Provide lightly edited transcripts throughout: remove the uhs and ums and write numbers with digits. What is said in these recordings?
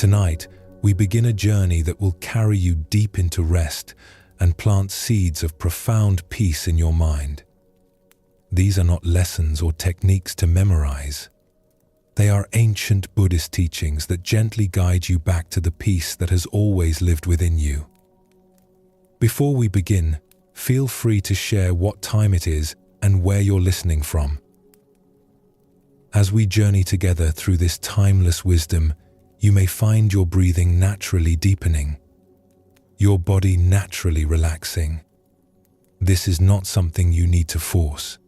Tonight, we begin a journey that will carry you deep into rest and plant seeds of profound peace in your mind. These are not lessons or techniques to memorize. They are ancient Buddhist teachings that gently guide you back to the peace that has always lived within you. Before we begin, feel free to share what time it is and where you're listening from. As we journey together through this timeless wisdom, you may find your breathing naturally deepening, your body naturally relaxing. This is not something you need to force.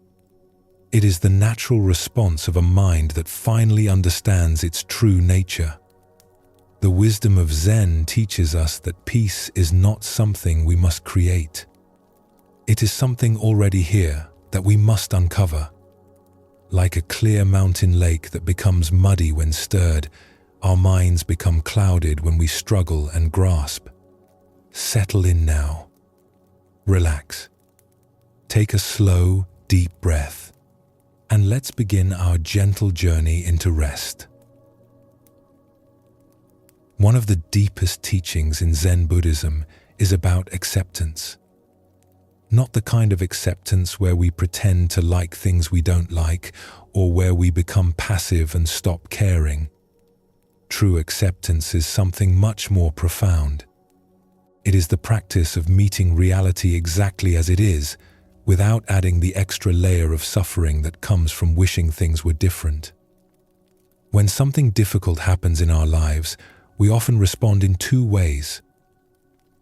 It is the natural response of a mind that finally understands its true nature. The wisdom of Zen teaches us that peace is not something we must create. It is something already here that we must uncover. Like a clear mountain lake that becomes muddy when stirred, our minds become clouded when we struggle and grasp. Settle in now. Relax. Take a slow, deep breath. And let's begin our gentle journey into rest. One of the deepest teachings in Zen Buddhism is about acceptance. Not the kind of acceptance where we pretend to like things we don't like, or where we become passive and stop caring. True acceptance is something much more profound. It is the practice of meeting reality exactly as it is, without adding the extra layer of suffering that comes from wishing things were different. When something difficult happens in our lives, we often respond in two ways.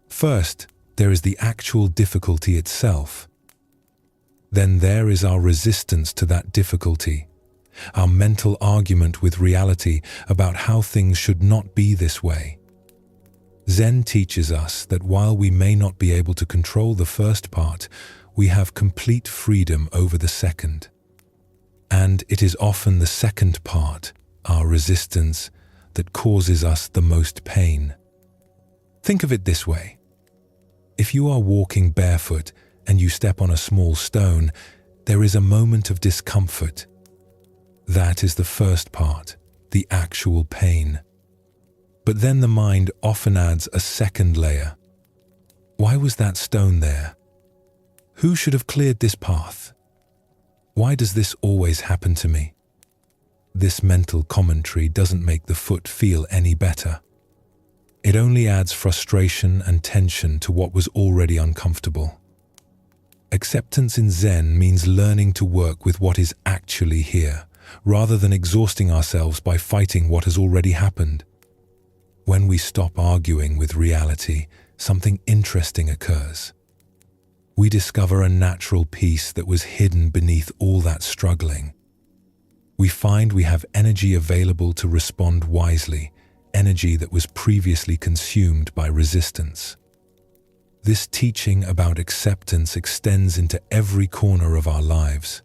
First, there is the actual difficulty itself. Then there is our resistance to that difficulty, our mental argument with reality about how things should not be this way. Zen teaches us that while we may not be able to control the first part, we have complete freedom over the second. And it is often the second part, our resistance, that causes us the most pain. Think of it this way. If you are walking barefoot and you step on a small stone, there is a moment of discomfort. That is the first part, the actual pain. But then the mind often adds a second layer. Why was that stone there? Who should have cleared this path? Why does this always happen to me? This mental commentary doesn't make the foot feel any better. It only adds frustration and tension to what was already uncomfortable. Acceptance in Zen means learning to work with what is actually here, rather than exhausting ourselves by fighting what has already happened. When we stop arguing with reality, something interesting occurs. We discover a natural peace that was hidden beneath all that struggling. We find we have energy available to respond wisely, energy that was previously consumed by resistance. This teaching about acceptance extends into every corner of our lives.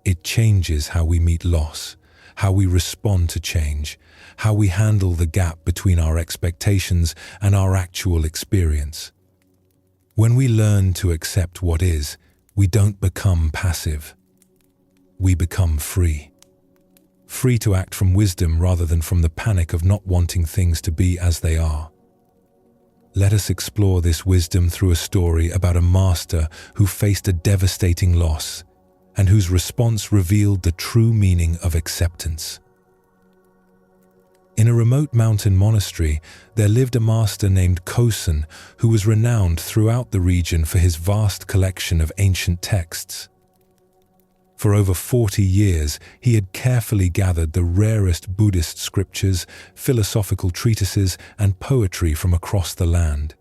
It changes how we meet loss, how we respond to change, how we handle the gap between our expectations and our actual experience. When we learn to accept what is, we don't become passive. We become free. Free to act from wisdom rather than from the panic of not wanting things to be as they are. Let us explore this wisdom through a story about a master who faced a devastating loss and whose response revealed the true meaning of acceptance. In a remote mountain monastery, there lived a master named Kosen who was renowned throughout the region for his vast collection of ancient texts. For over 40 years, he had carefully gathered the rarest Buddhist scriptures, philosophical treatises, and poetry from across the land.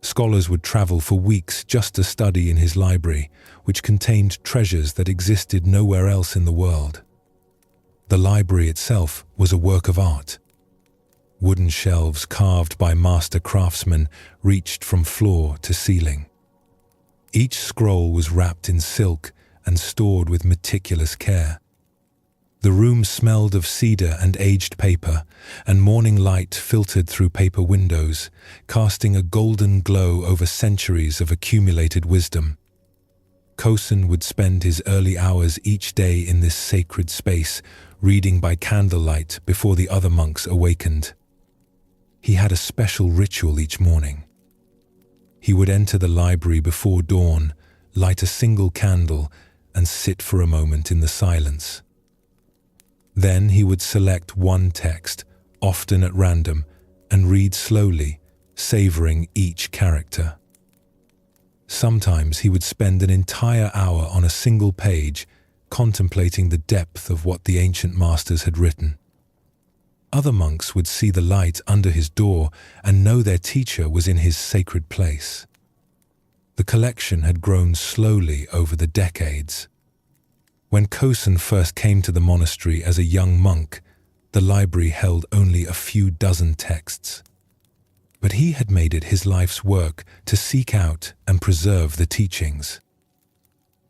Scholars would travel for weeks just to study in his library, which contained treasures that existed nowhere else in the world. The library itself was a work of art. Wooden shelves carved by master craftsmen reached from floor to ceiling. Each scroll was wrapped in silk and stored with meticulous care. The room smelled of cedar and aged paper, and morning light filtered through paper windows, casting a golden glow over centuries of accumulated wisdom. Kosen would spend his early hours each day in this sacred space, reading by candlelight before the other monks awakened. He had a special ritual each morning. He would enter the library before dawn, light a single candle, and sit for a moment in the silence. Then he would select one text, often at random, and read slowly, savoring each character. Sometimes he would spend an entire hour on a single page, contemplating the depth of what the ancient masters had written. Other monks would see the light under his door and know their teacher was in his sacred place. The collection had grown slowly over the decades. When Kosen first came to the monastery as a young monk, the library held only a few dozen texts. But he had made it his life's work to seek out and preserve the teachings.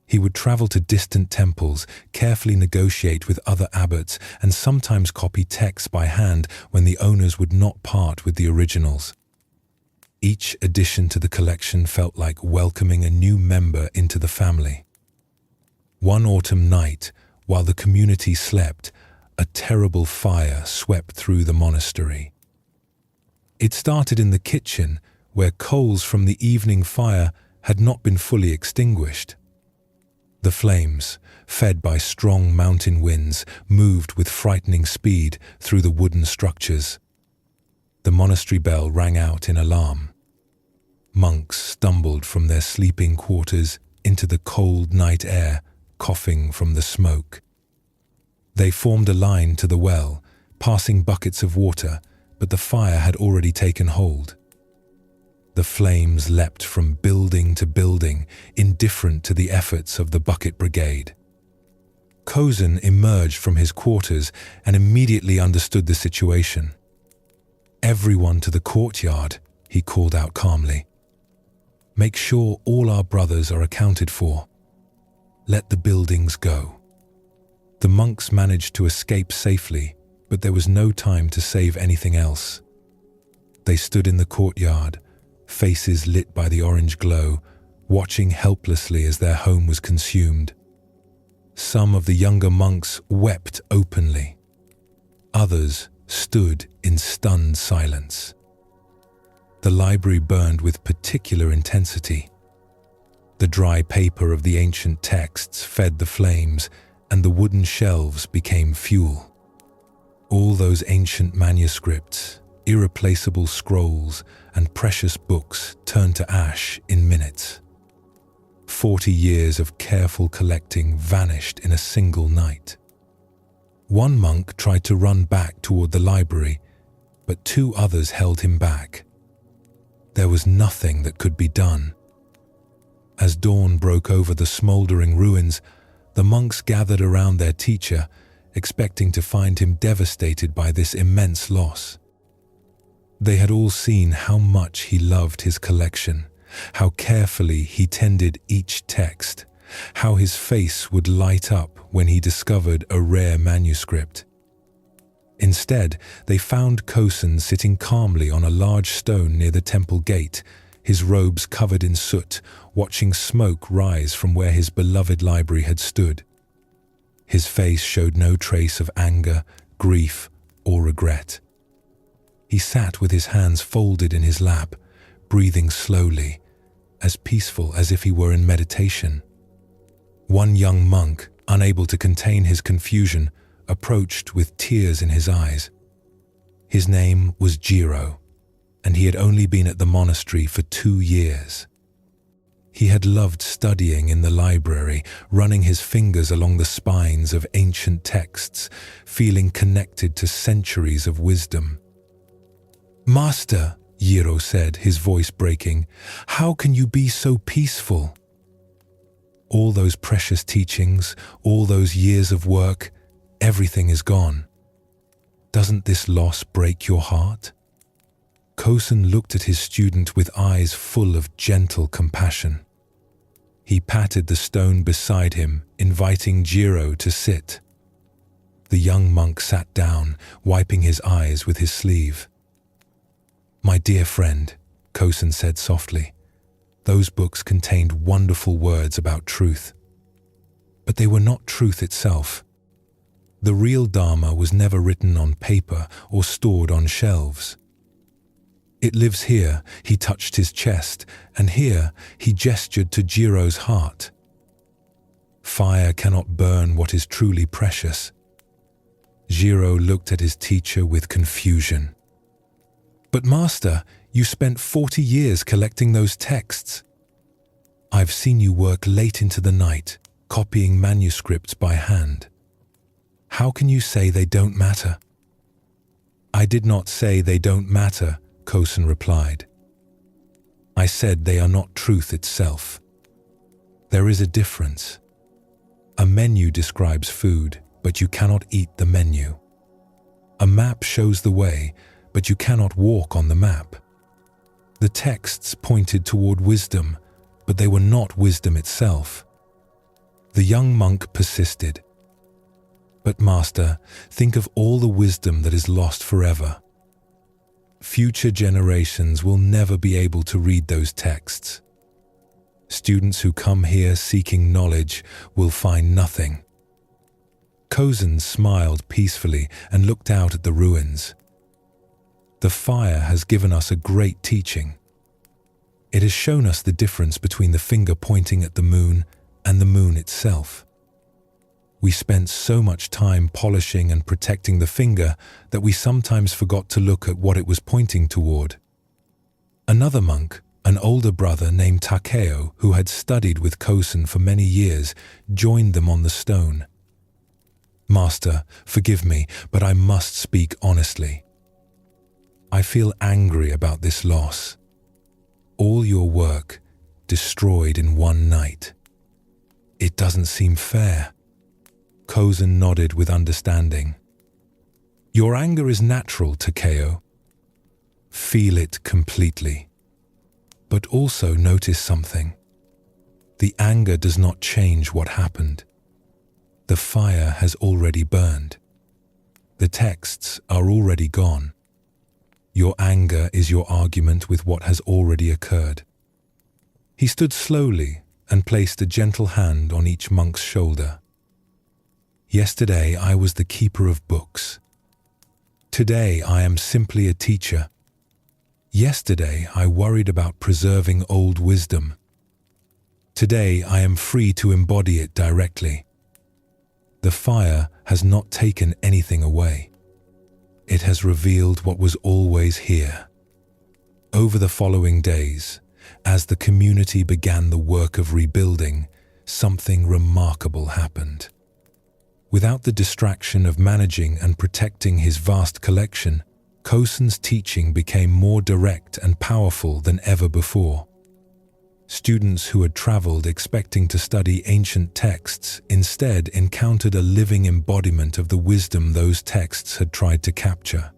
He would travel to distant temples, carefully negotiate with other abbots, and sometimes copy texts by hand when the owners would not part with the originals. Each addition to the collection felt like welcoming a new member into the family. One autumn night, while the community slept, a terrible fire swept through the monastery. It started in the kitchen, where coals from the evening fire had not been fully extinguished. The flames, fed by strong mountain winds, moved with frightening speed through the wooden structures. The monastery bell rang out in alarm. Monks stumbled from their sleeping quarters into the cold night air, coughing from the smoke. They formed a line to the well, passing buckets of water, but the fire had already taken hold. The flames leapt from building to building, indifferent to the efforts of the bucket brigade. Kosen emerged from his quarters and immediately understood the situation. "Everyone to the courtyard," he called out calmly. "Make sure all our brothers are accounted for. Let the buildings go." The monks managed to escape safely, but there was no time to save anything else. They stood in the courtyard, faces lit by the orange glow, watching helplessly as their home was consumed. Some of the younger monks wept openly. Others stood in stunned silence. The library burned with particular intensity. The dry paper of the ancient texts fed the flames, and the wooden shelves became fuel. All those ancient manuscripts, irreplaceable scrolls, and precious books turned to ash in minutes. 40 years of careful collecting vanished in a single night. One monk tried to run back toward the library, but 2 others held him back. There was nothing that could be done. As dawn broke over the smoldering ruins, the monks gathered around their teacher, expecting to find him devastated by this immense loss. They had all seen how much he loved his collection, how carefully he tended each text, how his face would light up when he discovered a rare manuscript. Instead, they found Kosen sitting calmly on a large stone near the temple gate, his robes covered in soot, watching smoke rise from where his beloved library had stood. His face showed no trace of anger, grief, or regret. He sat with his hands folded in his lap, breathing slowly, as peaceful as if he were in meditation. One young monk, unable to contain his confusion, approached with tears in his eyes. His name was Jiro, and he had only been at the monastery for 2 years. He had loved studying in the library, running his fingers along the spines of ancient texts, feeling connected to centuries of wisdom. "Master," Jiro said, his voice breaking, "how can you be so peaceful? All those precious teachings, all those years of work, everything is gone. Doesn't this loss break your heart?" Kosen looked at his student with eyes full of gentle compassion. He patted the stone beside him, inviting Jiro to sit. The young monk sat down, wiping his eyes with his sleeve. "My dear friend," Kosen said softly, "those books contained wonderful words about truth. But they were not truth itself. The real Dharma was never written on paper or stored on shelves. It lives here, he touched his chest, and here he gestured to Jiro's heart. Fire cannot burn what is truly precious. Jiro looked at his teacher with confusion. But master, you spent 40 years collecting those texts. I've seen you work late into the night, copying manuscripts by hand. How can you say they don't matter? I did not say they don't matter, Kosen replied. I said they are not truth itself. There is a difference. A menu describes food, but you cannot eat the menu. A map shows the way, but you cannot walk on the map. The texts pointed toward wisdom, but they were not wisdom itself. The young monk persisted. But master, think of all the wisdom that is lost forever. Future generations will never be able to read those texts. Students who come here seeking knowledge will find nothing. Kosen smiled peacefully and looked out at the ruins. The fire has given us a great teaching. It has shown us the difference between the finger pointing at the moon and the moon itself. We spent so much time polishing and protecting the finger that we sometimes forgot to look at what it was pointing toward. Another monk, an older brother named Takeo, who had studied with Kosen for many years, joined them on the stone. Master, forgive me, but I must speak honestly. I feel angry about this loss. All your work destroyed in one night. It doesn't seem fair. Kosen nodded with understanding. Your anger is natural, Takeo. Feel it completely. But also notice something. The anger does not change what happened. The fire has already burned. The texts are already gone. Your anger is your argument with what has already occurred. He stood slowly and placed a gentle hand on each monk's shoulder. Yesterday I was the keeper of books. Today I am simply a teacher. Yesterday I worried about preserving old wisdom. Today I am free to embody it directly. The fire has not taken anything away. It has revealed what was always here. Over the following days, as the community began the work of rebuilding, something remarkable happened. Without the distraction of managing and protecting his vast collection, Kosen's teaching became more direct and powerful than ever before. Students who had traveled expecting to study ancient texts instead encountered a living embodiment of the wisdom those texts had tried to capture.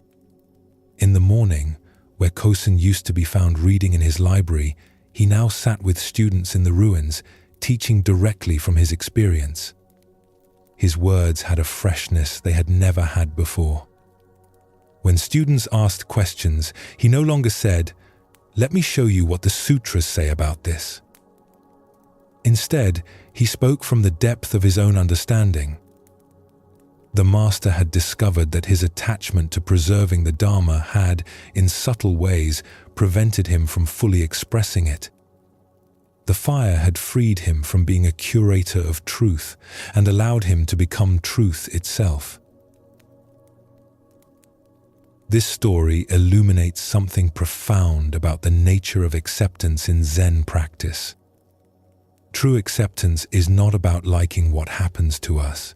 In the morning, where Kosen used to be found reading in his library, he now sat with students in the ruins, teaching directly from his experience. His words had a freshness they had never had before. When students asked questions, he no longer said, "Let me show you what the sutras say about this." Instead, he spoke from the depth of his own understanding. The master had discovered that his attachment to preserving the Dharma had, in subtle ways, prevented him from fully expressing it. The fire had freed him from being a curator of truth and allowed him to become truth itself. This story illuminates something profound about the nature of acceptance in Zen practice. True acceptance is not about liking what happens to us.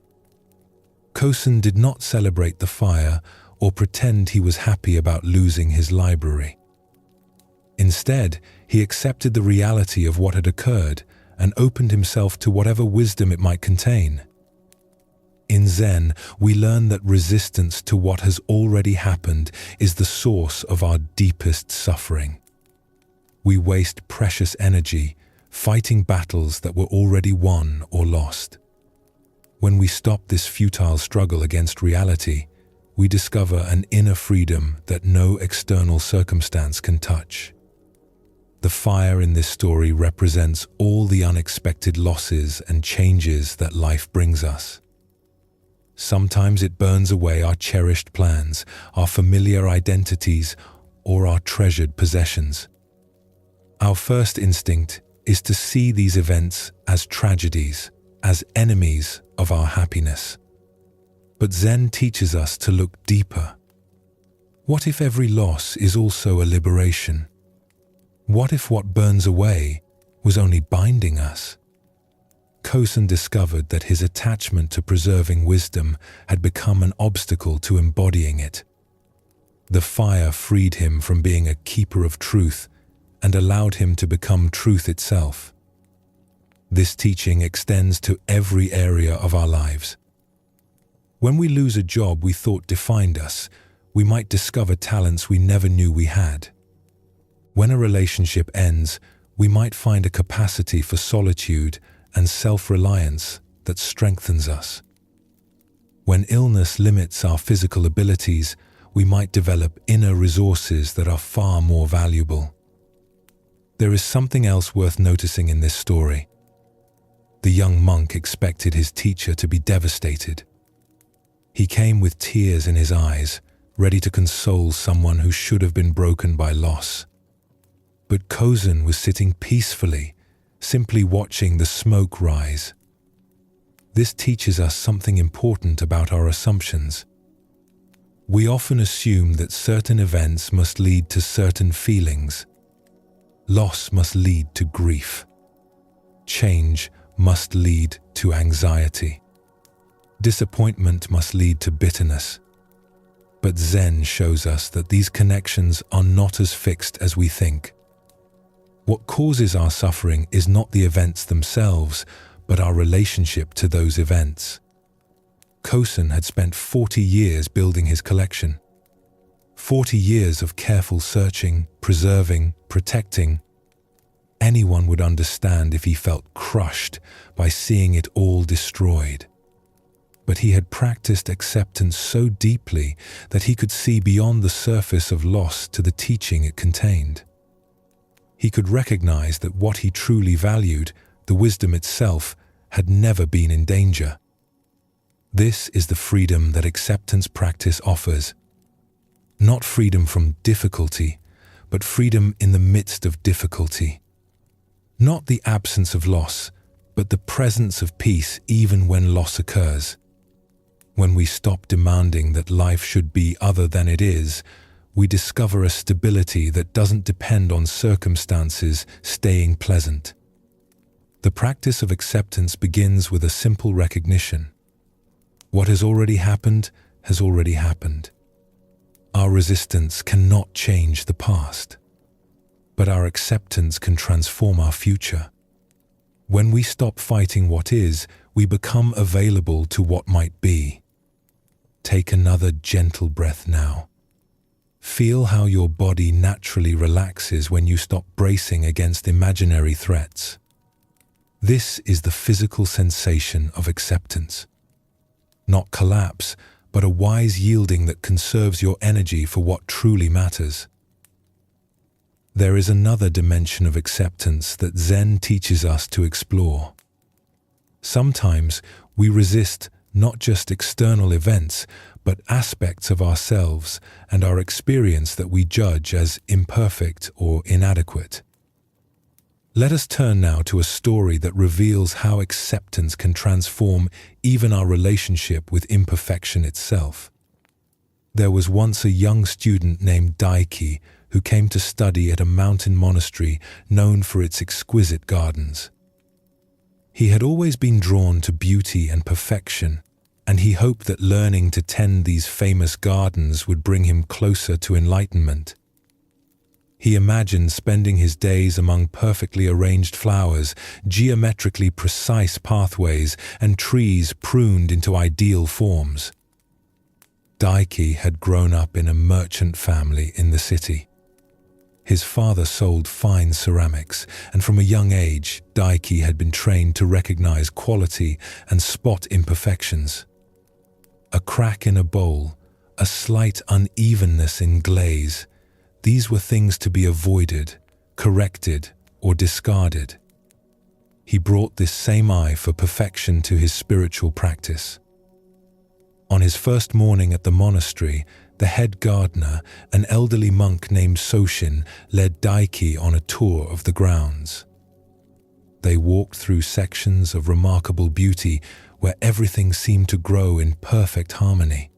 Kosen did not celebrate the fire or pretend he was happy about losing his library. Instead, he accepted the reality of what had occurred and opened himself to whatever wisdom it might contain. In Zen, we learn that resistance to what has already happened is the source of our deepest suffering. We waste precious energy fighting battles that were already won or lost. When we stop this futile struggle against reality, we discover an inner freedom that no external circumstance can touch. The fire in this story represents all the unexpected losses and changes that life brings us. Sometimes it burns away our cherished plans, our familiar identities, or our treasured possessions. Our first instinct is to see these events as tragedies, as enemies of our happiness. But Zen teaches us to look deeper. What if every loss is also a liberation? What if what burns away was only binding us? Kosen discovered that his attachment to preserving wisdom had become an obstacle to embodying it. The fire freed him from being a keeper of truth and allowed him to become truth itself. This teaching extends to every area of our lives. When we lose a job we thought defined us, we might discover talents we never knew we had. When a relationship ends, we might find a capacity for solitude and self-reliance that strengthens us. When illness limits our physical abilities, we might develop inner resources that are far more valuable. There is something else worth noticing in this story. The young monk expected his teacher to be devastated. He came with tears in his eyes, ready to console someone who should have been broken by loss. But Kosen was sitting peacefully, simply watching the smoke rise. This teaches us something important about our assumptions. We often assume that certain events must lead to certain feelings. Loss must lead to grief. Change must lead to anxiety. Disappointment must lead to bitterness. But Zen shows us that these connections are not as fixed as we think. What causes our suffering is not the events themselves, but our relationship to those events. Kosen had spent 40 years building his collection. 40 years of careful searching, preserving, protecting. Anyone would understand if he felt crushed by seeing it all destroyed. But he had practiced acceptance so deeply that he could see beyond the surface of loss to the teaching it contained. He could recognize that what he truly valued, the wisdom itself, had never been in danger. This is the freedom that acceptance practice offers. Not freedom from difficulty, but freedom in the midst of difficulty. Not the absence of loss, but the presence of peace even when loss occurs. When we stop demanding that life should be other than it is, we discover a stability that doesn't depend on circumstances staying pleasant. The practice of acceptance begins with a simple recognition. What has already happened has already happened. Our resistance cannot change the past, but our acceptance can transform our future. When we stop fighting what is, we become available to what might be. Take another gentle breath now. Feel how your body naturally relaxes when you stop bracing against imaginary threats. This is the physical sensation of acceptance. Not collapse, but a wise yielding that conserves your energy for what truly matters. There is another dimension of acceptance that Zen teaches us to explore. Sometimes we resist not just external events, but aspects of ourselves and our experience that we judge as imperfect or inadequate. Let us turn now to a story that reveals how acceptance can transform even our relationship with imperfection itself. There was once a young student named Daiki who came to study at a mountain monastery known for its exquisite gardens. He had always been drawn to beauty and perfection, and he hoped that learning to tend these famous gardens would bring him closer to enlightenment. He imagined spending his days among perfectly arranged flowers, geometrically precise pathways, and trees pruned into ideal forms. Daiki had grown up in a merchant family in the city. His father sold fine ceramics, and from a young age, Daiki had been trained to recognize quality and spot imperfections. A crack in a bowl, a slight unevenness in glaze, these were things to be avoided, corrected, or discarded. He brought this same eye for perfection to his spiritual practice. On his first morning at the monastery, The head gardener, an elderly monk named Soshin, led Daiki on a tour of the grounds. They walked through sections of remarkable beauty where everything seemed to grow in perfect harmony.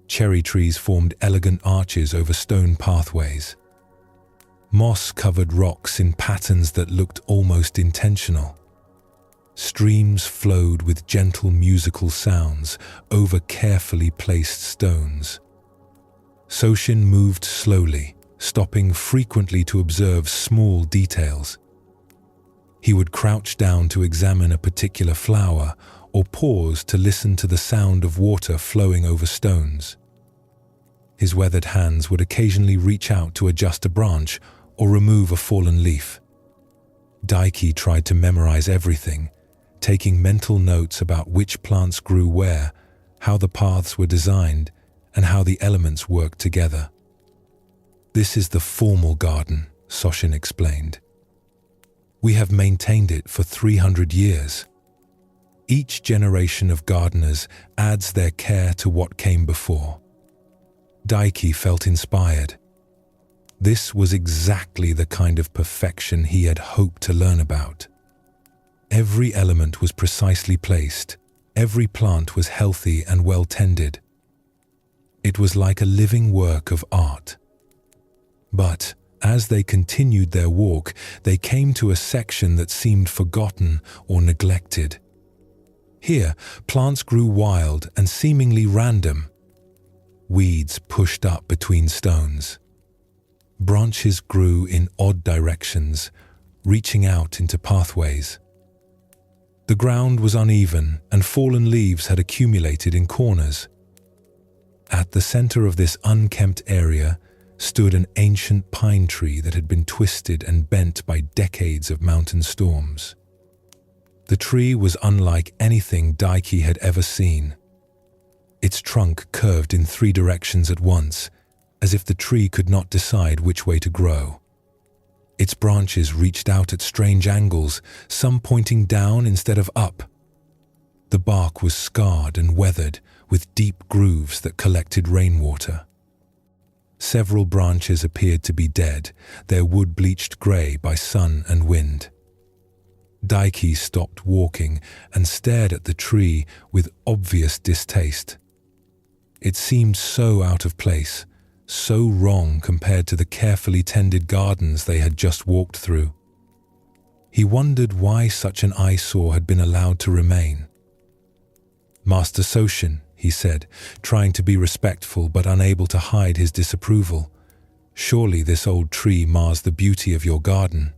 Cherry trees formed elegant arches over stone pathways. Moss-covered rocks in patterns that looked almost intentional. Streams flowed with gentle musical sounds over carefully placed stones. Soshin moved slowly, stopping frequently to observe small details. He would crouch down to examine a particular flower or pause to listen to the sound of water flowing over stones. His weathered hands would occasionally reach out to adjust a branch or remove a fallen leaf. Daiki tried to memorize everything, taking mental notes about which plants grew where, how the paths were designed, and how the elements worked together. "This is the formal garden," Soshin explained. "We have maintained it for 300 years. Each generation of gardeners adds their care to what came before." Daiki felt inspired. This was exactly the kind of perfection he had hoped to learn about. Every element was precisely placed. Every plant was healthy and well tended. It was like a living work of art. But as they continued their walk, they came to a section that seemed forgotten or neglected. Here, plants grew wild and seemingly random. Weeds pushed up between stones. Branches grew in odd directions, reaching out into pathways. The ground was uneven and fallen leaves had accumulated in corners. At the center of this unkempt area stood an ancient pine tree that had been twisted and bent by decades of mountain storms. The tree was unlike anything Daiki had ever seen. Its trunk curved in 3 directions at once, as if the tree could not decide which way to grow. Its branches reached out at strange angles, some pointing down instead of up. The bark was scarred and weathered, with deep grooves that collected rainwater. Several branches appeared to be dead, their wood bleached grey by sun and wind. Daiki stopped walking and stared at the tree with obvious distaste. It seemed so out of place, so wrong compared to the carefully tended gardens they had just walked through. He wondered why such an eyesore had been allowed to remain. "Master Soshin," he said, trying to be respectful but unable to hide his disapproval, "surely this old tree mars the beauty of your garden.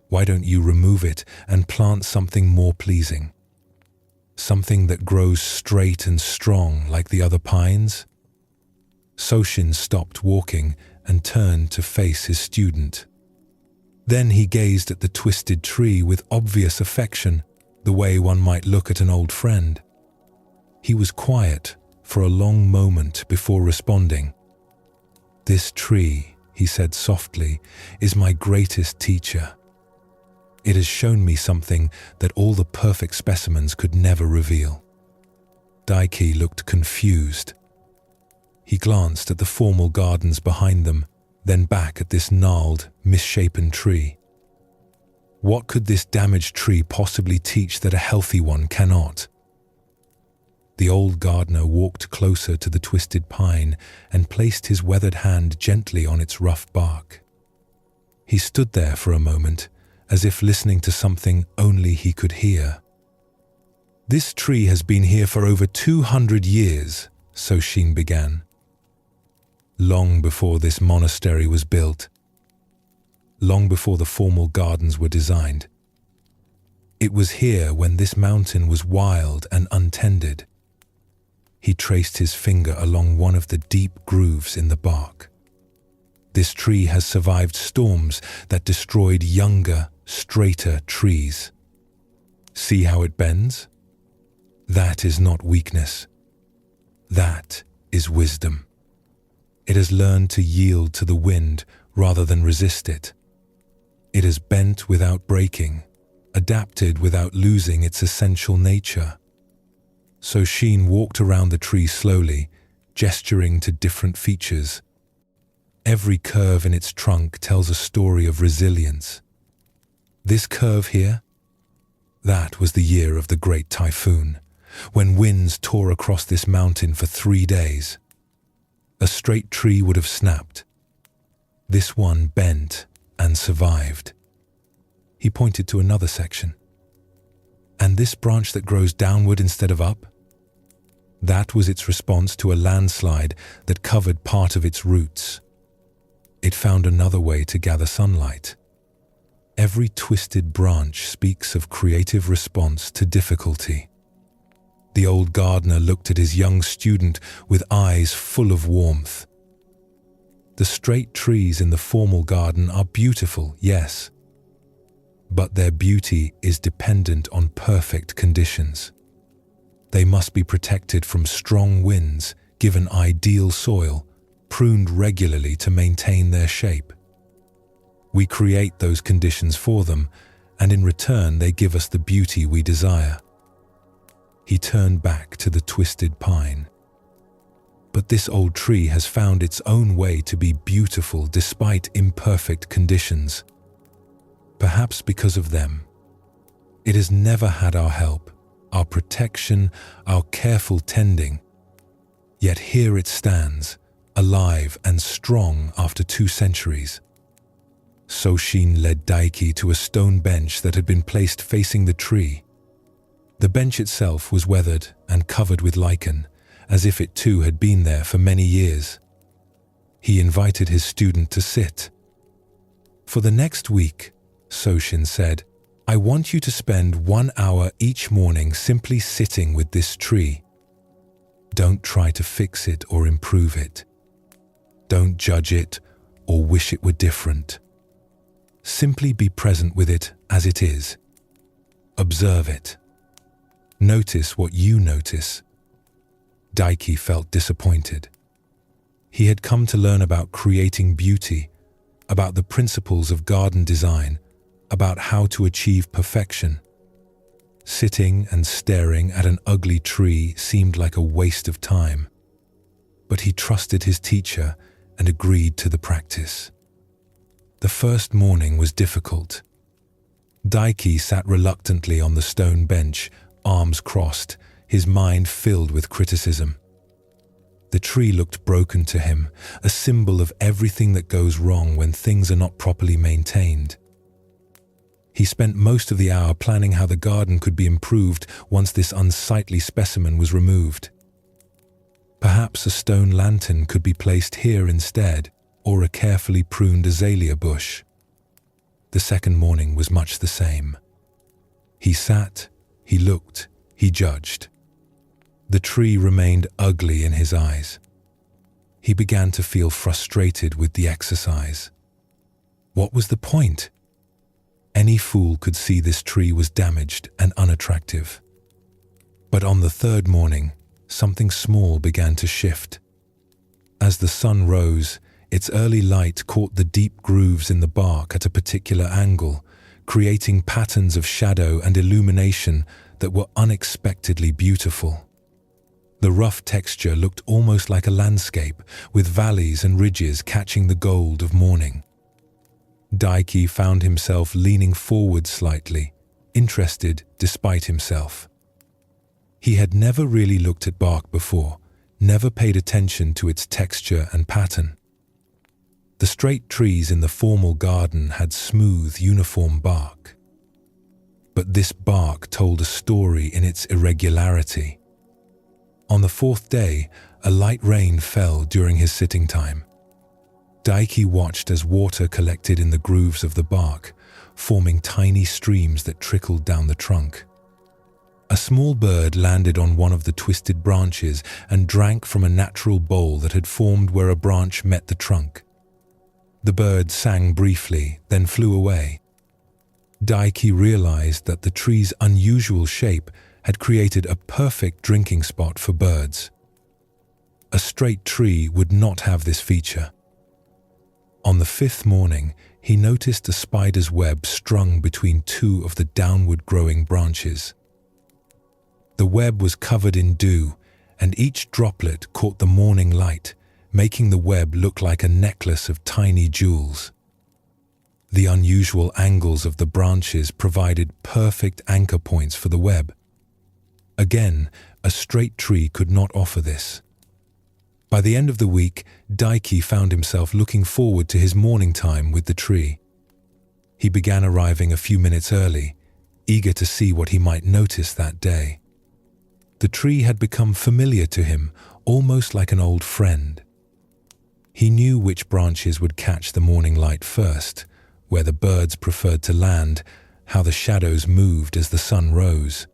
Why don't you remove it and plant something more pleasing? Something that grows straight and strong like the other pines?" Soshin stopped walking and turned to face his student. Then he gazed at the twisted tree with obvious affection, the way one might look at an old friend. He was quiet for a long moment before responding. "This tree," he said softly, "is my greatest teacher. It has shown me something that all the perfect specimens could never reveal." Daiki looked confused. He glanced at the formal gardens behind them, then back at this gnarled, misshapen tree. What could this damaged tree possibly teach that a healthy one cannot? The old gardener walked closer to the twisted pine and placed his weathered hand gently on its rough bark. He stood there for a moment, as if listening to something only he could hear. "This tree has been here for over 200 years, Soshin began. "Long before this monastery was built. Long before the formal gardens were designed. It was here when this mountain was wild and untended." He traced his finger along one of the deep grooves in the bark. "This tree has survived storms that destroyed younger, straighter trees. See how it bends? That is not weakness. That is wisdom. It has learned to yield to the wind rather than resist it. It has bent without breaking, adapted without losing its essential nature." Soshin walked around the tree slowly, gesturing to different features. Every curve in its trunk tells a story of resilience. This curve here? That was the year of the Great Typhoon, when winds tore across this mountain for 3 days. A straight tree would have snapped. This one bent and survived. He pointed to another section. And this branch that grows downward instead of up? That was its response to a landslide that covered part of its roots. It found another way to gather sunlight. Every twisted branch speaks of creative response to difficulty. The old gardener looked at his young student with eyes full of warmth. The straight trees in the formal garden are beautiful, yes, but their beauty is dependent on perfect conditions. They must be protected from strong winds, given ideal soil, pruned regularly to maintain their shape. We create those conditions for them, and in return they give us the beauty we desire. He turned back to the twisted pine. But this old tree has found its own way to be beautiful despite imperfect conditions. Perhaps because of them. It has never had our help, our protection, our careful tending. Yet here it stands, alive and strong after 2 centuries. Soshin led Daiki to a stone bench that had been placed facing the tree. The bench itself was weathered and covered with lichen, as if it too had been there for many years. He invited his student to sit. For the next week, Soshin said, I want you to spend 1 hour each morning simply sitting with this tree. Don't try to fix it or improve it. Don't judge it or wish it were different. Simply be present with it as it is. Observe it. Notice what you notice. Daiki felt disappointed. He had come to learn about creating beauty, about the principles of garden design, about how to achieve perfection. Sitting and staring at an ugly tree seemed like a waste of time. But he trusted his teacher and agreed to the practice. The first morning was difficult. Daiki sat reluctantly on the stone bench, arms crossed, his mind filled with criticism. The tree looked broken to him, a symbol of everything that goes wrong when things are not properly maintained. He spent most of the hour planning how the garden could be improved once this unsightly specimen was removed. Perhaps a stone lantern could be placed here instead, or a carefully pruned azalea bush. The second morning was much the same. He sat, he looked, he judged. The tree remained ugly in his eyes. He began to feel frustrated with the exercise. What was the point? Any fool could see this tree was damaged and unattractive. But on the third morning, something small began to shift. As the sun rose, its early light caught the deep grooves in the bark at a particular angle, creating patterns of shadow and illumination that were unexpectedly beautiful. The rough texture looked almost like a landscape, with valleys and ridges catching the gold of morning. Daiki found himself leaning forward slightly, interested despite himself. He had never really looked at bark before, never paid attention to its texture and pattern. The straight trees in the formal garden had smooth, uniform bark. But this bark told a story in its irregularity. On the 4th day, a light rain fell during his sitting time. Daiki watched as water collected in the grooves of the bark, forming tiny streams that trickled down the trunk. A small bird landed on one of the twisted branches and drank from a natural bowl that had formed where a branch met the trunk. The bird sang briefly, then flew away. Daiki realized that the tree's unusual shape had created a perfect drinking spot for birds. A straight tree would not have this feature. On the 5th morning, he noticed a spider's web strung between 2 of the downward growing branches. The web was covered in dew, and each droplet caught the morning light, making the web look like a necklace of tiny jewels. The unusual angles of the branches provided perfect anchor points for the web. Again, a straight tree could not offer this. By the end of the week, Daiki found himself looking forward to his morning time with the tree. He began arriving a few minutes early, eager to see what he might notice that day. The tree had become familiar to him, almost like an old friend. He knew which branches would catch the morning light first, where the birds preferred to land, how the shadows moved as the sun rose.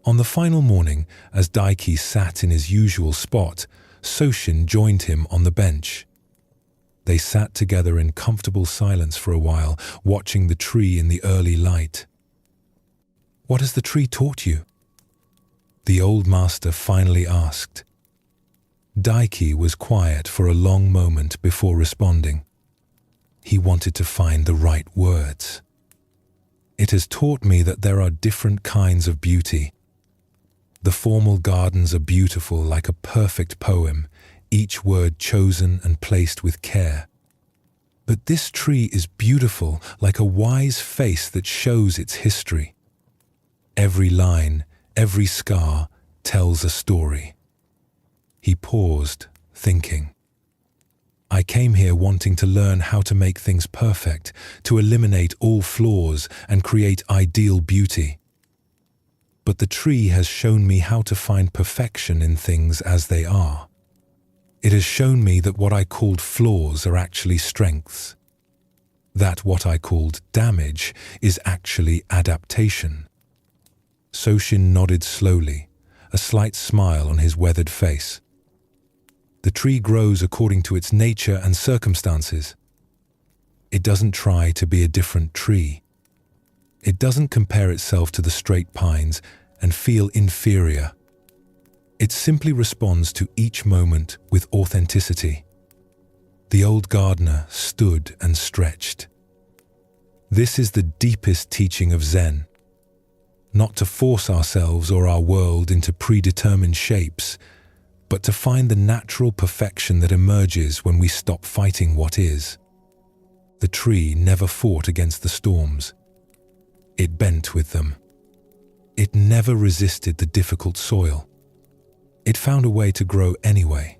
On the final morning, as Daiki sat in his usual spot, Soshin joined him on the bench. They sat together in comfortable silence for a while, watching the tree in the early light. "What has the tree taught you?" the old master finally asked. Daiki was quiet for a long moment before responding. He wanted to find the right words. "It has taught me that there are different kinds of beauty. The formal gardens are beautiful like a perfect poem, each word chosen and placed with care. But this tree is beautiful like a wise face that shows its history. Every line, every scar tells a story." He paused, thinking. "I came here wanting to learn how to make things perfect, to eliminate all flaws and create ideal beauty. But the tree has shown me how to find perfection in things as they are. It has shown me that what I called flaws are actually strengths. That what I called damage is actually adaptation." Soshin nodded slowly, a slight smile on his weathered face. "The tree grows according to its nature and circumstances. It doesn't try to be a different tree. It doesn't compare itself to the straight pines and feel inferior. It simply responds to each moment with authenticity." The old gardener stood and stretched. This is the deepest teaching of Zen. Not to force ourselves or our world into predetermined shapes, but to find the natural perfection that emerges when we stop fighting what is. The tree never fought against the storms. It bent with them. It never resisted the difficult soil. It found a way to grow anyway.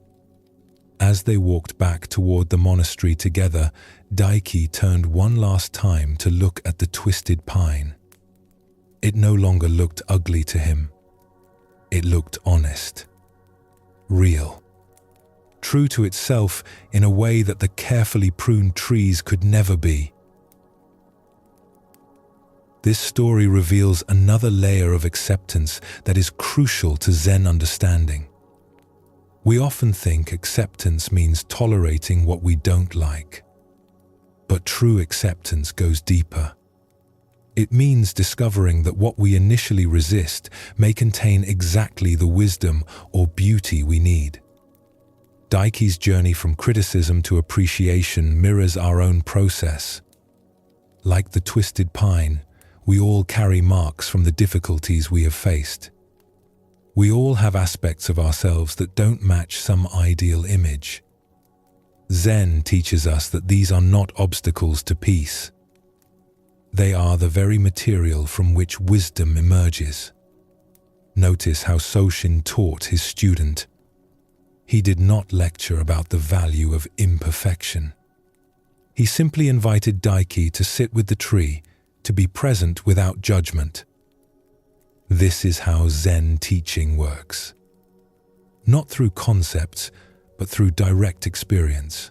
As they walked back toward the monastery together, Daiki turned one last time to look at the twisted pine. It no longer looked ugly to him. It looked honest, real, true to itself in a way that the carefully pruned trees could never be. This story reveals another layer of acceptance that is crucial to Zen understanding. We often think acceptance means tolerating what we don't like. But true acceptance goes deeper. It means discovering that what we initially resist may contain exactly the wisdom or beauty we need. Daiki's journey from criticism to appreciation mirrors our own process. Like the twisted pine, we all carry marks from the difficulties we have faced. We all have aspects of ourselves that don't match some ideal image. Zen teaches us that these are not obstacles to peace. They are the very material from which wisdom emerges. Notice how Soshin taught his student. He did not lecture about the value of imperfection. He simply invited Daiki to sit with the tree, to be present without judgment. This is how Zen teaching works. Not through concepts, but through direct experience.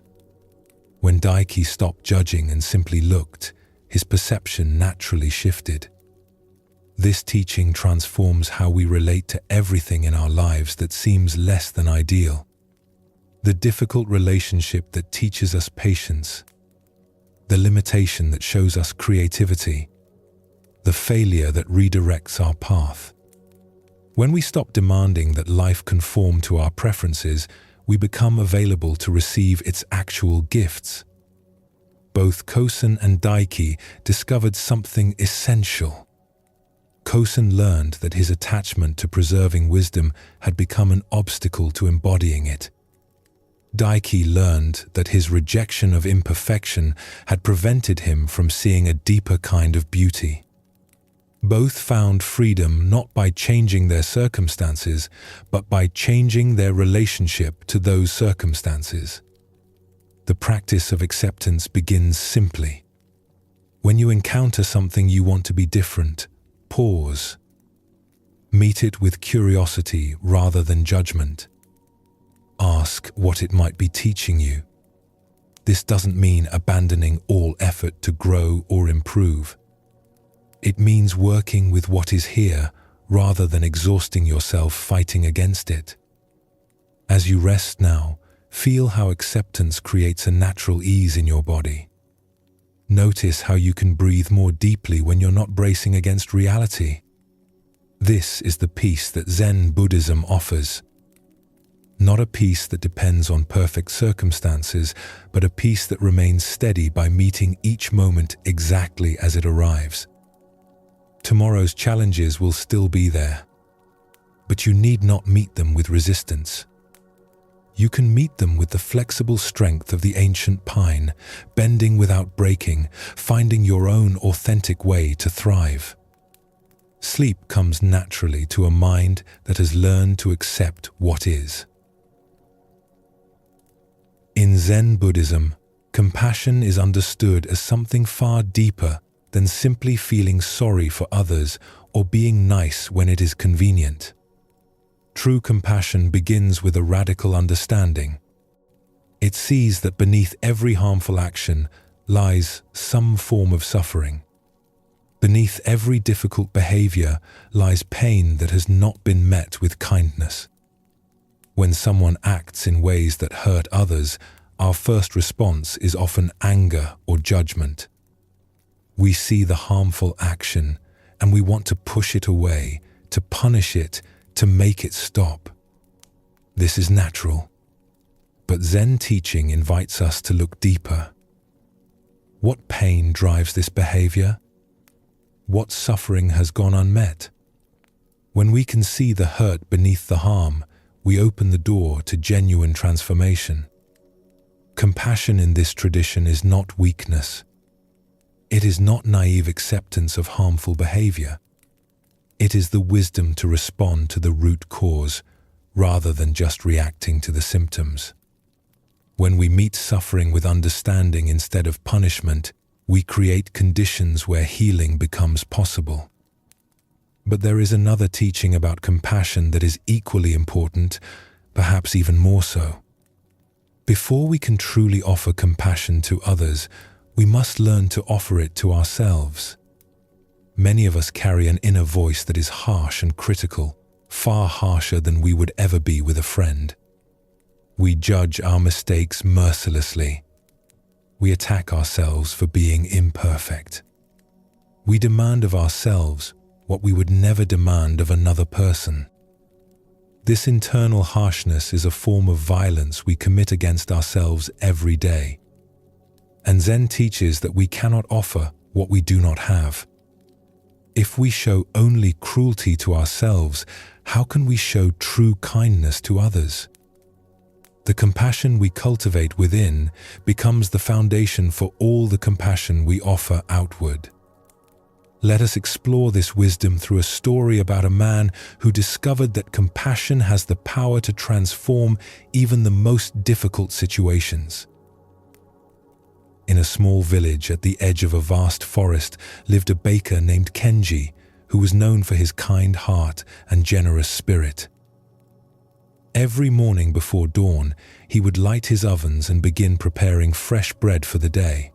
When Daiki stopped judging and simply looked, his perception naturally shifted. This teaching transforms how we relate to everything in our lives that seems less than ideal. The difficult relationship that teaches us patience, the limitation that shows us creativity, the failure that redirects our path. When we stop demanding that life conform to our preferences, we become available to receive its actual gifts. Both Kosen and Daiki discovered something essential. Kosen learned that his attachment to preserving wisdom had become an obstacle to embodying it. Daiki learned that his rejection of imperfection had prevented him from seeing a deeper kind of beauty. Both found freedom not by changing their circumstances, but by changing their relationship to those circumstances. The practice of acceptance begins simply. When you encounter something you want to be different, pause. Meet it with curiosity rather than judgment. Ask what it might be teaching you. This doesn't mean abandoning all effort to grow or improve. It means working with what is here rather than exhausting yourself fighting against it. As you rest now, feel how acceptance creates a natural ease in your body. Notice how you can breathe more deeply when you're not bracing against reality. This is the peace that Zen Buddhism offers. Not a peace that depends on perfect circumstances, but a peace that remains steady by meeting each moment exactly as it arrives. Tomorrow's challenges will still be there, but you need not meet them with resistance. You can meet them with the flexible strength of the ancient pine, bending without breaking, finding your own authentic way to thrive. Sleep comes naturally to a mind that has learned to accept what is. In Zen Buddhism, compassion is understood as something far deeper than simply feeling sorry for others or being nice when it is convenient. True compassion begins with a radical understanding. It sees that beneath every harmful action lies some form of suffering. Beneath every difficult behavior lies pain that has not been met with kindness. When someone acts in ways that hurt others, our first response is often anger or judgment. We see the harmful action and we want to push it away, to punish it, to make it stop. This is natural, but Zen teaching invites us to look deeper. What pain drives this behavior? What suffering has gone unmet? When we can see the hurt beneath the harm, we open the door to genuine transformation. Compassion in this tradition is not weakness. It is not naive acceptance of harmful behavior. It is the wisdom to respond to the root cause rather than just reacting to the symptoms. When we meet suffering with understanding instead of punishment, we create conditions where healing becomes possible. But there is another teaching about compassion that is equally important, perhaps even more so. Before we can truly offer compassion to others, we must learn to offer it to ourselves. Many of us carry an inner voice that is harsh and critical, far harsher than we would ever be with a friend. We judge our mistakes mercilessly. We attack ourselves for being imperfect. We demand of ourselves what we would never demand of another person. This internal harshness is a form of violence we commit against ourselves every day. And Zen teaches that we cannot offer what we do not have. If we show only cruelty to ourselves, how can we show true kindness to others? The compassion we cultivate within becomes the foundation for all the compassion we offer outward. Let us explore this wisdom through a story about a man who discovered that compassion has the power to transform even the most difficult situations. In a small village at the edge of a vast forest lived a baker named Kenji, who was known for his kind heart and generous spirit. Every morning before dawn, he would light his ovens and begin preparing fresh bread for the day.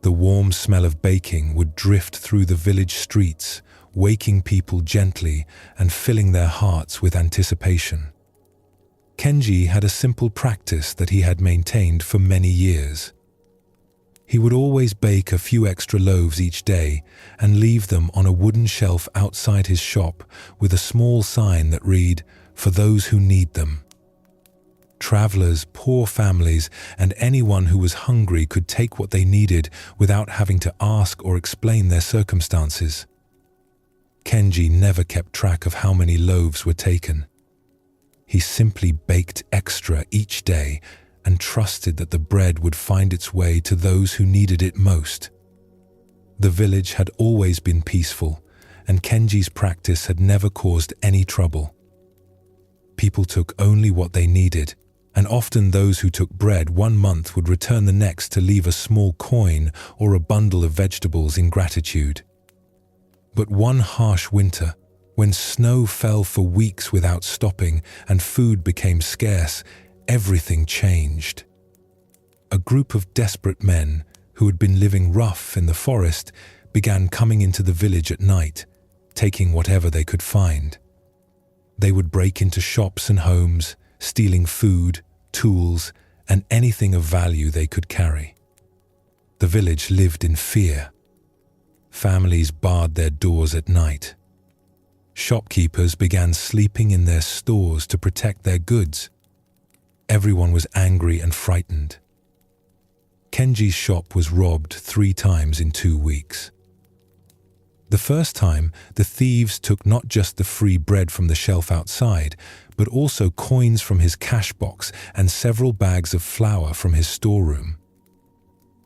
The warm smell of baking would drift through the village streets, waking people gently and filling their hearts with anticipation. Kenji had a simple practice that he had maintained for many years. He would always bake a few extra loaves each day and leave them on a wooden shelf outside his shop with a small sign that read, "For those who need them." Travelers, poor families, and anyone who was hungry could take what they needed without having to ask or explain their circumstances. Kenji never kept track of how many loaves were taken. He simply baked extra each day and trusted that the bread would find its way to those who needed it most. The village had always been peaceful, and Kenji's practice had never caused any trouble. People took only what they needed, and often those who took bread 1 month would return the next to leave a small coin or a bundle of vegetables in gratitude. But one harsh winter, when snow fell for weeks without stopping and food became scarce, everything changed. A group of desperate men who had been living rough in the forest began coming into the village at night, taking whatever they could find. They would break into shops and homes, stealing food, tools, and anything of value they could carry. The village lived in fear. Families barred their doors at night. Shopkeepers began sleeping in their stores to protect their goods. Everyone was angry and frightened. Kenji's shop was robbed 3 times in 2 weeks. The first time, the thieves took not just the free bread from the shelf outside, but also coins from his cash box and several bags of flour from his storeroom.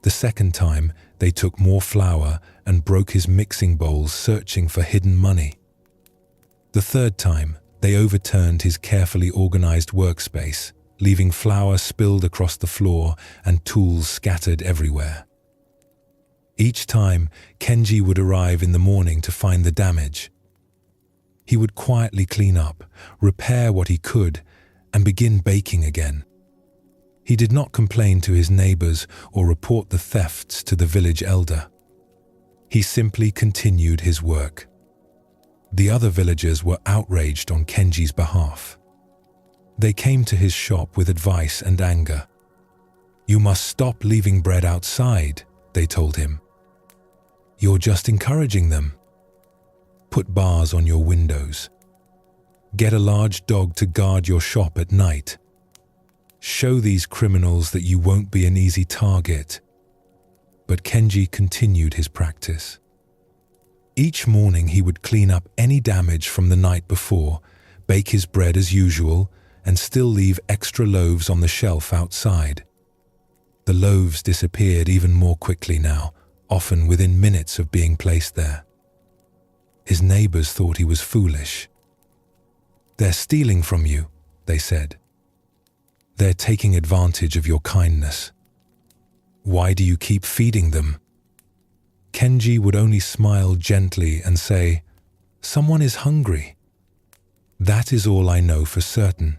The second time, they took more flour and broke his mixing bowls searching for hidden money. The third time, they overturned his carefully organized workspace, leaving flour spilled across the floor and tools scattered everywhere. Each time, Kenji would arrive in the morning to find the damage. He would quietly clean up, repair what he could, and begin baking again. He did not complain to his neighbors or report the thefts to the village elder. He simply continued his work. The other villagers were outraged on Kenji's behalf. They came to his shop with advice and anger. "You must stop leaving bread outside," they told him. "You're just encouraging them. Put bars on your windows. Get a large dog to guard your shop at night. Show these criminals that you won't be an easy target." But Kenji continued his practice. Each morning he would clean up any damage from the night before, bake his bread as usual, and still leave extra loaves on the shelf outside. The loaves disappeared even more quickly now, often within minutes of being placed there. His neighbors thought he was foolish. "They're stealing from you," they said. "They're taking advantage of your kindness. Why do you keep feeding them?" Kenji would only smile gently and say, "Someone is hungry. That is all I know for certain."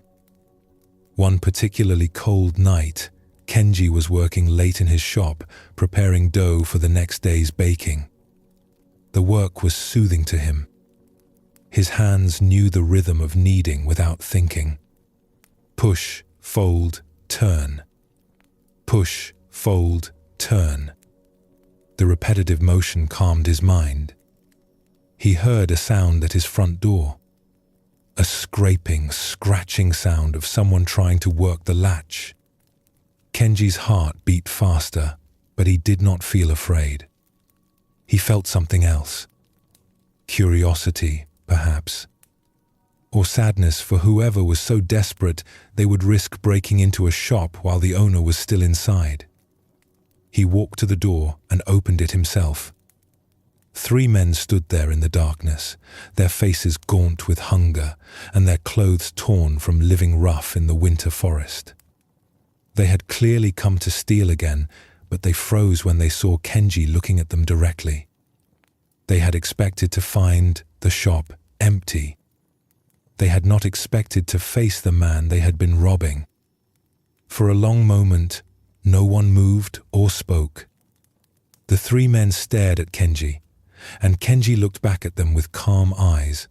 One particularly cold night, Kenji was working late in his shop, preparing dough for the next day's baking. The work was soothing to him. His hands knew the rhythm of kneading without thinking. Push, fold, turn. Push, fold, turn. The repetitive motion calmed his mind. He heard a sound at his front door. A scraping, scratching sound of someone trying to work the latch. Kenji's heart beat faster, but he did not feel afraid. He felt something else. Curiosity, perhaps. Or sadness for whoever was so desperate they would risk breaking into a shop while the owner was still inside. He walked to the door and opened it himself. 3 men stood there in the darkness, their faces gaunt with hunger and their clothes torn from living rough in the winter forest. They had clearly come to steal again, but they froze when they saw Kenji looking at them directly. They had expected to find the shop empty. They had not expected to face the man they had been robbing. For a long moment, no one moved or spoke. The 3 men stared at Kenji, and Kenji looked back at them with calm eyes.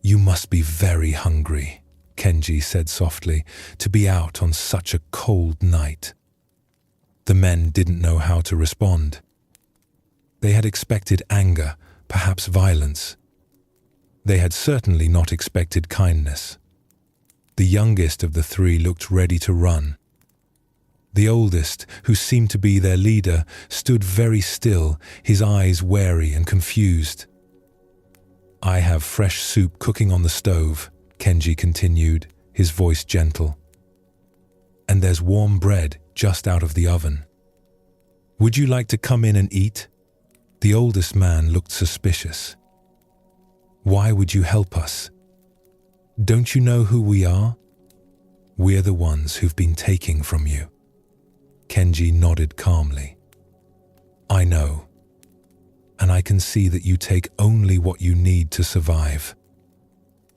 "You must be very hungry," Kenji said softly, "to be out on such a cold night." The men didn't know how to respond. They had expected anger, perhaps violence. They had certainly not expected kindness. The youngest of the 3 looked ready to run. The oldest, who seemed to be their leader, stood very still, his eyes wary and confused. I have fresh soup cooking on the stove, Kenji continued, his voice gentle. And there's warm bread just out of the oven. Would you like to come in and eat? The oldest man looked suspicious. Why would you help us? Don't you know who we are? We're the ones who've been taking from you. Kenji nodded calmly. I know. And I can see that you take only what you need to survive.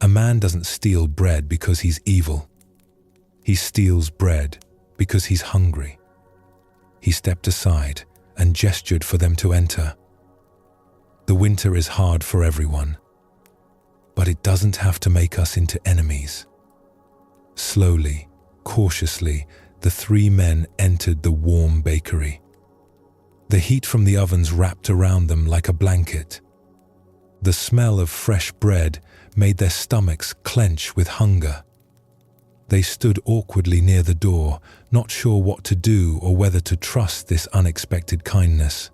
A man doesn't steal bread because he's evil. He steals bread because he's hungry. He stepped aside and gestured for them to enter. The winter is hard for everyone, but it doesn't have to make us into enemies. Slowly, cautiously, the three men entered the warm bakery. The heat from the ovens wrapped around them like a blanket. The smell of fresh bread made their stomachs clench with hunger. They stood awkwardly near the door, not sure what to do or whether to trust this unexpected kindness.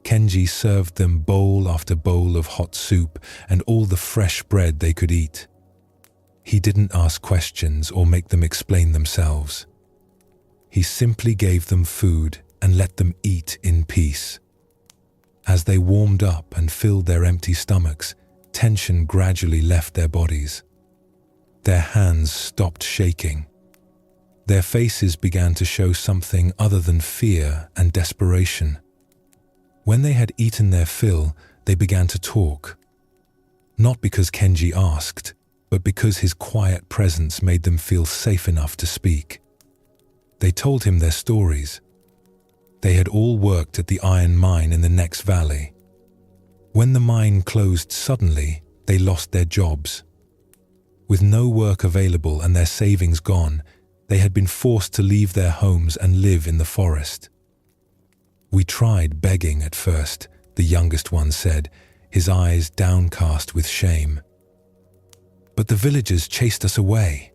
Kenji served them bowl after bowl of hot soup and all the fresh bread they could eat. He didn't ask questions or make them explain themselves. He simply gave them food and let them eat in peace. As they warmed up and filled their empty stomachs, tension gradually left their bodies. Their hands stopped shaking. Their faces began to show something other than fear and desperation. When they had eaten their fill, they began to talk. Not because Kenji asked, but because his quiet presence made them feel safe enough to speak. They told him their stories. They had all worked at the iron mine in the next valley. When the mine closed suddenly, they lost their jobs. With no work available and their savings gone, they had been forced to leave their homes and live in the forest. We tried begging at first, the youngest one said, his eyes downcast with shame. But the villagers chased us away.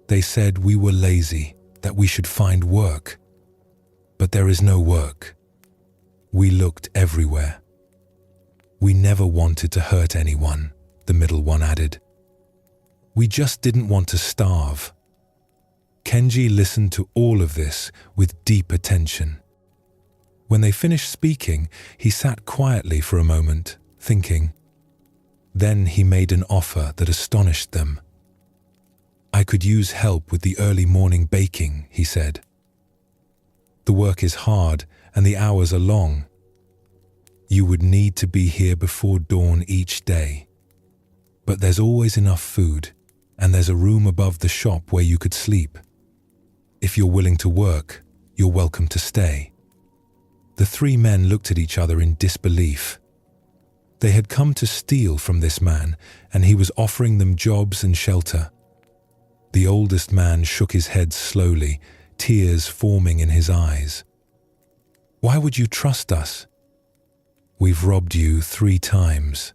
They said we were lazy, that we should find work. But there is no work. We looked everywhere. We never wanted to hurt anyone, the middle one added. We just didn't want to starve. Kenji listened to all of this with deep attention. When they finished speaking, he sat quietly for a moment, thinking. Then he made an offer that astonished them. I could use help with the early morning baking, he said. The work is hard and the hours are long. You would need to be here before dawn each day. But there's always enough food, and there's a room above the shop where you could sleep. If you're willing to work, you're welcome to stay. The three men looked at each other in disbelief. They had come to steal from this man, and he was offering them jobs and shelter. The oldest man shook his head slowly, tears forming in his eyes. Why would you trust us? We've robbed you 3 times.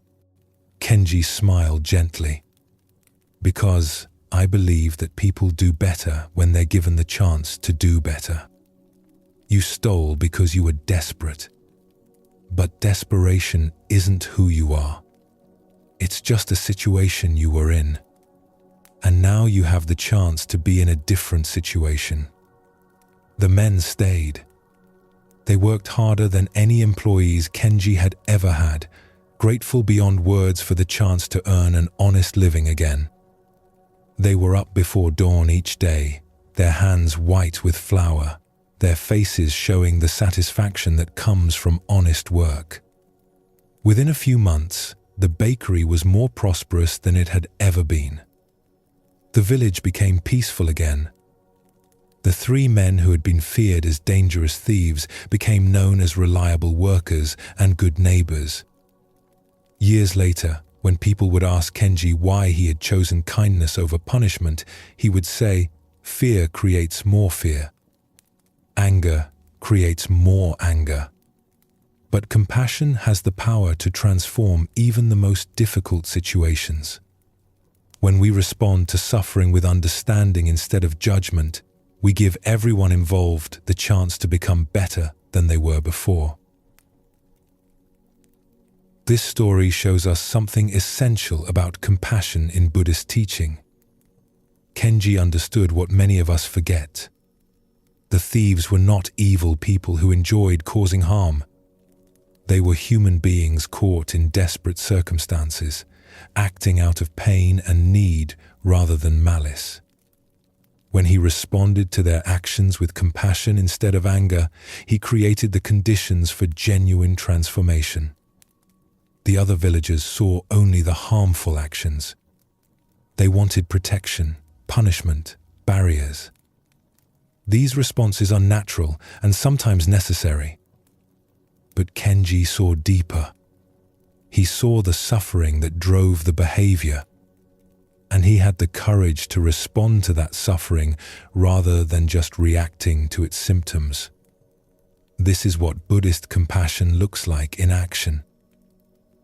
Kenji smiled gently. Because I believe that people do better when they're given the chance to do better. You stole because you were desperate. But desperation isn't who you are. It's just a situation you were in. And now you have the chance to be in a different situation. The men stayed. They worked harder than any employees Kenji had ever had, grateful beyond words for the chance to earn an honest living again. They were up before dawn each day, their hands white with flour, their faces showing the satisfaction that comes from honest work. Within a few months, the bakery was more prosperous than it had ever been. The village became peaceful again. The 3 men who had been feared as dangerous thieves became known as reliable workers and good neighbors. Years later, when people would ask Kenji why he had chosen kindness over punishment, he would say, fear creates more fear. Anger creates more anger. But compassion has the power to transform even the most difficult situations. When we respond to suffering with understanding instead of judgment, we give everyone involved the chance to become better than they were before. This story shows us something essential about compassion in Buddhist teaching. Kenji understood what many of us forget. The thieves were not evil people who enjoyed causing harm. They were human beings caught in desperate circumstances, acting out of pain and need rather than malice. When he responded to their actions with compassion instead of anger, he created the conditions for genuine transformation. The other villagers saw only the harmful actions. They wanted protection, punishment, barriers. These responses are natural and sometimes necessary. But Kenji saw deeper. He saw the suffering that drove the behavior, and he had the courage to respond to that suffering rather than just reacting to its symptoms. This is what Buddhist compassion looks like in action.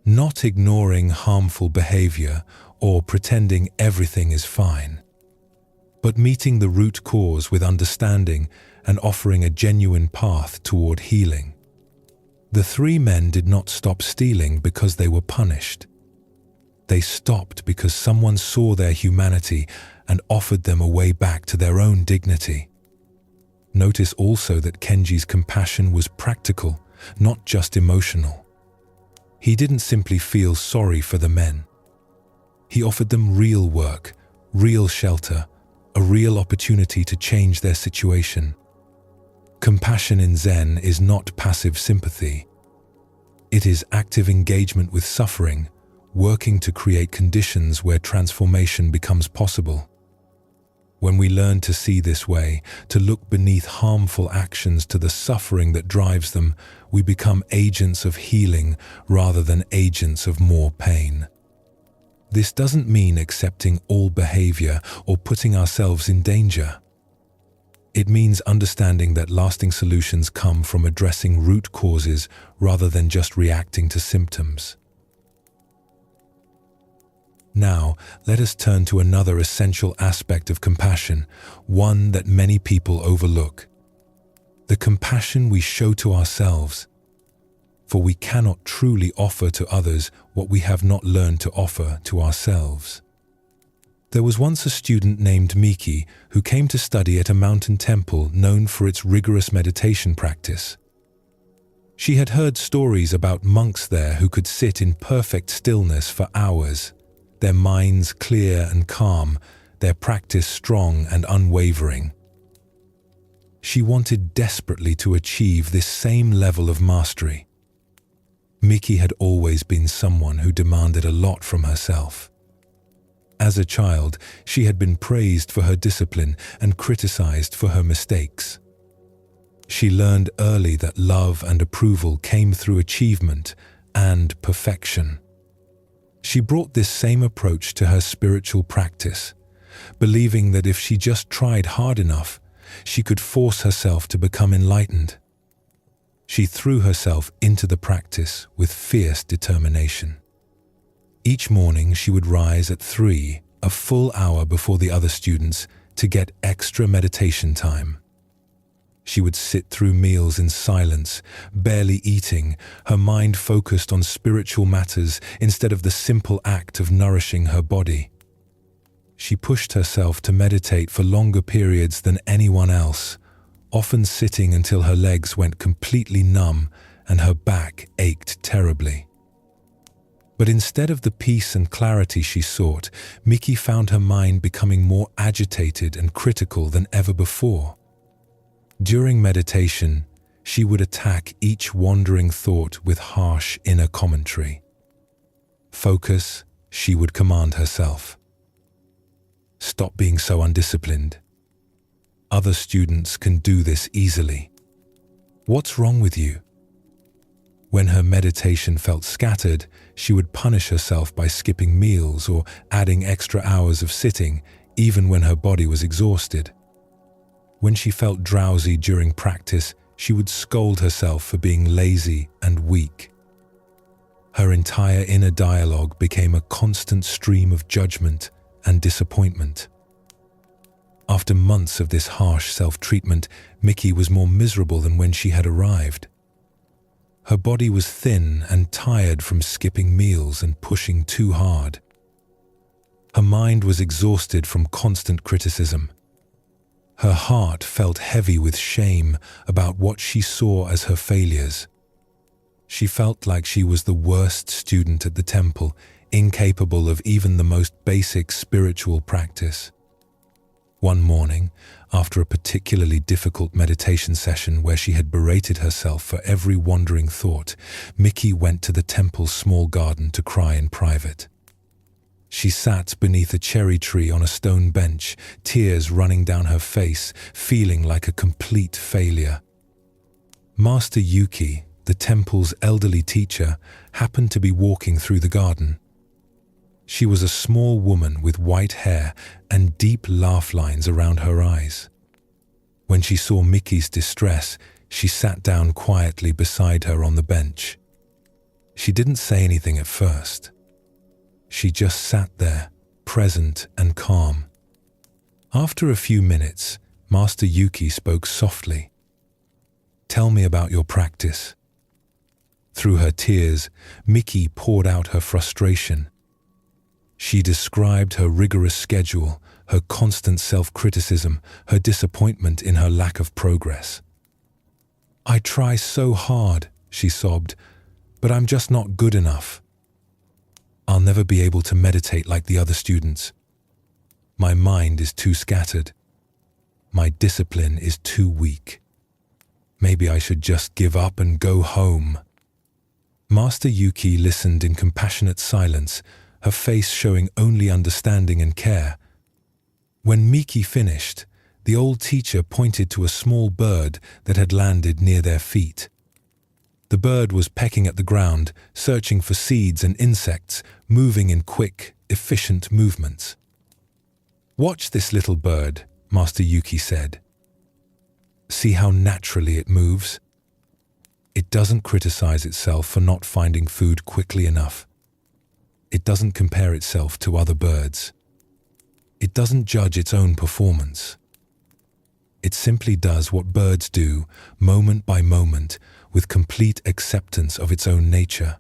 Not ignoring harmful behavior or pretending everything is fine, but meeting the root cause with understanding and offering a genuine path toward healing. The three men did not stop stealing because they were punished. They stopped because someone saw their humanity and offered them a way back to their own dignity. Notice also that Kenji's compassion was practical, not just emotional. He didn't simply feel sorry for the men. He offered them real work, real shelter, a real opportunity to change their situation. Compassion in Zen is not passive sympathy. It is active engagement with suffering, working to create conditions where transformation becomes possible. When we learn to see this way, to look beneath harmful actions to the suffering that drives them, we become agents of healing rather than agents of more pain. This doesn't mean accepting all behavior or putting ourselves in danger. It means understanding that lasting solutions come from addressing root causes rather than just reacting to symptoms. Now, let us turn to another essential aspect of compassion, one that many people overlook: the compassion we show to ourselves. For we cannot truly offer to others what we have not learned to offer to ourselves. There was once a student named Miki who came to study at a mountain temple known for its rigorous meditation practice. She had heard stories about monks there who could sit in perfect stillness for hours, their minds clear and calm, their practice strong and unwavering. She wanted desperately to achieve this same level of mastery. Miki had always been someone who demanded a lot from herself. As a child, she had been praised for her discipline and criticized for her mistakes. She learned early that love and approval came through achievement and perfection. She brought this same approach to her spiritual practice, believing that if she just tried hard enough, she could force herself to become enlightened. She threw herself into the practice with fierce determination. Each morning she would rise at 3, a full hour before the other students, to get extra meditation time. She would sit through meals in silence, barely eating, her mind focused on spiritual matters instead of the simple act of nourishing her body. She pushed herself to meditate for longer periods than anyone else, often sitting until her legs went completely numb and her back ached terribly. But instead of the peace and clarity she sought, Miki found her mind becoming more agitated and critical than ever before. During meditation, she would attack each wandering thought with harsh inner commentary. Focus, she would command herself. Stop being so undisciplined. Other students can do this easily. What's wrong with you? When her meditation felt scattered, she would punish herself by skipping meals or adding extra hours of sitting, even when her body was exhausted. When she felt drowsy during practice, she would scold herself for being lazy and weak. Her entire inner dialogue became a constant stream of judgment and disappointment. After months of this harsh self-treatment, Miki was more miserable than when she had arrived. Her body was thin and tired from skipping meals and pushing too hard. Her mind was exhausted from constant criticism. Her heart felt heavy with shame about what she saw as her failures. She felt like she was the worst student at the temple, incapable of even the most basic spiritual practice. One morning, after a particularly difficult meditation session where she had berated herself for every wandering thought, Mickey went to the temple's small garden to cry in private. She sat beneath a cherry tree on a stone bench, tears running down her face, feeling like a complete failure. Master Yuki, the temple's elderly teacher, happened to be walking through the garden. She was a small woman with white hair and deep laugh lines around her eyes. When she saw Mickey's distress, she sat down quietly beside her on the bench. She didn't say anything at first. She just sat there, present and calm. After a few minutes, Master Yuki spoke softly. "Tell me about your practice." Through her tears, Mickey poured out her frustration. She described her rigorous schedule, her constant self-criticism, her disappointment in her lack of progress. "I try so hard," she sobbed, "but I'm just not good enough. I'll never be able to meditate like the other students. My mind is too scattered. My discipline is too weak. Maybe I should just give up and go home." Master Yuki listened in compassionate silence, her face showing only understanding and care. When Miki finished, the old teacher pointed to a small bird that had landed near their feet. The bird was pecking at the ground, searching for seeds and insects, moving in quick, efficient movements. "Watch this little bird," Master Yuki said. "See how naturally it moves? It doesn't criticize itself for not finding food quickly enough. It doesn't compare itself to other birds. It doesn't judge its own performance. It simply does what birds do, moment by moment, with complete acceptance of its own nature."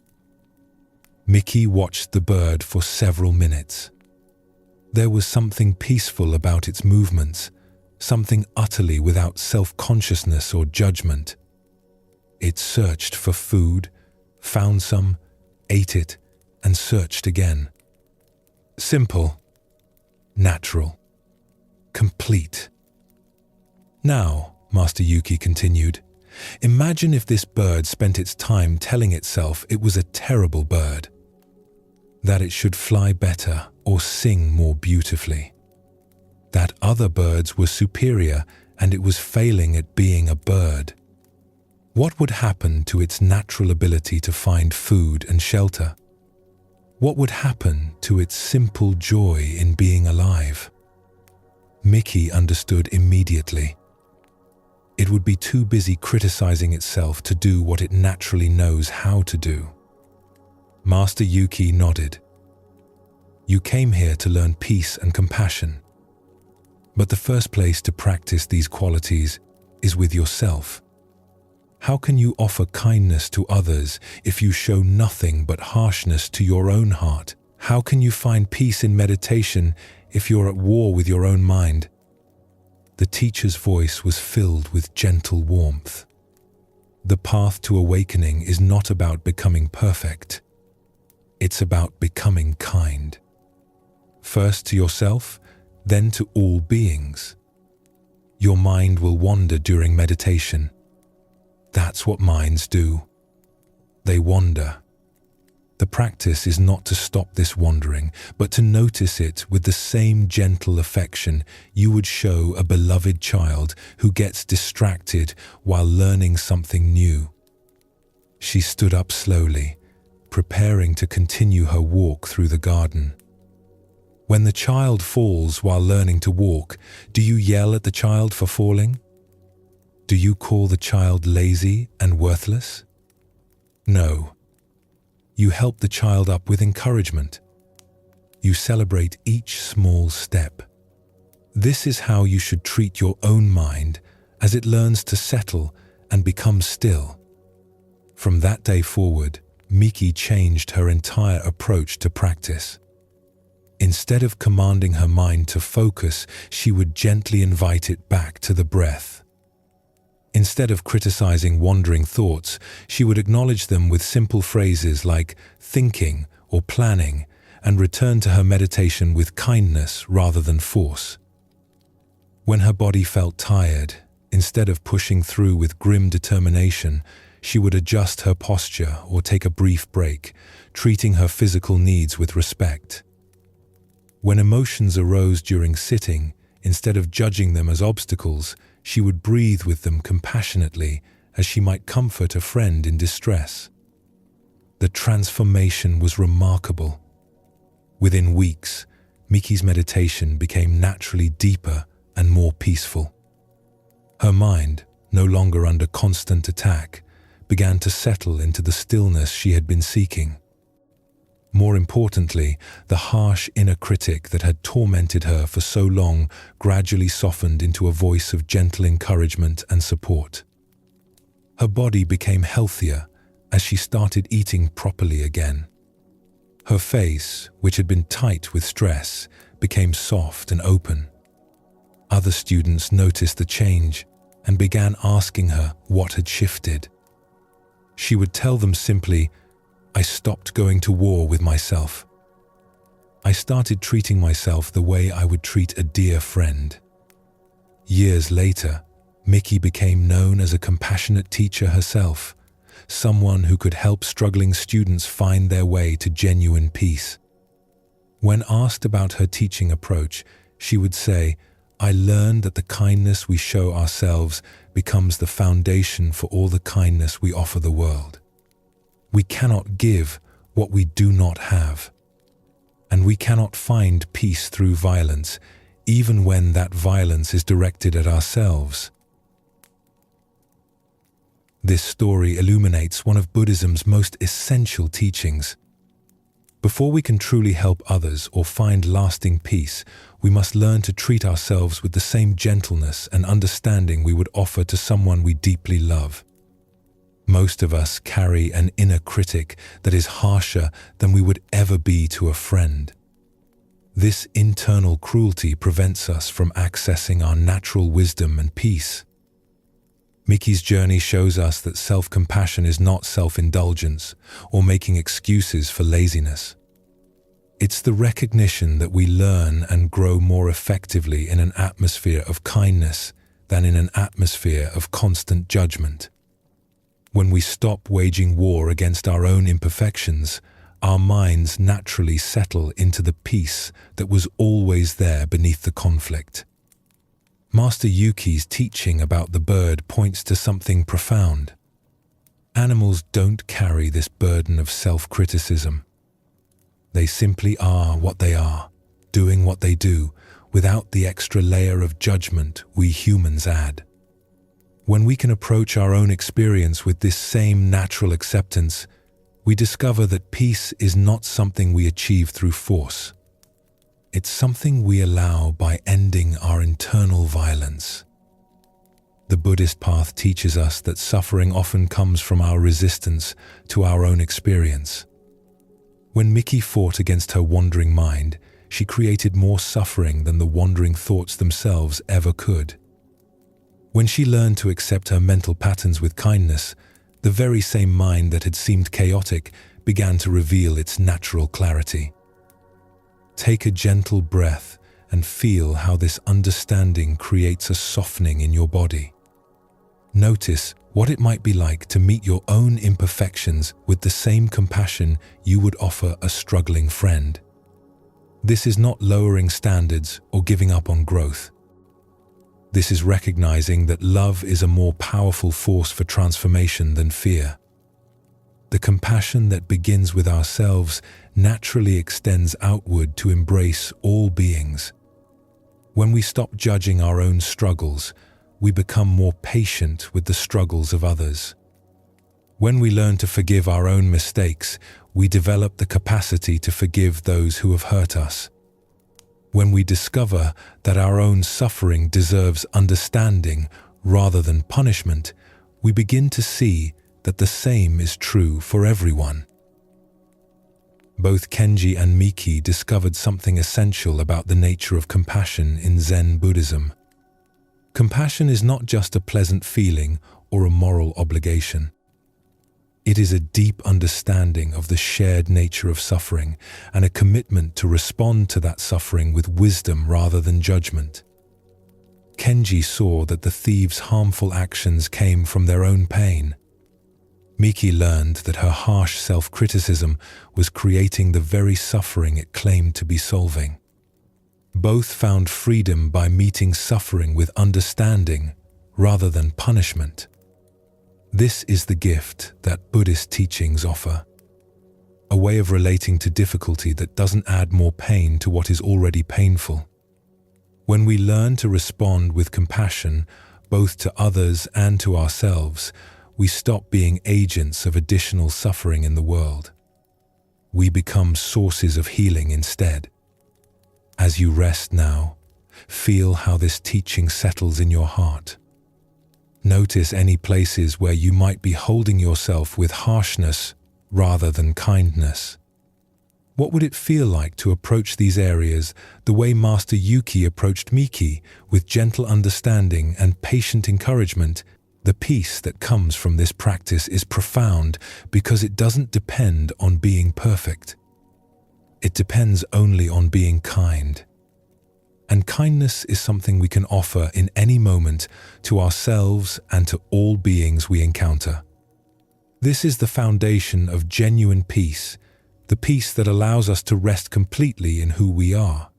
Mickey watched the bird for several minutes. There was something peaceful about its movements, something utterly without self-consciousness or judgment. It searched for food, found some, ate it, and searched again. Simple, natural, complete. "Now," Master Yuki continued, "imagine if this bird spent its time telling itself it was a terrible bird, that it should fly better or sing more beautifully, that other birds were superior and it was failing at being a bird. What would happen to its natural ability to find food and shelter? What would happen to its simple joy in being alive?" Mickey understood immediately. It would be too busy criticizing itself to do what it naturally knows how to do. Master Yuki nodded. "You came here to learn peace and compassion. But the first place to practice these qualities is with yourself. How can you offer kindness to others if you show nothing but harshness to your own heart? How can you find peace in meditation if you're at war with your own mind?" The teacher's voice was filled with gentle warmth. The path to awakening is not about becoming perfect. It's about becoming kind. First to yourself, then to all beings. Your mind will wander during meditation. That's what minds do. They wander. The practice is not to stop this wandering, but to notice it with the same gentle affection you would show a beloved child who gets distracted while learning something new. She stood up slowly, preparing to continue her walk through the garden. When the child falls while learning to walk, do you yell at the child for falling? Do you call the child lazy and worthless? No. You help the child up with encouragement. You celebrate each small step. This is how you should treat your own mind as it learns to settle and become still. From that day forward, Miki changed her entire approach to practice. Instead of commanding her mind to focus, she would gently invite it back to the breath. Instead of criticizing wandering thoughts, she would acknowledge them with simple phrases like thinking or planning, and return to her meditation with kindness rather than force. When her body felt tired, instead of pushing through with grim determination, she would adjust her posture or take a brief break, treating her physical needs with respect. When emotions arose during sitting, instead of judging them as obstacles, she would breathe with them compassionately as she might comfort a friend in distress. The transformation was remarkable. Within weeks, Miki's meditation became naturally deeper and more peaceful. Her mind, no longer under constant attack, began to settle into the stillness she had been seeking. More importantly, the harsh inner critic that had tormented her for so long gradually softened into a voice of gentle encouragement and support. Her body became healthier as she started eating properly again. Her face, which had been tight with stress, became soft and open. Other students noticed the change and began asking her what had shifted. She would tell them simply, "I stopped going to war with myself. I started treating myself the way I would treat a dear friend." Years later, Miki became known as a compassionate teacher herself, someone who could help struggling students find their way to genuine peace. When asked about her teaching approach, she would say, "I learned that the kindness we show ourselves becomes the foundation for all the kindness we offer the world. We cannot give what we do not have. And we cannot find peace through violence, even when that violence is directed at ourselves." This story illuminates one of Buddhism's most essential teachings. Before we can truly help others or find lasting peace, we must learn to treat ourselves with the same gentleness and understanding we would offer to someone we deeply love. Most of us carry an inner critic that is harsher than we would ever be to a friend. This internal cruelty prevents us from accessing our natural wisdom and peace. Miki's journey shows us that self-compassion is not self-indulgence or making excuses for laziness. It's the recognition that we learn and grow more effectively in an atmosphere of kindness than in an atmosphere of constant judgment. When we stop waging war against our own imperfections, our minds naturally settle into the peace that was always there beneath the conflict. Master Yuki's teaching about the bird points to something profound. Animals don't carry this burden of self-criticism. They simply are what they are, doing what they do, without the extra layer of judgment we humans add. When we can approach our own experience with this same natural acceptance, we discover that peace is not something we achieve through force. It's something we allow by ending our internal violence. The Buddhist path teaches us that suffering often comes from our resistance to our own experience. When Miki fought against her wandering mind, she created more suffering than the wandering thoughts themselves ever could. When she learned to accept her mental patterns with kindness, the very same mind that had seemed chaotic began to reveal its natural clarity. Take a gentle breath and feel how this understanding creates a softening in your body. Notice what it might be like to meet your own imperfections with the same compassion you would offer a struggling friend. This is not lowering standards or giving up on growth. This is recognizing that love is a more powerful force for transformation than fear. The compassion that begins with ourselves naturally extends outward to embrace all beings. When we stop judging our own struggles, we become more patient with the struggles of others. When we learn to forgive our own mistakes, we develop the capacity to forgive those who have hurt us. When we discover that our own suffering deserves understanding rather than punishment, we begin to see that the same is true for everyone. Both Kenji and Miki discovered something essential about the nature of compassion in Zen Buddhism. Compassion is not just a pleasant feeling or a moral obligation. It is a deep understanding of the shared nature of suffering and a commitment to respond to that suffering with wisdom rather than judgment. Kenji saw that the thieves' harmful actions came from their own pain. Miki learned that her harsh self-criticism was creating the very suffering it claimed to be solving. Both found freedom by meeting suffering with understanding rather than punishment. This is the gift that Buddhist teachings offer, a way of relating to difficulty that doesn't add more pain to what is already painful. When we learn to respond with compassion, both to others and to ourselves, we stop being agents of additional suffering in the world. We become sources of healing instead. As you rest now, feel how this teaching settles in your heart. Notice any places where you might be holding yourself with harshness rather than kindness. What would it feel like to approach these areas the way Master Yuki approached Miki, with gentle understanding and patient encouragement? The peace that comes from this practice is profound because it doesn't depend on being perfect. It depends only on being kind. And kindness is something we can offer in any moment to ourselves and to all beings we encounter. This is the foundation of genuine peace, the peace that allows us to rest completely in who we are.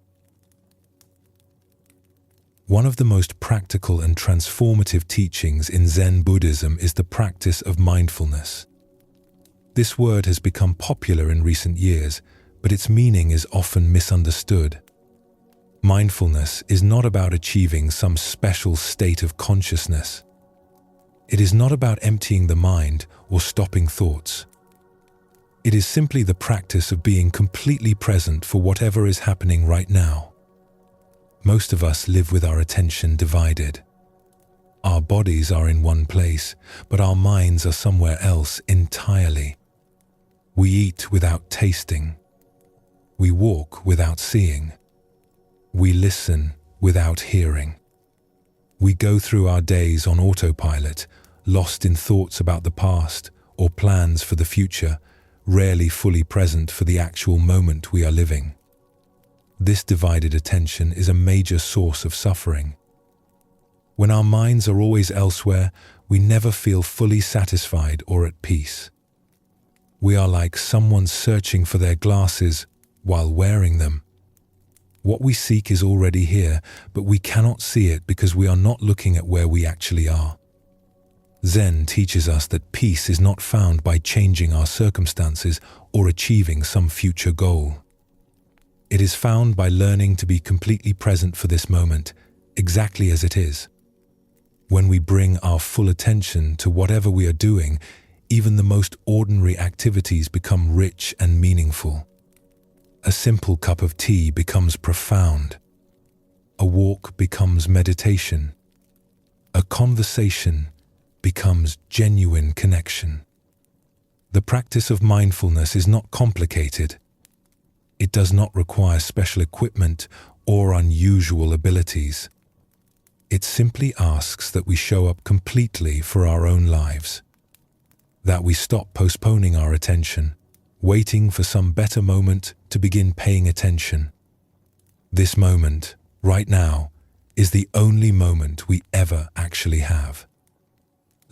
One of the most practical and transformative teachings in Zen Buddhism is the practice of mindfulness. This word has become popular in recent years, but its meaning is often misunderstood. Mindfulness is not about achieving some special state of consciousness. It is not about emptying the mind or stopping thoughts. It is simply the practice of being completely present for whatever is happening right now. Most of us live with our attention divided. Our bodies are in one place, but our minds are somewhere else entirely. We eat without tasting. We walk without seeing. We listen without hearing. We go through our days on autopilot, lost in thoughts about the past or plans for the future, rarely fully present for the actual moment we are living. This divided attention is a major source of suffering. When our minds are always elsewhere, we never feel fully satisfied or at peace. We are like someone searching for their glasses while wearing them. What we seek is already here, but we cannot see it because we are not looking at where we actually are. Zen teaches us that peace is not found by changing our circumstances or achieving some future goal. It is found by learning to be completely present for this moment, exactly as it is. When we bring our full attention to whatever we are doing, even the most ordinary activities become rich and meaningful. A simple cup of tea becomes profound. A walk becomes meditation. A conversation becomes genuine connection. The practice of mindfulness is not complicated. It does not require special equipment or unusual abilities. It simply asks that we show up completely for our own lives, that we stop postponing our attention, waiting for some better moment to begin paying attention. This moment, right now, is the only moment we ever actually have.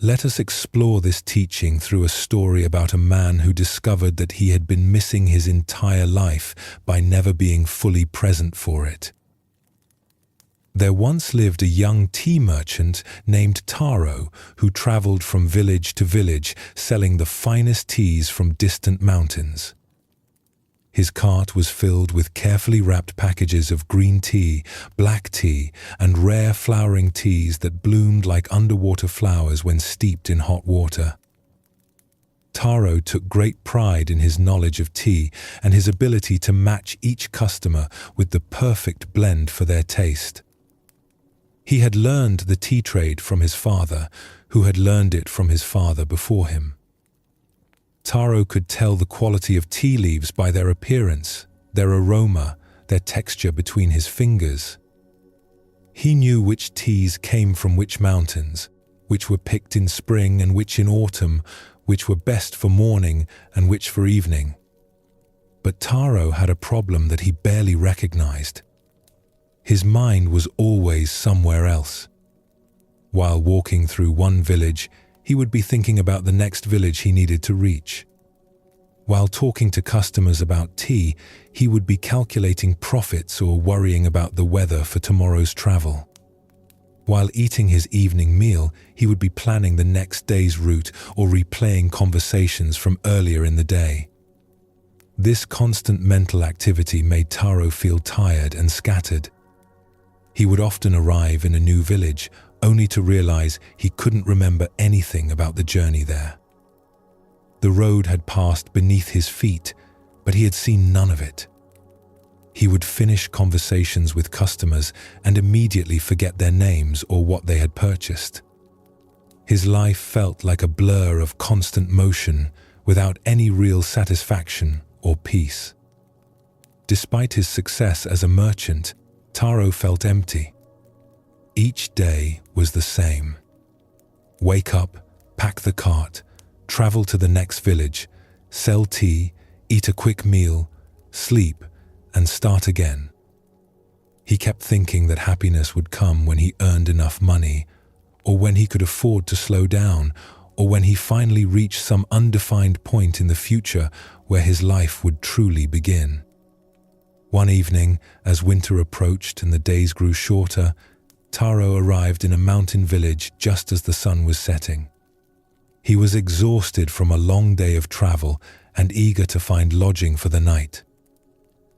Let us explore this teaching through a story about a man who discovered that he had been missing his entire life by never being fully present for it. There once lived a young tea merchant named Taro who traveled from village to village selling the finest teas from distant mountains. His cart was filled with carefully wrapped packages of green tea, black tea, and rare flowering teas that bloomed like underwater flowers when steeped in hot water. Taro took great pride in his knowledge of tea and his ability to match each customer with the perfect blend for their taste. He had learned the tea trade from his father, who had learned it from his father before him. Taro could tell the quality of tea leaves by their appearance, their aroma, their texture between his fingers. He knew which teas came from which mountains, which were picked in spring and which in autumn, which were best for morning and which for evening. But Taro had a problem that he barely recognized. His mind was always somewhere else. While walking through one village, he would be thinking about the next village he needed to reach. While talking to customers about tea, he would be calculating profits or worrying about the weather for tomorrow's travel. While eating his evening meal, he would be planning the next day's route or replaying conversations from earlier in the day. This constant mental activity made Taro feel tired and scattered. He would often arrive in a new village, only to realize he couldn't remember anything about the journey there. The road had passed beneath his feet, but he had seen none of it. He would finish conversations with customers and immediately forget their names or what they had purchased. His life felt like a blur of constant motion without any real satisfaction or peace. Despite his success as a merchant, Taro felt empty. Each day was the same. Wake up, pack the cart, travel to the next village, sell tea, eat a quick meal, sleep, and start again. He kept thinking that happiness would come when he earned enough money, or when he could afford to slow down, or when he finally reached some undefined point in the future where his life would truly begin. One evening, as winter approached and the days grew shorter, Taro arrived in a mountain village just as the sun was setting. He was exhausted from a long day of travel and eager to find lodging for the night.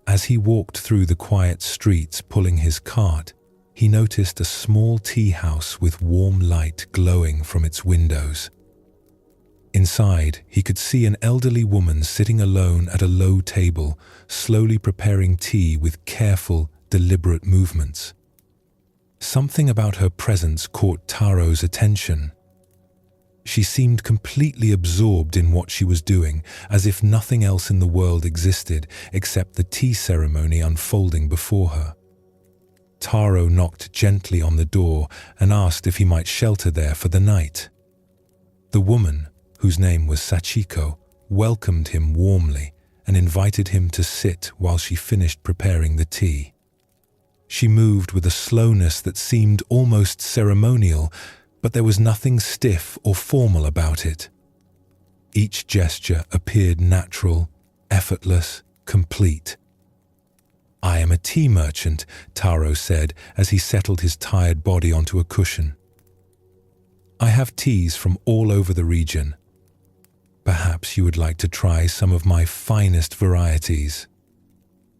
As he walked through the quiet streets pulling his cart, he noticed a small tea house with warm light glowing from its windows. Inside, he could see an elderly woman sitting alone at a low table, slowly preparing tea with careful, deliberate movements. Something about her presence caught Taro's attention. She seemed completely absorbed in what she was doing, as if nothing else in the world existed except the tea ceremony unfolding before her. Taro knocked gently on the door and asked if he might shelter there for the night. The woman, whose name was Sachiko, welcomed him warmly and invited him to sit while she finished preparing the tea. She moved with a slowness that seemed almost ceremonial, but there was nothing stiff or formal about it. Each gesture appeared natural, effortless, complete. "I am a tea merchant," Taro said as he settled his tired body onto a cushion. "I have teas from all over the region. Perhaps you would like to try some of my finest varieties.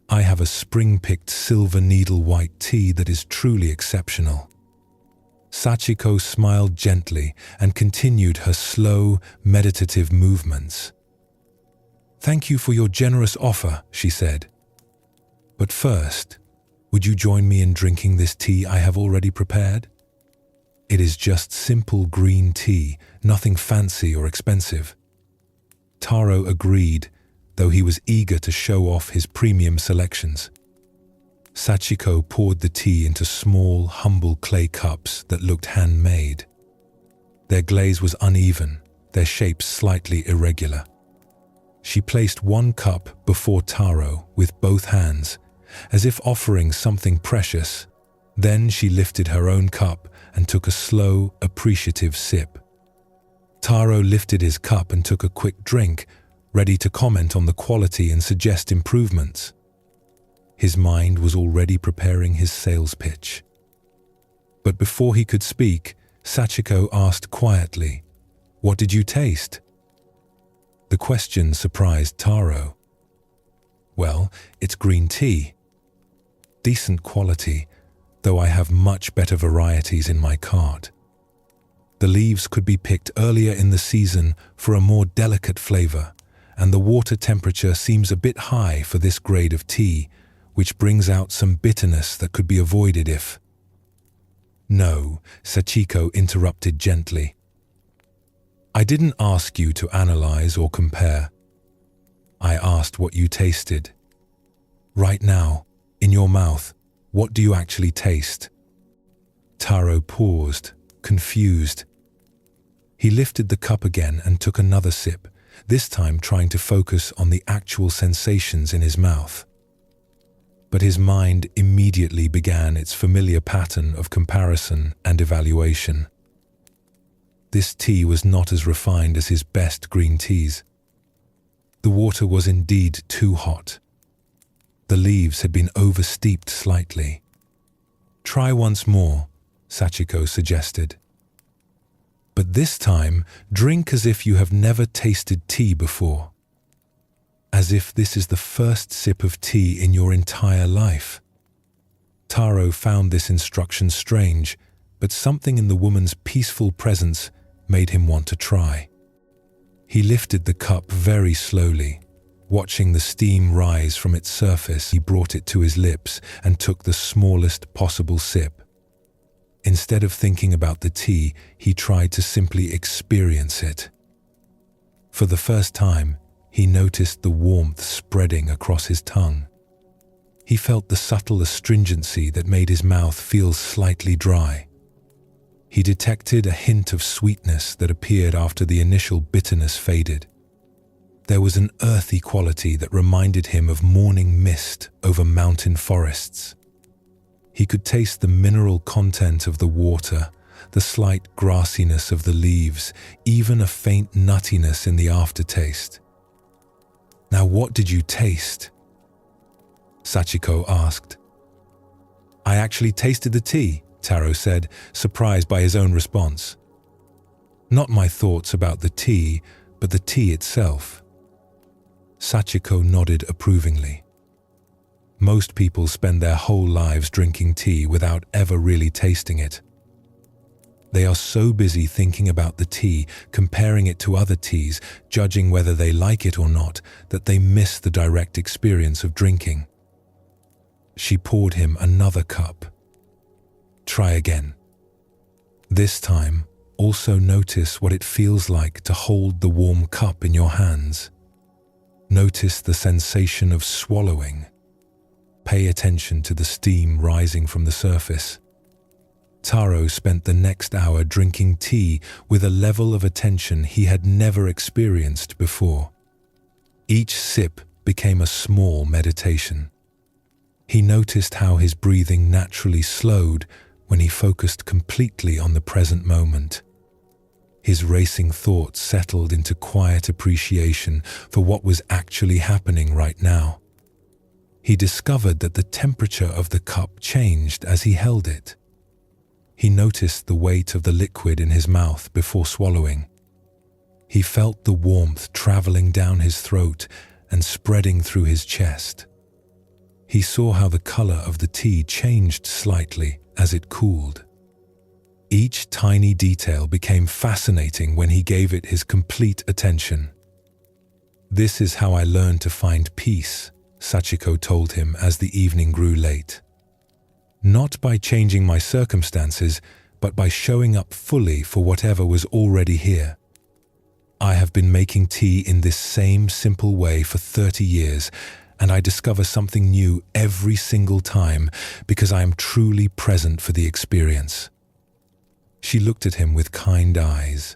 I have a spring-picked silver needle white tea that is truly exceptional." Sachiko smiled gently and continued her slow, meditative movements. "Thank you for your generous offer," she said. "But first, would you join me in drinking this tea I have already prepared? It is just simple green tea, nothing fancy or expensive." Taro agreed, though he was eager to show off his premium selections. Sachiko poured the tea into small, humble clay cups that looked handmade. Their glaze was uneven, their shapes slightly irregular. She placed one cup before Taro with both hands, as if offering something precious. Then she lifted her own cup and took a slow, appreciative sip. Taro lifted his cup and took a quick drink, ready to comment on the quality and suggest improvements. His mind was already preparing his sales pitch. But before he could speak, Sachiko asked quietly, "What did you taste?" The question surprised Taro. "Well, it's green tea. Decent quality, though I have much better varieties in my cart. The leaves could be picked earlier in the season for a more delicate flavor, and the water temperature seems a bit high for this grade of tea, which brings out some bitterness that could be avoided if—" "No," Sachiko interrupted gently. I didn't ask you to analyze or compare. I asked what you tasted. Right now, in your mouth, what do you actually taste? Taro paused, confused. He lifted the cup again and took another sip, this time trying to focus on the actual sensations in his mouth. But his mind immediately began its familiar pattern of comparison and evaluation. This tea was not as refined as his best green teas. The water was indeed too hot. The leaves had been oversteeped slightly. Try once more, Sachiko suggested. But this time, drink as if you have never tasted tea before. As if this is the first sip of tea in your entire life. Taro found this instruction strange, but something in the woman's peaceful presence made him want to try. He lifted the cup very slowly. Watching the steam rise from its surface, he brought it to his lips and took the smallest possible sip. Instead of thinking about the tea, he tried to simply experience it. For the first time, he noticed the warmth spreading across his tongue. He felt the subtle astringency that made his mouth feel slightly dry. He detected a hint of sweetness that appeared after the initial bitterness faded. There was an earthy quality that reminded him of morning mist over mountain forests. He could taste the mineral content of the water, the slight grassiness of the leaves, even a faint nuttiness in the aftertaste. Now what did you taste? Sachiko asked. I actually tasted the tea, Taro said, surprised by his own response. Not my thoughts about the tea, but the tea itself. Sachiko nodded approvingly. Most people spend their whole lives drinking tea without ever really tasting it. They are so busy thinking about the tea, comparing it to other teas, judging whether they like it or not, that they miss the direct experience of drinking. She poured him another cup. Try again. This time, also notice what it feels like to hold the warm cup in your hands. Notice the sensation of swallowing. Pay attention to the steam rising from the surface. Taro spent the next hour drinking tea with a level of attention he had never experienced before. Each sip became a small meditation. He noticed how his breathing naturally slowed when he focused completely on the present moment. His racing thoughts settled into quiet appreciation for what was actually happening right now. He discovered that the temperature of the cup changed as he held it. He noticed the weight of the liquid in his mouth before swallowing. He felt the warmth traveling down his throat and spreading through his chest. He saw how the color of the tea changed slightly as it cooled. Each tiny detail became fascinating when he gave it his complete attention. This is how I learned to find peace, Sachiko told him as the evening grew late. Not by changing my circumstances, but by showing up fully for whatever was already here. I have been making tea in this same simple way for 30 years, and I discover something new every single time because I am truly present for the experience. She looked at him with kind eyes.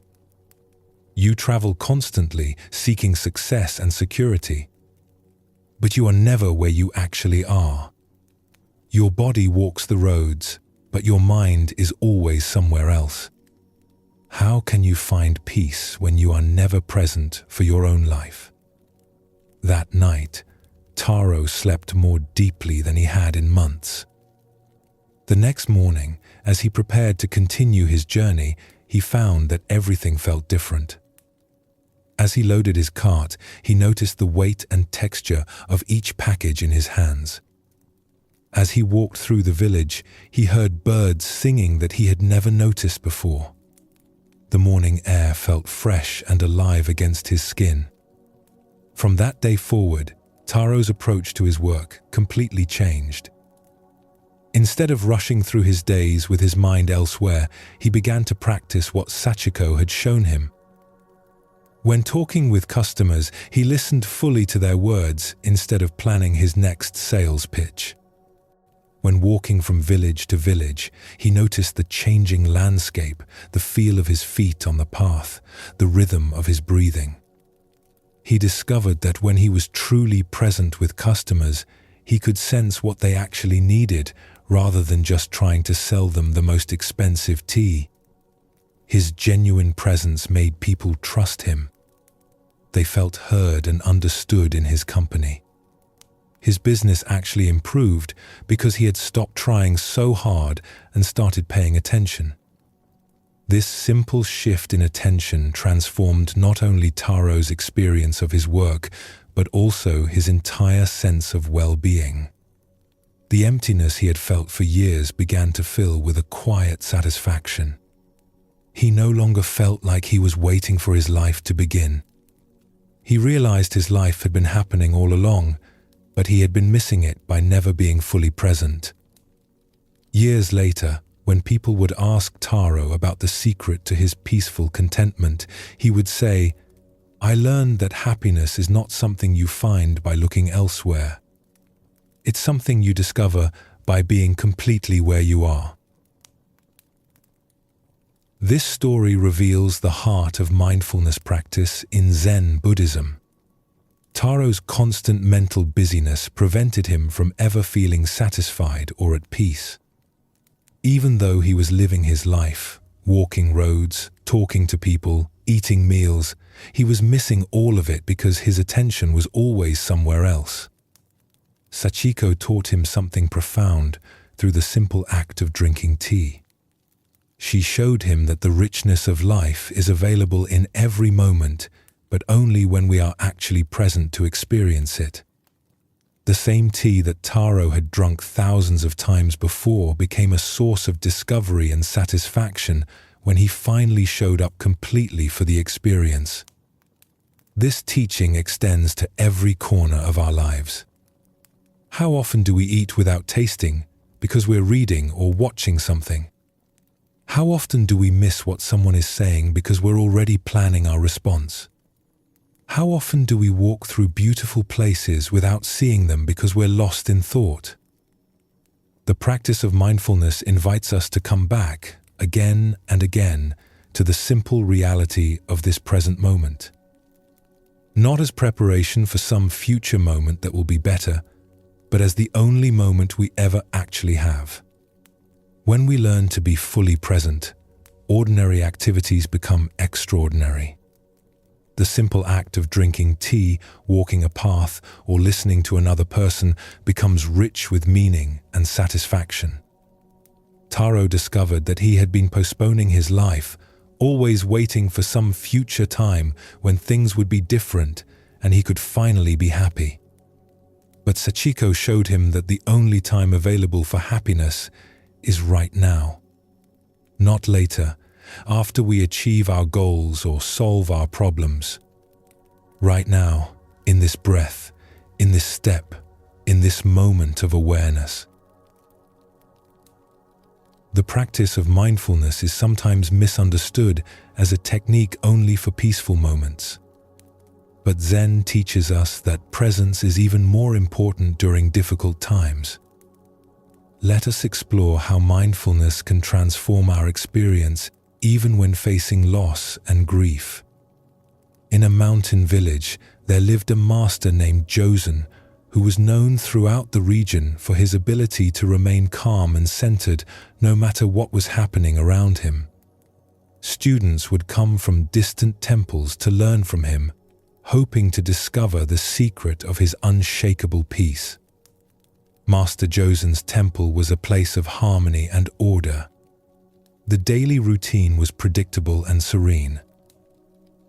You travel constantly, seeking success and security. But you are never where you actually are. Your body walks the roads, but your mind is always somewhere else. How can you find peace when you are never present for your own life? That night, Taro slept more deeply than he had in months. The next morning, as he prepared to continue his journey, he found that everything felt different. As he loaded his cart, he noticed the weight and texture of each package in his hands. As he walked through the village, he heard birds singing that he had never noticed before. The morning air felt fresh and alive against his skin. From that day forward, Taro's approach to his work completely changed. Instead of rushing through his days with his mind elsewhere, he began to practice what Sachiko had shown him. When talking with customers, he listened fully to their words instead of planning his next sales pitch. When walking from village to village, he noticed the changing landscape, the feel of his feet on the path, the rhythm of his breathing. He discovered that when he was truly present with customers, he could sense what they actually needed rather than just trying to sell them the most expensive tea. His genuine presence made people trust him. They felt heard and understood in his company. His business actually improved because he had stopped trying so hard and started paying attention. This simple shift in attention transformed not only Taro's experience of his work, but also his entire sense of well-being. The emptiness he had felt for years began to fill with a quiet satisfaction. He no longer felt like he was waiting for his life to begin. He realized his life had been happening all along, but he had been missing it by never being fully present. Years later, when people would ask Taro about the secret to his peaceful contentment, he would say, "I learned that happiness is not something you find by looking elsewhere. It's something you discover by being completely where you are." This story reveals the heart of mindfulness practice in Zen Buddhism. Taro's constant mental busyness prevented him from ever feeling satisfied or at peace. Even though he was living his life, walking roads, talking to people, eating meals, he was missing all of it because his attention was always somewhere else. Sachiko taught him something profound through the simple act of drinking tea. She showed him that the richness of life is available in every moment, but only when we are actually present to experience it. The same tea that Taro had drunk thousands of times before became a source of discovery and satisfaction when he finally showed up completely for the experience. This teaching extends to every corner of our lives. How often do we eat without tasting because we're reading or watching something? How often do we miss what someone is saying because we're already planning our response? How often do we walk through beautiful places without seeing them because we're lost in thought? The practice of mindfulness invites us to come back, again and again, to the simple reality of this present moment. Not as preparation for some future moment that will be better, but as the only moment we ever actually have. When we learn to be fully present, ordinary activities become extraordinary. The simple act of drinking tea, walking a path, or listening to another person becomes rich with meaning and satisfaction. Taro discovered that he had been postponing his life, always waiting for some future time when things would be different and he could finally be happy. But Sachiko showed him that the only time available for happiness is right now. Not later, after we achieve our goals or solve our problems. Right now, in this breath, in this step, in this moment of awareness. The practice of mindfulness is sometimes misunderstood as a technique only for peaceful moments. But Zen teaches us that presence is even more important during difficult times. Let us explore how mindfulness can transform our experience even when facing loss and grief. In a mountain village, there lived a master named Josen, who was known throughout the region for his ability to remain calm and centered no matter what was happening around him. Students would come from distant temples to learn from him, hoping to discover the secret of his unshakable peace. Master Josen's temple was a place of harmony and order. The daily routine was predictable and serene.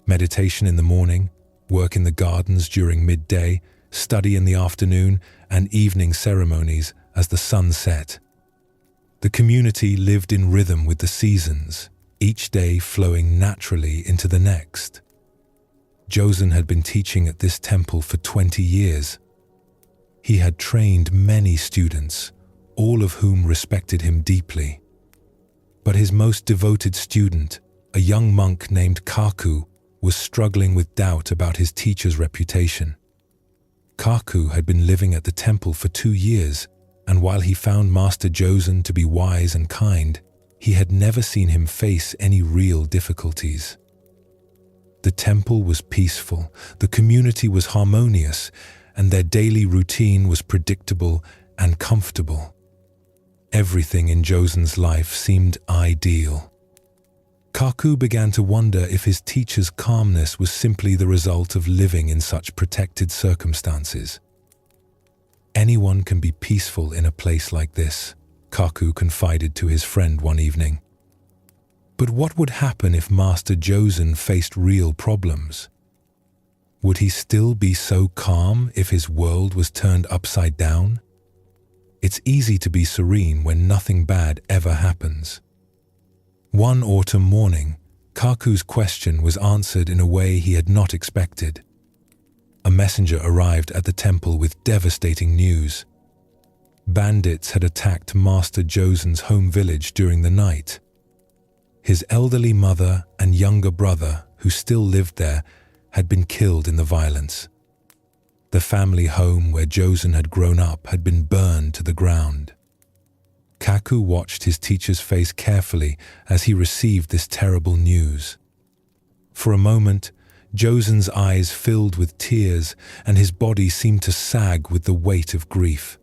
Meditation in the morning, work in the gardens during midday, study in the afternoon, and evening ceremonies as the sun set. The community lived in rhythm with the seasons, each day flowing naturally into the next. Josen had been teaching at this temple for 20 years. He had trained many students, all of whom respected him deeply. But his most devoted student, a young monk named Kaku, was struggling with doubt about his teacher's reputation. Kaku had been living at the temple for 2 years, and while he found Master Josen to be wise and kind, he had never seen him face any real difficulties. The temple was peaceful, the community was harmonious, and their daily routine was predictable and comfortable. Everything in Josen's life seemed ideal. Kaku began to wonder if his teacher's calmness was simply the result of living in such protected circumstances. Anyone can be peaceful in a place like this, Kaku confided to his friend one evening. But what would happen if Master Josen faced real problems? Would he still be so calm if his world was turned upside down? It's easy to be serene when nothing bad ever happens. One autumn morning, Kaku's question was answered in a way he had not expected. A messenger arrived at the temple with devastating news. Bandits had attacked Master Josen's home village during the night. His elderly mother and younger brother, who still lived there, had been killed in the violence. The family home where Josen had grown up had been burned to the ground. Kaku watched his teacher's face carefully as he received this terrible news. For a moment, Josen's eyes filled with tears and his body seemed to sag with the weight of grief.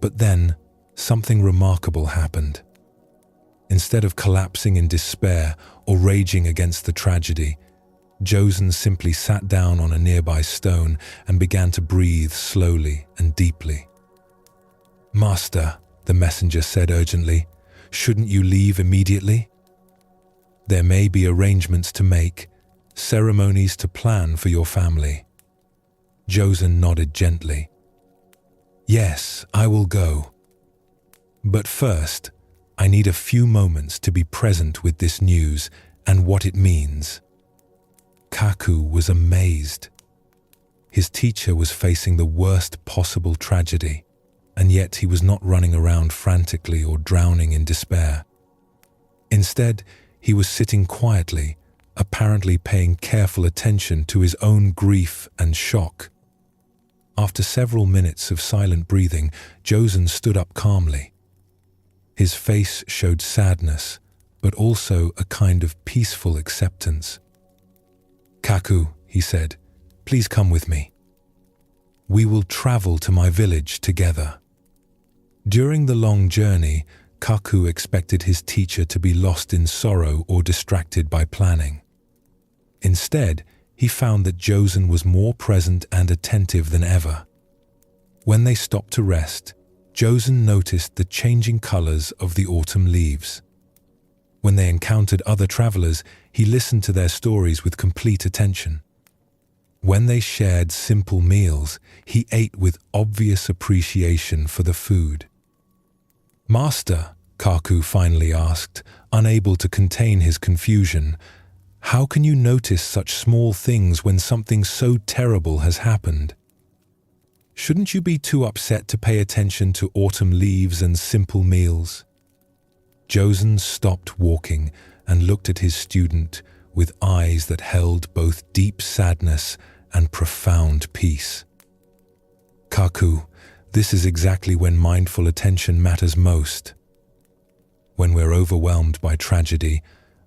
But then, something remarkable happened. Instead of collapsing in despair or raging against the tragedy, Josen simply sat down on a nearby stone and began to breathe slowly and deeply. "Master," the messenger said urgently, "shouldn't you leave immediately? There may be arrangements to make, ceremonies to plan for your family." Josen nodded gently. "Yes, I will go. But first, I need a few moments to be present with this news and what it means." Kaku was amazed. His teacher was facing the worst possible tragedy, and yet he was not running around frantically or drowning in despair. Instead, he was sitting quietly, apparently paying careful attention to his own grief and shock. After several minutes of silent breathing, Josen stood up calmly. His face showed sadness, but also a kind of peaceful acceptance. "Kaku," he said, "please come with me. We will travel to my village together." During the long journey, Kaku expected his teacher to be lost in sorrow or distracted by planning. Instead, he found that Josen was more present and attentive than ever. When they stopped to rest, Josen noticed the changing colors of the autumn leaves. When they encountered other travelers, he listened to their stories with complete attention. When they shared simple meals, he ate with obvious appreciation for the food. "Master," Kaku finally asked, unable to contain his confusion, "how can you notice such small things when something so terrible has happened? Shouldn't you be too upset to pay attention to autumn leaves and simple meals?" Josen stopped walking and looked at his student with eyes that held both deep sadness and profound peace. "Kaku, this is exactly when mindful attention matters most. When we're overwhelmed by tragedy,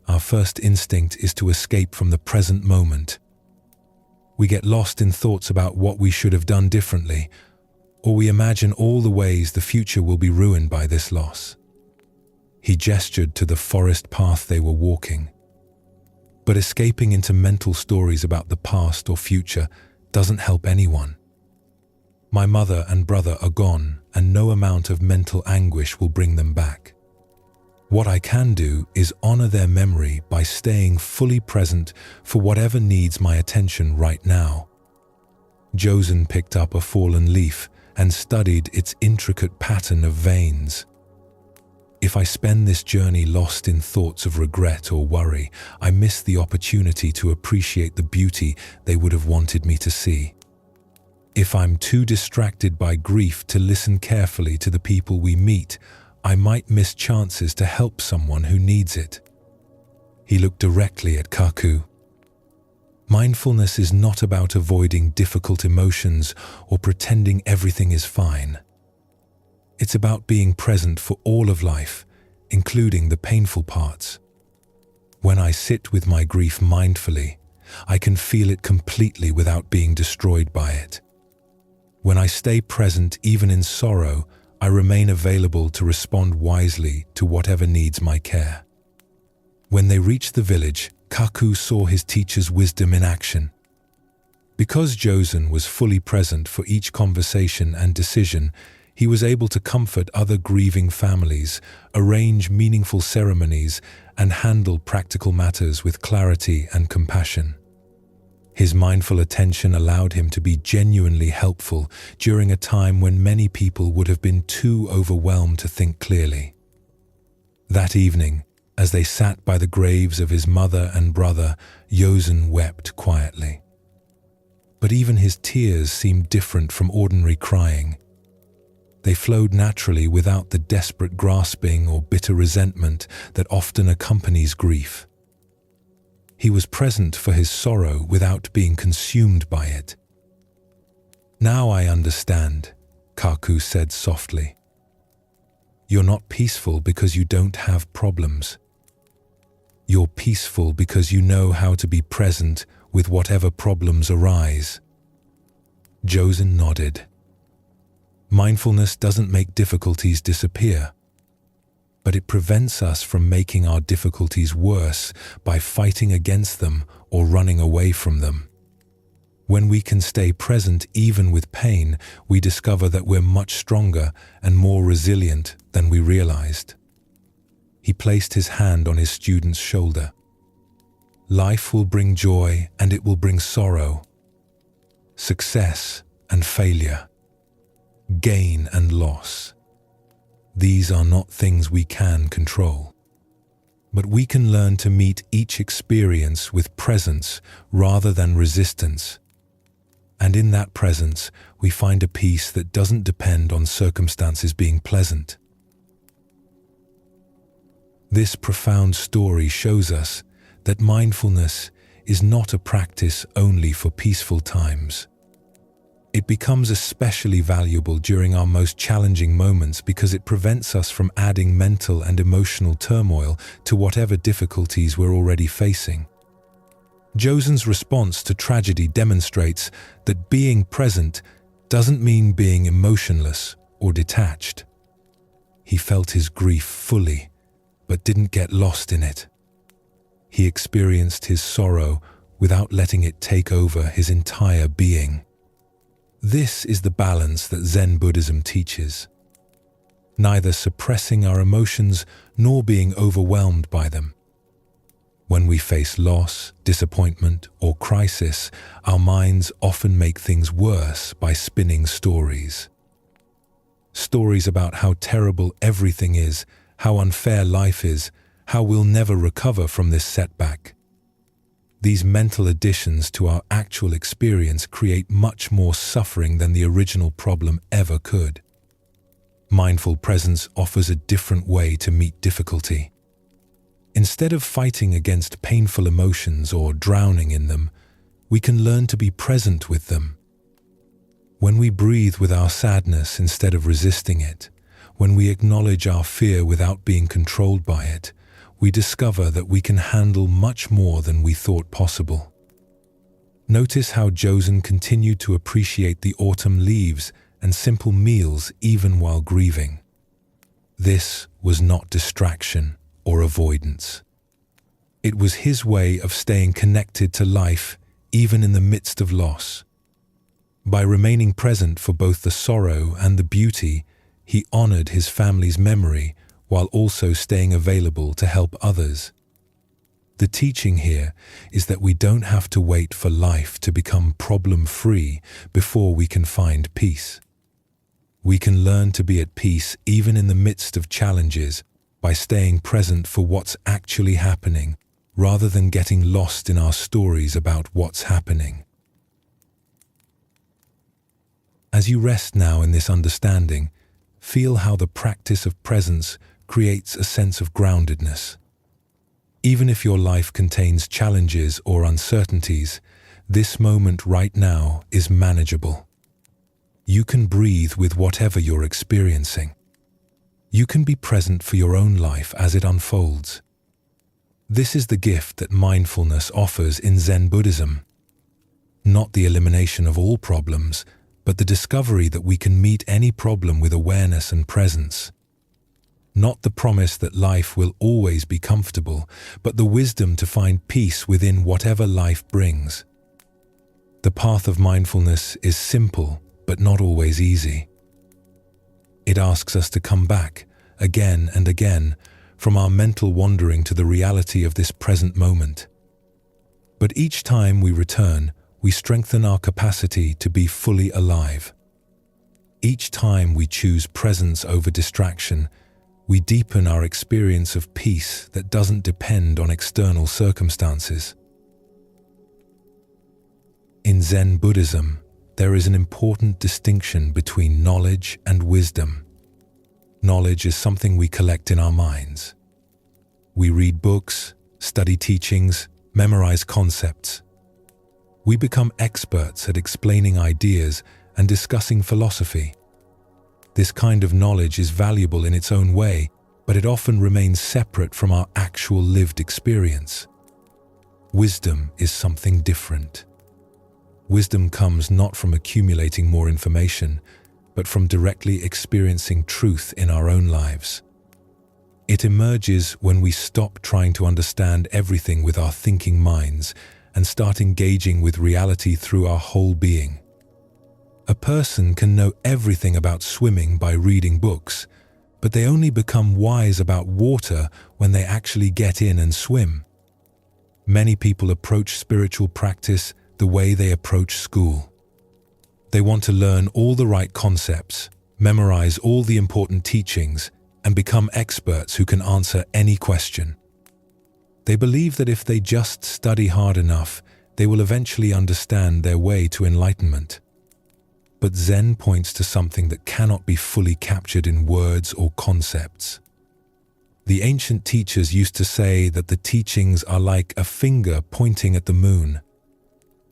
our first instinct is to escape from the present moment. We get lost in thoughts about what we should have done differently, or we imagine all the ways the future will be ruined by this loss." He gestured to the forest path they were walking. But escaping into mental stories about the past or future doesn't help anyone. My mother and brother are gone, and no amount of mental anguish will bring them back. What I can do is honor their memory by staying fully present for whatever needs my attention right now. Josen picked up a fallen leaf and studied its intricate pattern of veins. If I spend this journey lost in thoughts of regret or worry, I miss the opportunity to appreciate the beauty they would have wanted me to see. If I'm too distracted by grief to listen carefully to the people we meet, I might miss chances to help someone who needs it. He looked directly at Kaku. Mindfulness is not about avoiding difficult emotions or pretending everything is fine. It's about being present for all of life, including the painful parts. When I sit with my grief mindfully, I can feel it completely without being destroyed by it. When I stay present even in sorrow, I remain available to respond wisely to whatever needs my care. When they reached the village, Kaku saw his teacher's wisdom in action. Because Josen was fully present for each conversation and decision, he was able to comfort other grieving families, arrange meaningful ceremonies, and handle practical matters with clarity and compassion. His mindful attention allowed him to be genuinely helpful during a time when many people would have been too overwhelmed to think clearly. That evening, as they sat by the graves of his mother and brother, Josen wept quietly. But even his tears seemed different from ordinary crying. They flowed naturally without the desperate grasping or bitter resentment that often accompanies grief. He was present for his sorrow without being consumed by it. "Now I understand," Kaku said softly. "You're not peaceful because you don't have problems. You're peaceful because you know how to be present with whatever problems arise." Josen nodded. Mindfulness doesn't make difficulties disappear, but it prevents us from making our difficulties worse by fighting against them or running away from them. When we can stay present even with pain, we discover that we're much stronger and more resilient than we realized. He placed his hand on his student's shoulder. "Life will bring joy and it will bring sorrow, success and failure, gain and loss. These are not things we can control. But we can learn to meet each experience with presence rather than resistance. And in that presence, we find a peace that doesn't depend on circumstances being pleasant." This profound story shows us that mindfulness is not a practice only for peaceful times. It becomes especially valuable during our most challenging moments because it prevents us from adding mental and emotional turmoil to whatever difficulties we're already facing. Josen's response to tragedy demonstrates that being present doesn't mean being emotionless or detached. He felt his grief fully, but didn't get lost in it. He experienced his sorrow without letting it take over his entire being. This is the balance that Zen Buddhism teaches. Neither suppressing our emotions nor being overwhelmed by them. When we face loss, disappointment, or crisis, our minds often make things worse by spinning stories. Stories about how terrible everything is, how unfair life is, how we'll never recover from this setback. These mental additions to our actual experience create much more suffering than the original problem ever could. Mindful presence offers a different way to meet difficulty. Instead of fighting against painful emotions or drowning in them, we can learn to be present with them. When we breathe with our sadness instead of resisting it, when we acknowledge our fear without being controlled by it, we discover that we can handle much more than we thought possible. Notice how Josen continued to appreciate the autumn leaves and simple meals even while grieving. This was not distraction or avoidance. It was his way of staying connected to life even in the midst of loss. By remaining present for both the sorrow and the beauty, he honored his family's memory while also staying available to help others. The teaching here is that we don't have to wait for life to become problem-free before we can find peace. We can learn to be at peace even in the midst of challenges by staying present for what's actually happening rather than getting lost in our stories about what's happening. As you rest now in this understanding, feel how the practice of presence creates a sense of groundedness. Even if your life contains challenges or uncertainties, this moment right now is manageable. You can breathe with whatever you're experiencing. You can be present for your own life as it unfolds. This is the gift that mindfulness offers in Zen Buddhism. Not the elimination of all problems, but the discovery that we can meet any problem with awareness and presence. Not the promise that life will always be comfortable, but the wisdom to find peace within whatever life brings. The path of mindfulness is simple, but not always easy. It asks us to come back, again and again, from our mental wandering to the reality of this present moment. But each time we return, we strengthen our capacity to be fully alive. Each time we choose presence over distraction, we deepen our experience of peace that doesn't depend on external circumstances. In Zen Buddhism, there is an important distinction between knowledge and wisdom. Knowledge is something we collect in our minds. We read books, study teachings, memorize concepts. We become experts at explaining ideas and discussing philosophy. This kind of knowledge is valuable in its own way, but it often remains separate from our actual lived experience. Wisdom is something different. Wisdom comes not from accumulating more information, but from directly experiencing truth in our own lives. It emerges when we stop trying to understand everything with our thinking minds and start engaging with reality through our whole being. A person can know everything about swimming by reading books, but they only become wise about water when they actually get in and swim. Many people approach spiritual practice the way they approach school. They want to learn all the right concepts, memorize all the important teachings, and become experts who can answer any question. They believe that if they just study hard enough, they will eventually understand their way to enlightenment. But Zen points to something that cannot be fully captured in words or concepts. The ancient teachers used to say that the teachings are like a finger pointing at the moon.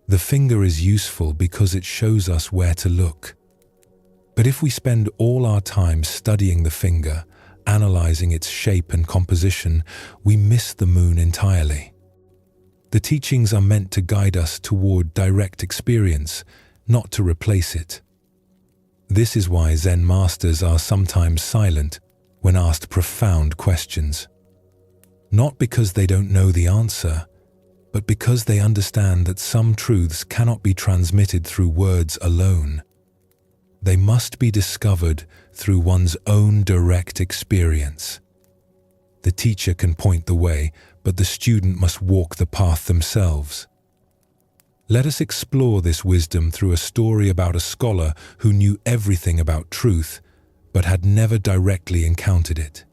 The finger is useful because it shows us where to look. But if we spend all our time studying the finger, analyzing its shape and composition, we miss the moon entirely. The teachings are meant to guide us toward direct experience, not to replace it. This is why Zen masters are sometimes silent when asked profound questions. Not because they don't know the answer, but because they understand that some truths cannot be transmitted through words alone. They must be discovered through one's own direct experience. The teacher can point the way, but the student must walk the path themselves. Let us explore this wisdom through a story about a scholar who knew everything about truth, but had never directly encountered it.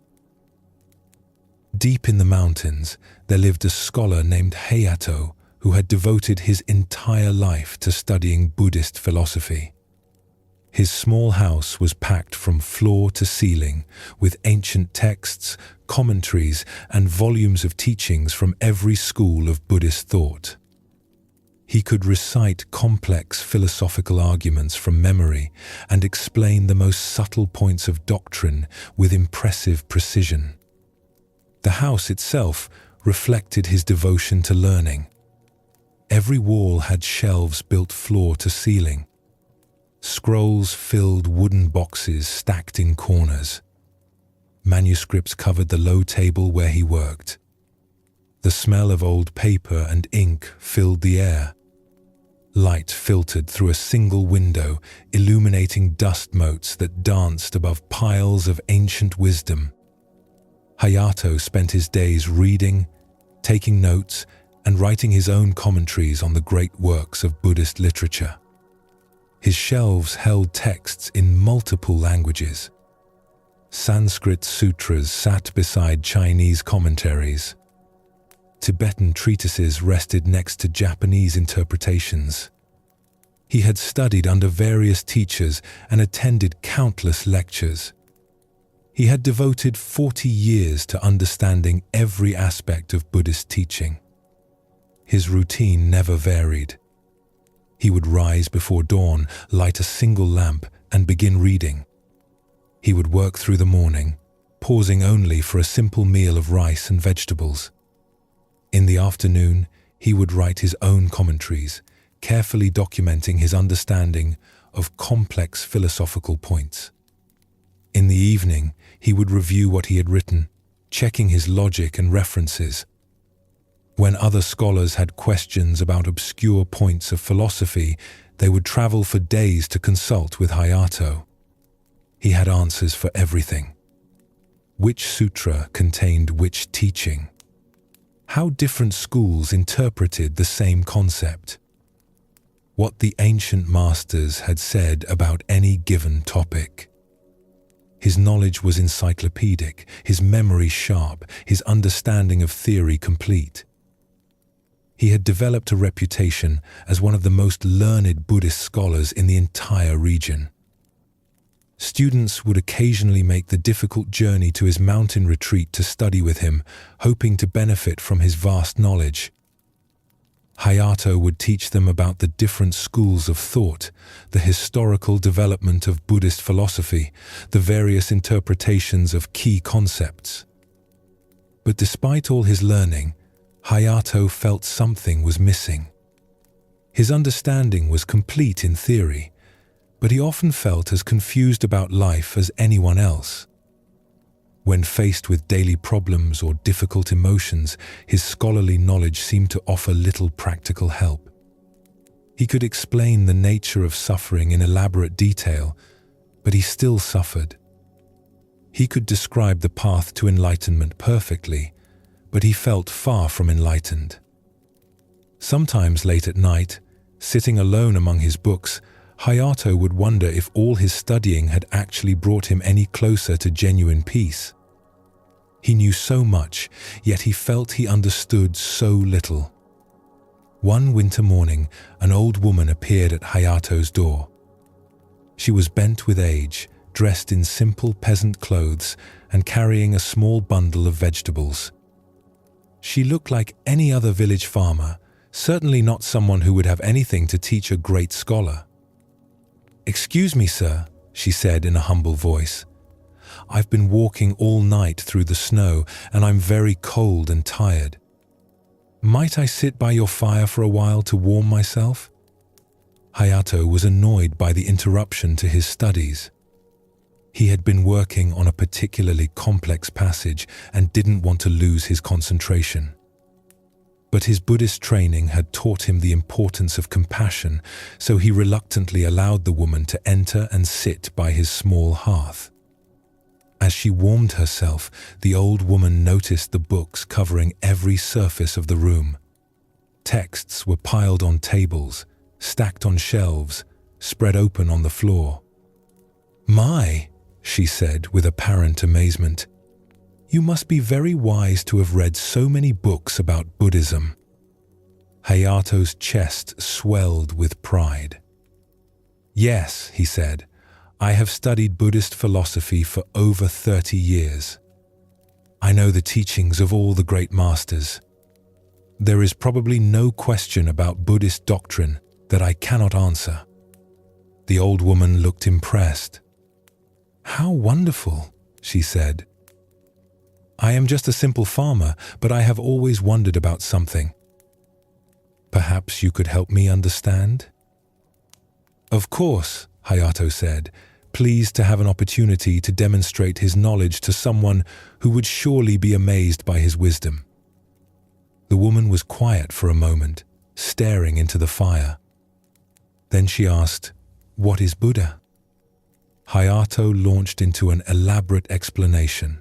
Deep in the mountains, there lived a scholar named Hayato who had devoted his entire life to studying Buddhist philosophy. His small house was packed from floor to ceiling with ancient texts, commentaries, and volumes of teachings from every school of Buddhist thought. He could recite complex philosophical arguments from memory and explain the most subtle points of doctrine with impressive precision. The house itself reflected his devotion to learning. Every wall had shelves built floor to ceiling. Scrolls filled wooden boxes stacked in corners. Manuscripts covered the low table where he worked. The smell of old paper and ink filled the air. Light filtered through a single window, illuminating dust motes that danced above piles of ancient wisdom. Hayato spent his days reading, taking notes, and writing his own commentaries on the great works of Buddhist literature. His shelves held texts in multiple languages. Sanskrit sutras sat beside Chinese commentaries. Tibetan treatises rested next to Japanese interpretations. He had studied under various teachers and attended countless lectures. He had devoted 40 years to understanding every aspect of Buddhist teaching. His routine never varied. He would rise before dawn, light a single lamp, and begin reading. He would work through the morning, pausing only for a simple meal of rice and vegetables. In the afternoon, he would write his own commentaries, carefully documenting his understanding of complex philosophical points. In the evening, he would review what he had written, checking his logic and references. When other scholars had questions about obscure points of philosophy, they would travel for days to consult with Hayato. He had answers for everything. Which sutra contained which teaching? How different schools interpreted the same concept? What the ancient masters had said about any given topic. His knowledge was encyclopedic, his memory sharp, his understanding of theory complete. He had developed a reputation as one of the most learned Buddhist scholars in the entire region. Students would occasionally make the difficult journey to his mountain retreat to study with him, hoping to benefit from his vast knowledge. Hayato would teach them about the different schools of thought, the historical development of Buddhist philosophy, the various interpretations of key concepts. But despite all his learning, Hayato felt something was missing. His understanding was complete in theory, but he often felt as confused about life as anyone else. When faced with daily problems or difficult emotions, his scholarly knowledge seemed to offer little practical help. He could explain the nature of suffering in elaborate detail, but he still suffered. He could describe the path to enlightenment perfectly, but he felt far from enlightened. Sometimes late at night, sitting alone among his books, Hayato would wonder if all his studying had actually brought him any closer to genuine peace. He knew so much, yet he felt he understood so little. One winter morning, an old woman appeared at Hayato's door. She was bent with age, dressed in simple peasant clothes, and carrying a small bundle of vegetables. She looked like any other village farmer, certainly not someone who would have anything to teach a great scholar. "Excuse me, sir," she said in a humble voice. "I've been walking all night through the snow, and I'm very cold and tired. Might I sit by your fire for a while to warm myself?" Hayato was annoyed by the interruption to his studies. He had been working on a particularly complex passage and didn't want to lose his concentration. But his Buddhist training had taught him the importance of compassion, so he reluctantly allowed the woman to enter and sit by his small hearth. As she warmed herself, the old woman noticed the books covering every surface of the room. Texts were piled on tables, stacked on shelves, spread open on the floor. "My," she said with apparent amazement, "you must be very wise to have read so many books about Buddhism." Hayato's chest swelled with pride. "Yes," he said, "I have studied Buddhist philosophy for over 30 years. I know the teachings of all the great masters. There is probably no question about Buddhist doctrine that I cannot answer." The old woman looked impressed. "How wonderful," she said. "I am just a simple farmer, but I have always wondered about something. Perhaps you could help me understand?" "Of course," Hayato said, pleased to have an opportunity to demonstrate his knowledge to someone who would surely be amazed by his wisdom. The woman was quiet for a moment, staring into the fire. Then she asked, "What is Buddha?" Hayato launched into an elaborate explanation.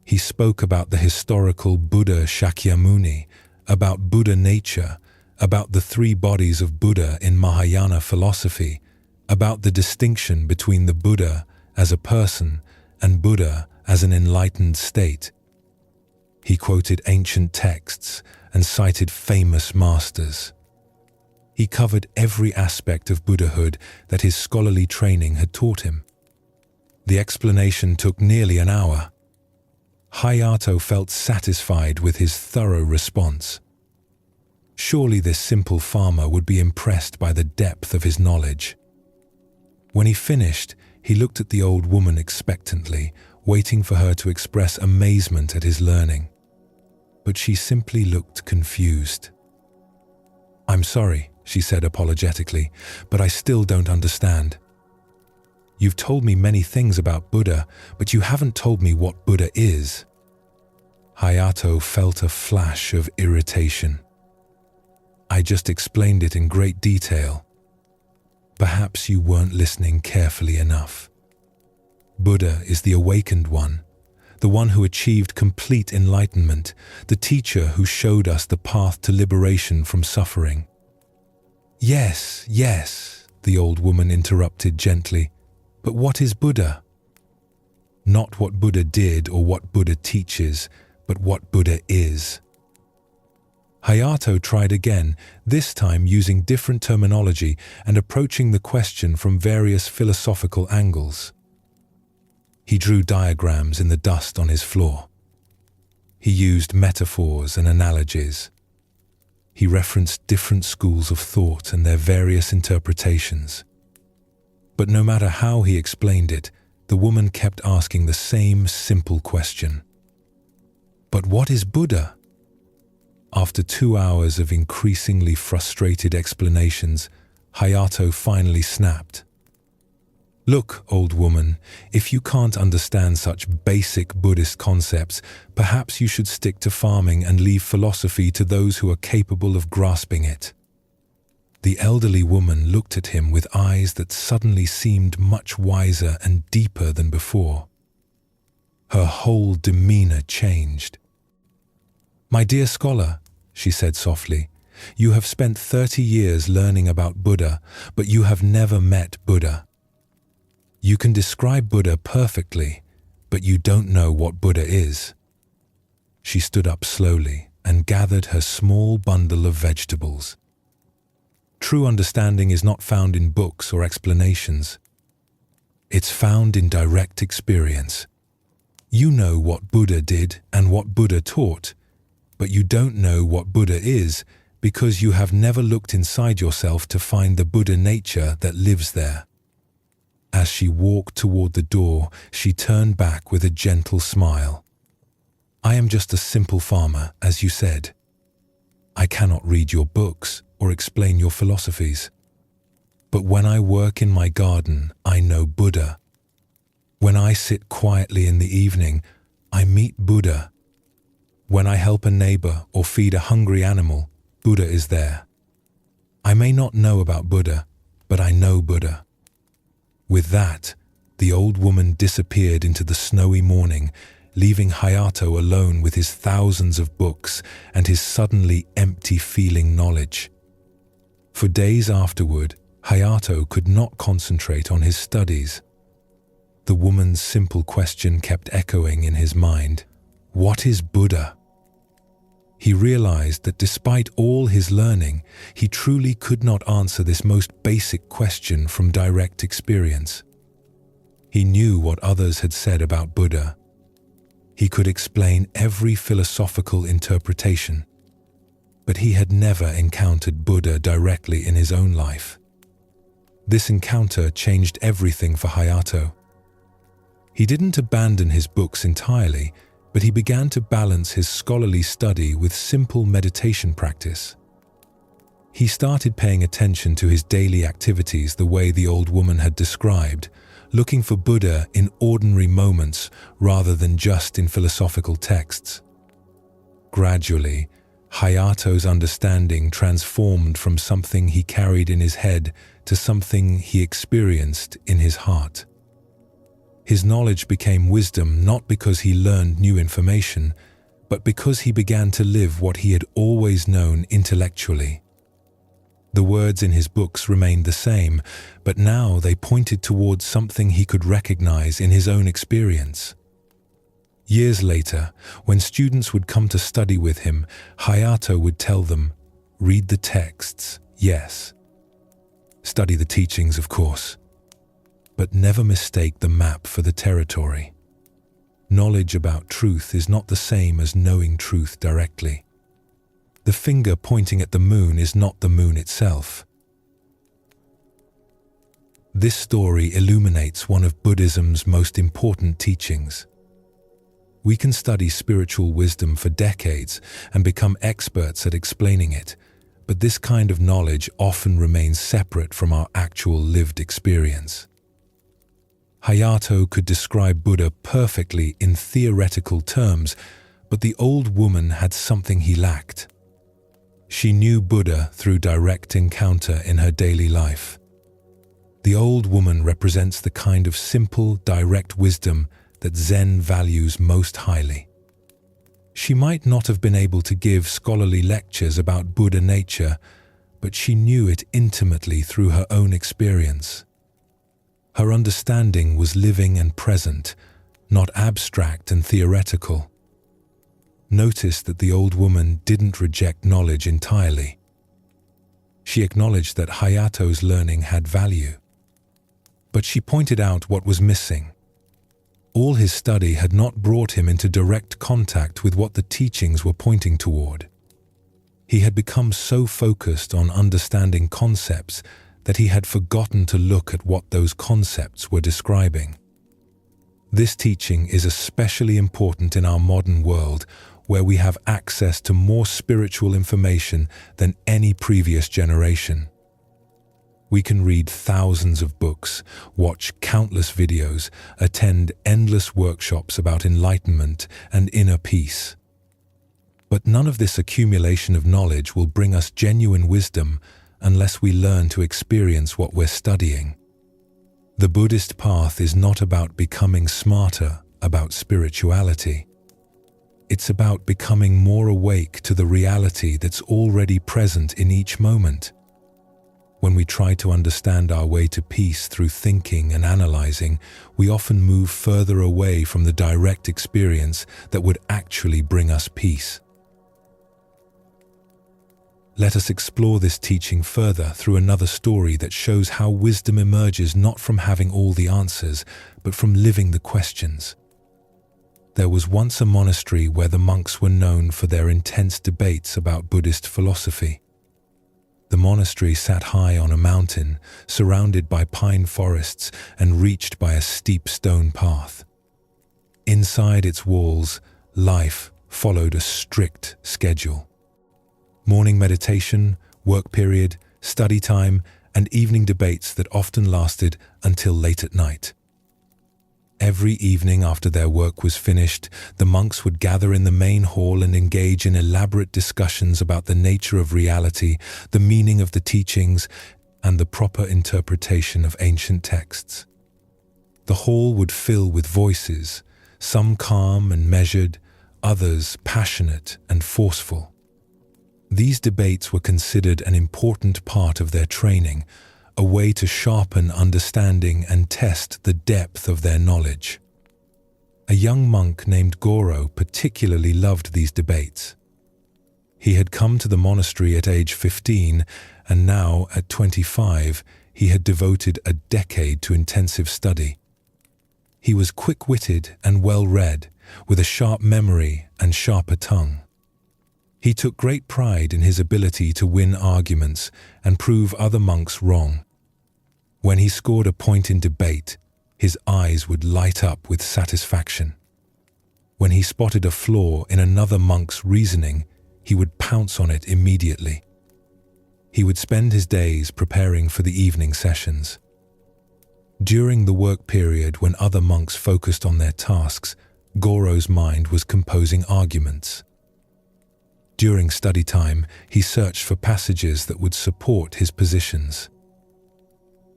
He spoke about the historical Buddha Shakyamuni, about Buddha nature, about the three bodies of Buddha in Mahayana philosophy, about the distinction between the Buddha as a person and Buddha as an enlightened state. He quoted ancient texts and cited famous masters. He covered every aspect of Buddhahood that his scholarly training had taught him. The explanation took nearly an hour. Hayato felt satisfied with his thorough response. Surely this simple farmer would be impressed by the depth of his knowledge. When he finished, he looked at the old woman expectantly, waiting for her to express amazement at his learning. But she simply looked confused. "I'm sorry," she said apologetically, "but I still don't understand. You've told me many things about Buddha, but you haven't told me what Buddha is." Hayato felt a flash of irritation. "I just explained it in great detail. Perhaps you weren't listening carefully enough. Buddha is the awakened one, the one who achieved complete enlightenment, the teacher who showed us the path to liberation from suffering." "Yes, yes," the old woman interrupted gently, "but what is Buddha?" "Not what Buddha did or what Buddha teaches, but what Buddha is." Hayato tried again, this time using different terminology and approaching the question from various philosophical angles. He drew diagrams in the dust on his floor. He used metaphors and analogies. He referenced different schools of thought and their various interpretations. But no matter how he explained it, the woman kept asking the same simple question. "But what is Buddha?" After 2 hours of increasingly frustrated explanations, Hayato finally snapped. "Look, old woman, if you can't understand such basic Buddhist concepts, perhaps you should stick to farming and leave philosophy to those who are capable of grasping it." The elderly woman looked at him with eyes that suddenly seemed much wiser and deeper than before. Her whole demeanor changed. "My dear scholar," she said softly, "you have spent 30 years learning about Buddha, but you have never met Buddha. You can describe Buddha perfectly, but you don't know what Buddha is." She stood up slowly and gathered her small bundle of vegetables. True understanding is not found in books or explanations. It's found in direct experience. You know what Buddha did and what Buddha taught, but you don't know what Buddha is because you have never looked inside yourself to find the Buddha nature that lives there. As she walked toward the door, she turned back with a gentle smile. "I am just a simple farmer, as you said. I cannot read your books or explain your philosophies. But when I work in my garden, I know Buddha. When I sit quietly in the evening, I meet Buddha. When I help a neighbor or feed a hungry animal, Buddha is there. I may not know about Buddha, but I know Buddha." With that, the old woman disappeared into the snowy morning, leaving Hayato alone with his thousands of books and his suddenly empty-feeling knowledge. For days afterward, Hayato could not concentrate on his studies. The woman's simple question kept echoing in his mind. What is Buddha? He realized that despite all his learning, he truly could not answer this most basic question from direct experience. He knew what others had said about Buddha. He could explain every philosophical interpretation, but he had never encountered Buddha directly in his own life. This encounter changed everything for Hayato. He didn't abandon his books entirely, but he began to balance his scholarly study with simple meditation practice. He started paying attention to his daily activities the way the old woman had described, looking for Buddha in ordinary moments rather than just in philosophical texts. Gradually, Hayato's understanding transformed from something he carried in his head to something he experienced in his heart. His knowledge became wisdom not because he learned new information, but because he began to live what he had always known intellectually. The words in his books remained the same, but now they pointed towards something he could recognize in his own experience. Years later, when students would come to study with him, Hayato would tell them, "Read the texts, yes. Study the teachings, of course. But never mistake the map for the territory. Knowledge about truth is not the same as knowing truth directly." The finger pointing at the moon is not the moon itself. This story illuminates one of Buddhism's most important teachings. We can study spiritual wisdom for decades and become experts at explaining it, but this kind of knowledge often remains separate from our actual lived experience. Hayato could describe Buddha perfectly in theoretical terms, but the old woman had something he lacked. She knew Buddha through direct encounter in her daily life. The old woman represents the kind of simple, direct wisdom that Zen values most highly. She might not have been able to give scholarly lectures about Buddha nature, but she knew it intimately through her own experience. Her understanding was living and present, not abstract and theoretical. Notice that the old woman didn't reject knowledge entirely. She acknowledged that Hayato's learning had value. But she pointed out what was missing. All his study had not brought him into direct contact with what the teachings were pointing toward. He had become so focused on understanding concepts that he had forgotten to look at what those concepts were describing. This teaching is especially important in our modern world, where we have access to more spiritual information than any previous generation. We can read thousands of books, watch countless videos, attend endless workshops about enlightenment and inner peace. But none of this accumulation of knowledge will bring us genuine wisdom unless we learn to experience what we're studying. The Buddhist path is not about becoming smarter about spirituality. It's about becoming more awake to the reality that's already present in each moment. When we try to understand our way to peace through thinking and analyzing, we often move further away from the direct experience that would actually bring us peace. Let us explore this teaching further through another story that shows how wisdom emerges not from having all the answers, but from living the questions. There was once a monastery where the monks were known for their intense debates about Buddhist philosophy. The monastery sat high on a mountain, surrounded by pine forests and reached by a steep stone path. Inside its walls, life followed a strict schedule. Morning meditation, work period, study time, and evening debates that often lasted until late at night. Every evening after their work was finished, the monks would gather in the main hall and engage in elaborate discussions about the nature of reality, the meaning of the teachings, and the proper interpretation of ancient texts. The hall would fill with voices, some calm and measured, others passionate and forceful. These debates were considered an important part of their training, a way to sharpen understanding and test the depth of their knowledge. A young monk named Goro particularly loved these debates. He had come to the monastery at age 15, and now, at 25, he had devoted a decade to intensive study. He was quick-witted and well-read, with a sharp memory and sharper tongue. He took great pride in his ability to win arguments and prove other monks wrong. When he scored a point in debate, his eyes would light up with satisfaction. When he spotted a flaw in another monk's reasoning, he would pounce on it immediately. He would spend his days preparing for the evening sessions. During the work period when other monks focused on their tasks, Goro's mind was composing arguments. During study time, he searched for passages that would support his positions.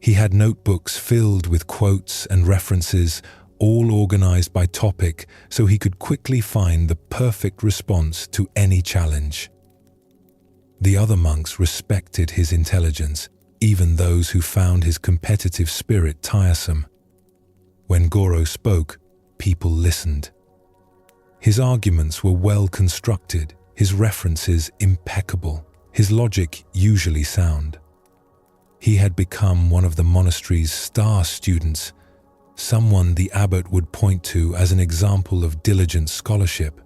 He had notebooks filled with quotes and references, all organized by topic, so he could quickly find the perfect response to any challenge. The other monks respected his intelligence, even those who found his competitive spirit tiresome. When Goro spoke, people listened. His arguments were well constructed, his references impeccable, his logic usually sound. He had become one of the monastery's star students, someone the abbot would point to as an example of diligent scholarship.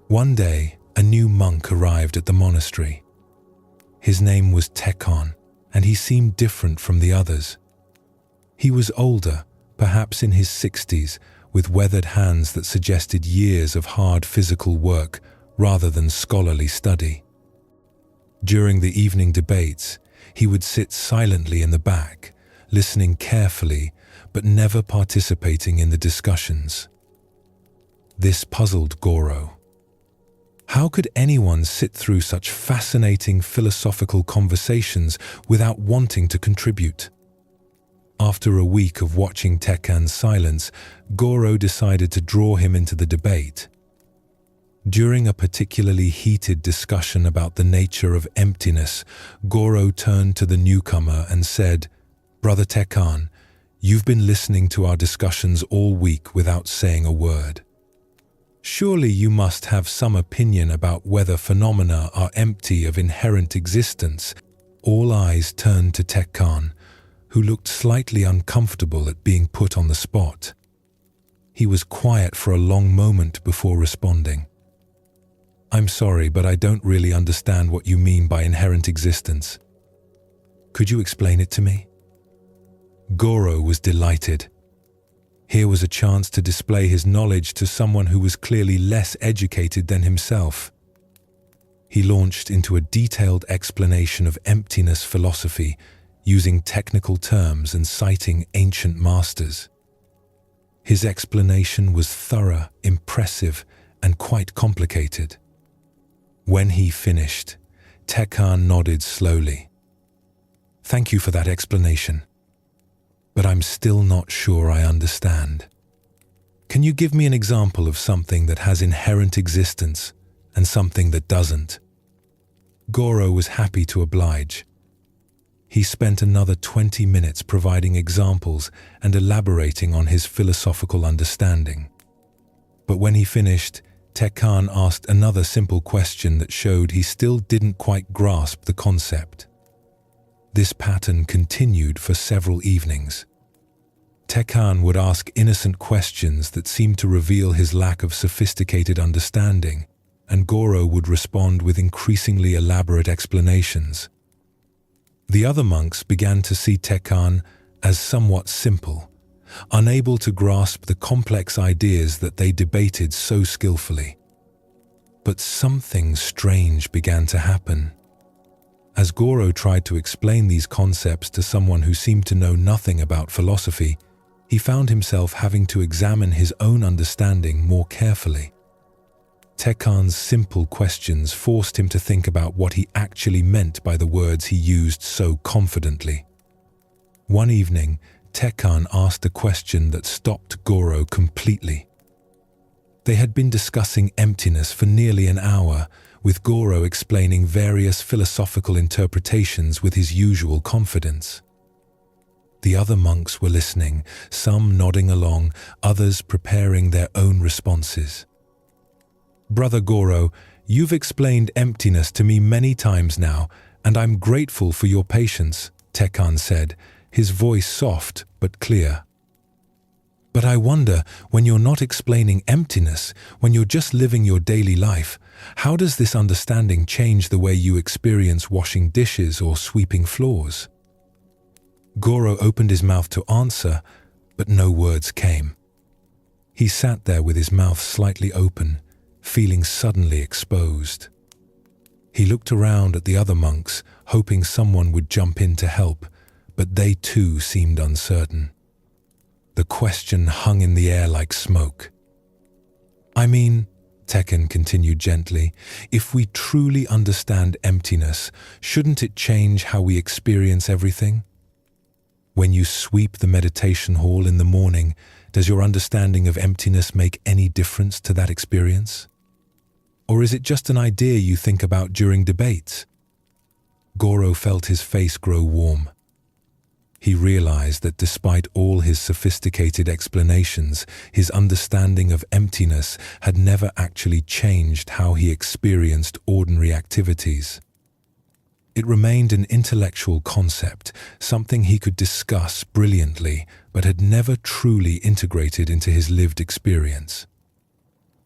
One day, a new monk arrived at the monastery. His name was Tekkan, and he seemed different from the others. He was older, perhaps in his 60s, with weathered hands that suggested years of hard physical work rather than scholarly study. During the evening debates, he would sit silently in the back, listening carefully but never participating in the discussions. This puzzled Goro. How could anyone sit through such fascinating philosophical conversations without wanting to contribute? After a week of watching Tekkan's silence, Goro decided to draw him into the debate. During a particularly heated discussion about the nature of emptiness, Goro turned to the newcomer and said, "Brother Tekkan, you've been listening to our discussions all week without saying a word. Surely you must have some opinion about whether phenomena are empty of inherent existence." All eyes turned to Tekkan, who looked slightly uncomfortable at being put on the spot. He was quiet for a long moment before responding. "I'm sorry, but I don't really understand what you mean by inherent existence. Could you explain it to me?" Goro was delighted. Here was a chance to display his knowledge to someone who was clearly less educated than himself. He launched into a detailed explanation of emptiness philosophy, using technical terms and citing ancient masters. His explanation was thorough, impressive, and quite complicated. When he finished, Tekkan nodded slowly. "Thank you for that explanation. But I'm still not sure I understand. Can you give me an example of something that has inherent existence and something that doesn't?" Goro was happy to oblige. He spent another 20 minutes providing examples and elaborating on his philosophical understanding. But when he finished, Tekkan asked another simple question that showed he still didn't quite grasp the concept. This pattern continued for several evenings. Tekkan would ask innocent questions that seemed to reveal his lack of sophisticated understanding, and Goro would respond with increasingly elaborate explanations. The other monks began to see Tekkan as somewhat simple, unable to grasp the complex ideas that they debated so skillfully. But something strange began to happen. As Goro tried to explain these concepts to someone who seemed to know nothing about philosophy, he found himself having to examine his own understanding more carefully. Tekkan's simple questions forced him to think about what he actually meant by the words he used so confidently. One evening, Tekkan asked a question that stopped Goro completely. They had been discussing emptiness for nearly an hour, with Goro explaining various philosophical interpretations with his usual confidence. The other monks were listening, some nodding along, others preparing their own responses. "Brother Goro, you've explained emptiness to me many times now, and I'm grateful for your patience," Tekkan said, his voice soft but clear. "But I wonder, when you're not explaining emptiness, when you're just living your daily life, how does this understanding change the way you experience washing dishes or sweeping floors?" Goro opened his mouth to answer, but no words came. He sat there with his mouth slightly open, feeling suddenly exposed. He looked around at the other monks, hoping someone would jump in to help, but they too seemed uncertain. The question hung in the air like smoke. "I mean," Tekkan continued gently, "if we truly understand emptiness, shouldn't it change how we experience everything? When you sweep the meditation hall in the morning, does your understanding of emptiness make any difference to that experience? Or is it just an idea you think about during debates?" Goro felt his face grow warm. He realized that despite all his sophisticated explanations, his understanding of emptiness had never actually changed how he experienced ordinary activities. It remained an intellectual concept, something he could discuss brilliantly, but had never truly integrated into his lived experience.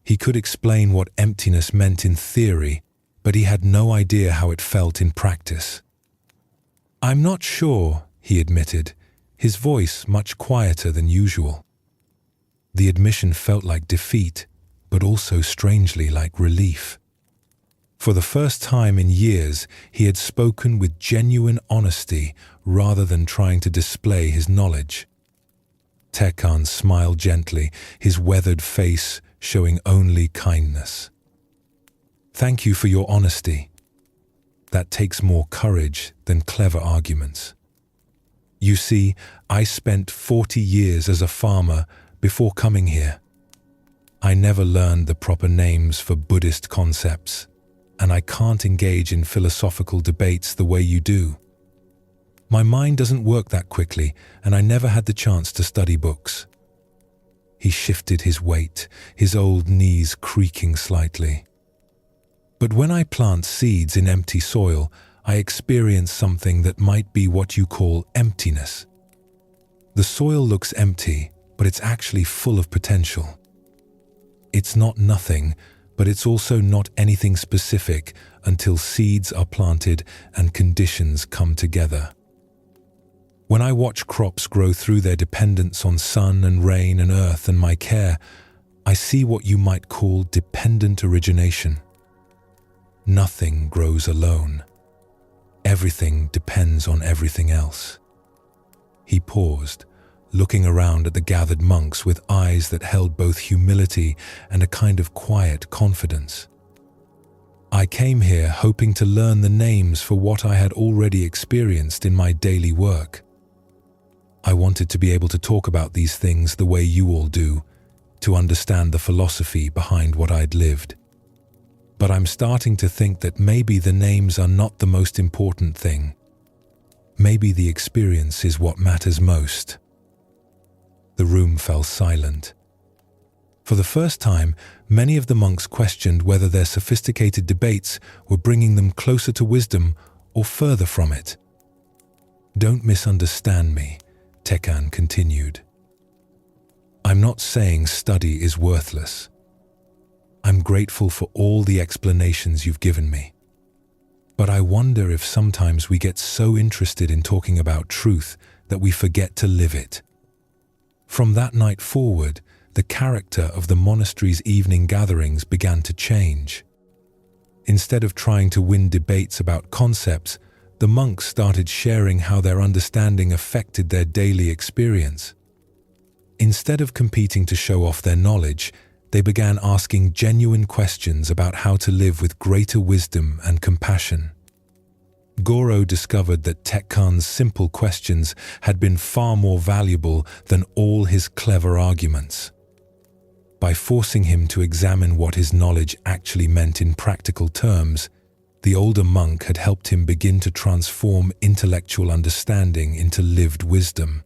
He could explain what emptiness meant in theory, but he had no idea how it felt in practice. "I'm not sure," he admitted, his voice much quieter than usual. The admission felt like defeat, but also strangely like relief. For the first time in years, he had spoken with genuine honesty rather than trying to display his knowledge. Tekkan smiled gently, his weathered face showing only kindness. "Thank you for your honesty. That takes more courage than clever arguments. You see, I spent 40 years as a farmer before coming here. I never learned the proper names for Buddhist concepts, and I can't engage in philosophical debates the way you do. My mind doesn't work that quickly, and I never had the chance to study books." He shifted his weight, his old knees creaking slightly. "But when I plant seeds in empty soil, I experience something that might be what you call emptiness. The soil looks empty, but it's actually full of potential. It's not nothing, but it's also not anything specific until seeds are planted and conditions come together. When I watch crops grow through their dependence on sun and rain and earth and my care, I see what you might call dependent origination. Nothing grows alone. Everything depends on everything else." He paused, looking around at the gathered monks with eyes that held both humility and a kind of quiet confidence. "I came here hoping to learn the names for what I had already experienced in my daily work. I wanted to be able to talk about these things the way you all do, to understand the philosophy behind what I'd lived. But I'm starting to think that maybe the names are not the most important thing. Maybe the experience is what matters most." The room fell silent. For the first time, many of the monks questioned whether their sophisticated debates were bringing them closer to wisdom or further from it. "Don't misunderstand me," Tekkan continued. "I'm not saying study is worthless. I'm grateful for all the explanations you've given me. But I wonder if sometimes we get so interested in talking about truth that we forget to live it." From that night forward, the character of the monastery's evening gatherings began to change. Instead of trying to win debates about concepts, the monks started sharing how their understanding affected their daily experience. Instead of competing to show off their knowledge, they began asking genuine questions about how to live with greater wisdom and compassion. Goro discovered that Tekkan's simple questions had been far more valuable than all his clever arguments. By forcing him to examine what his knowledge actually meant in practical terms, the older monk had helped him begin to transform intellectual understanding into lived wisdom.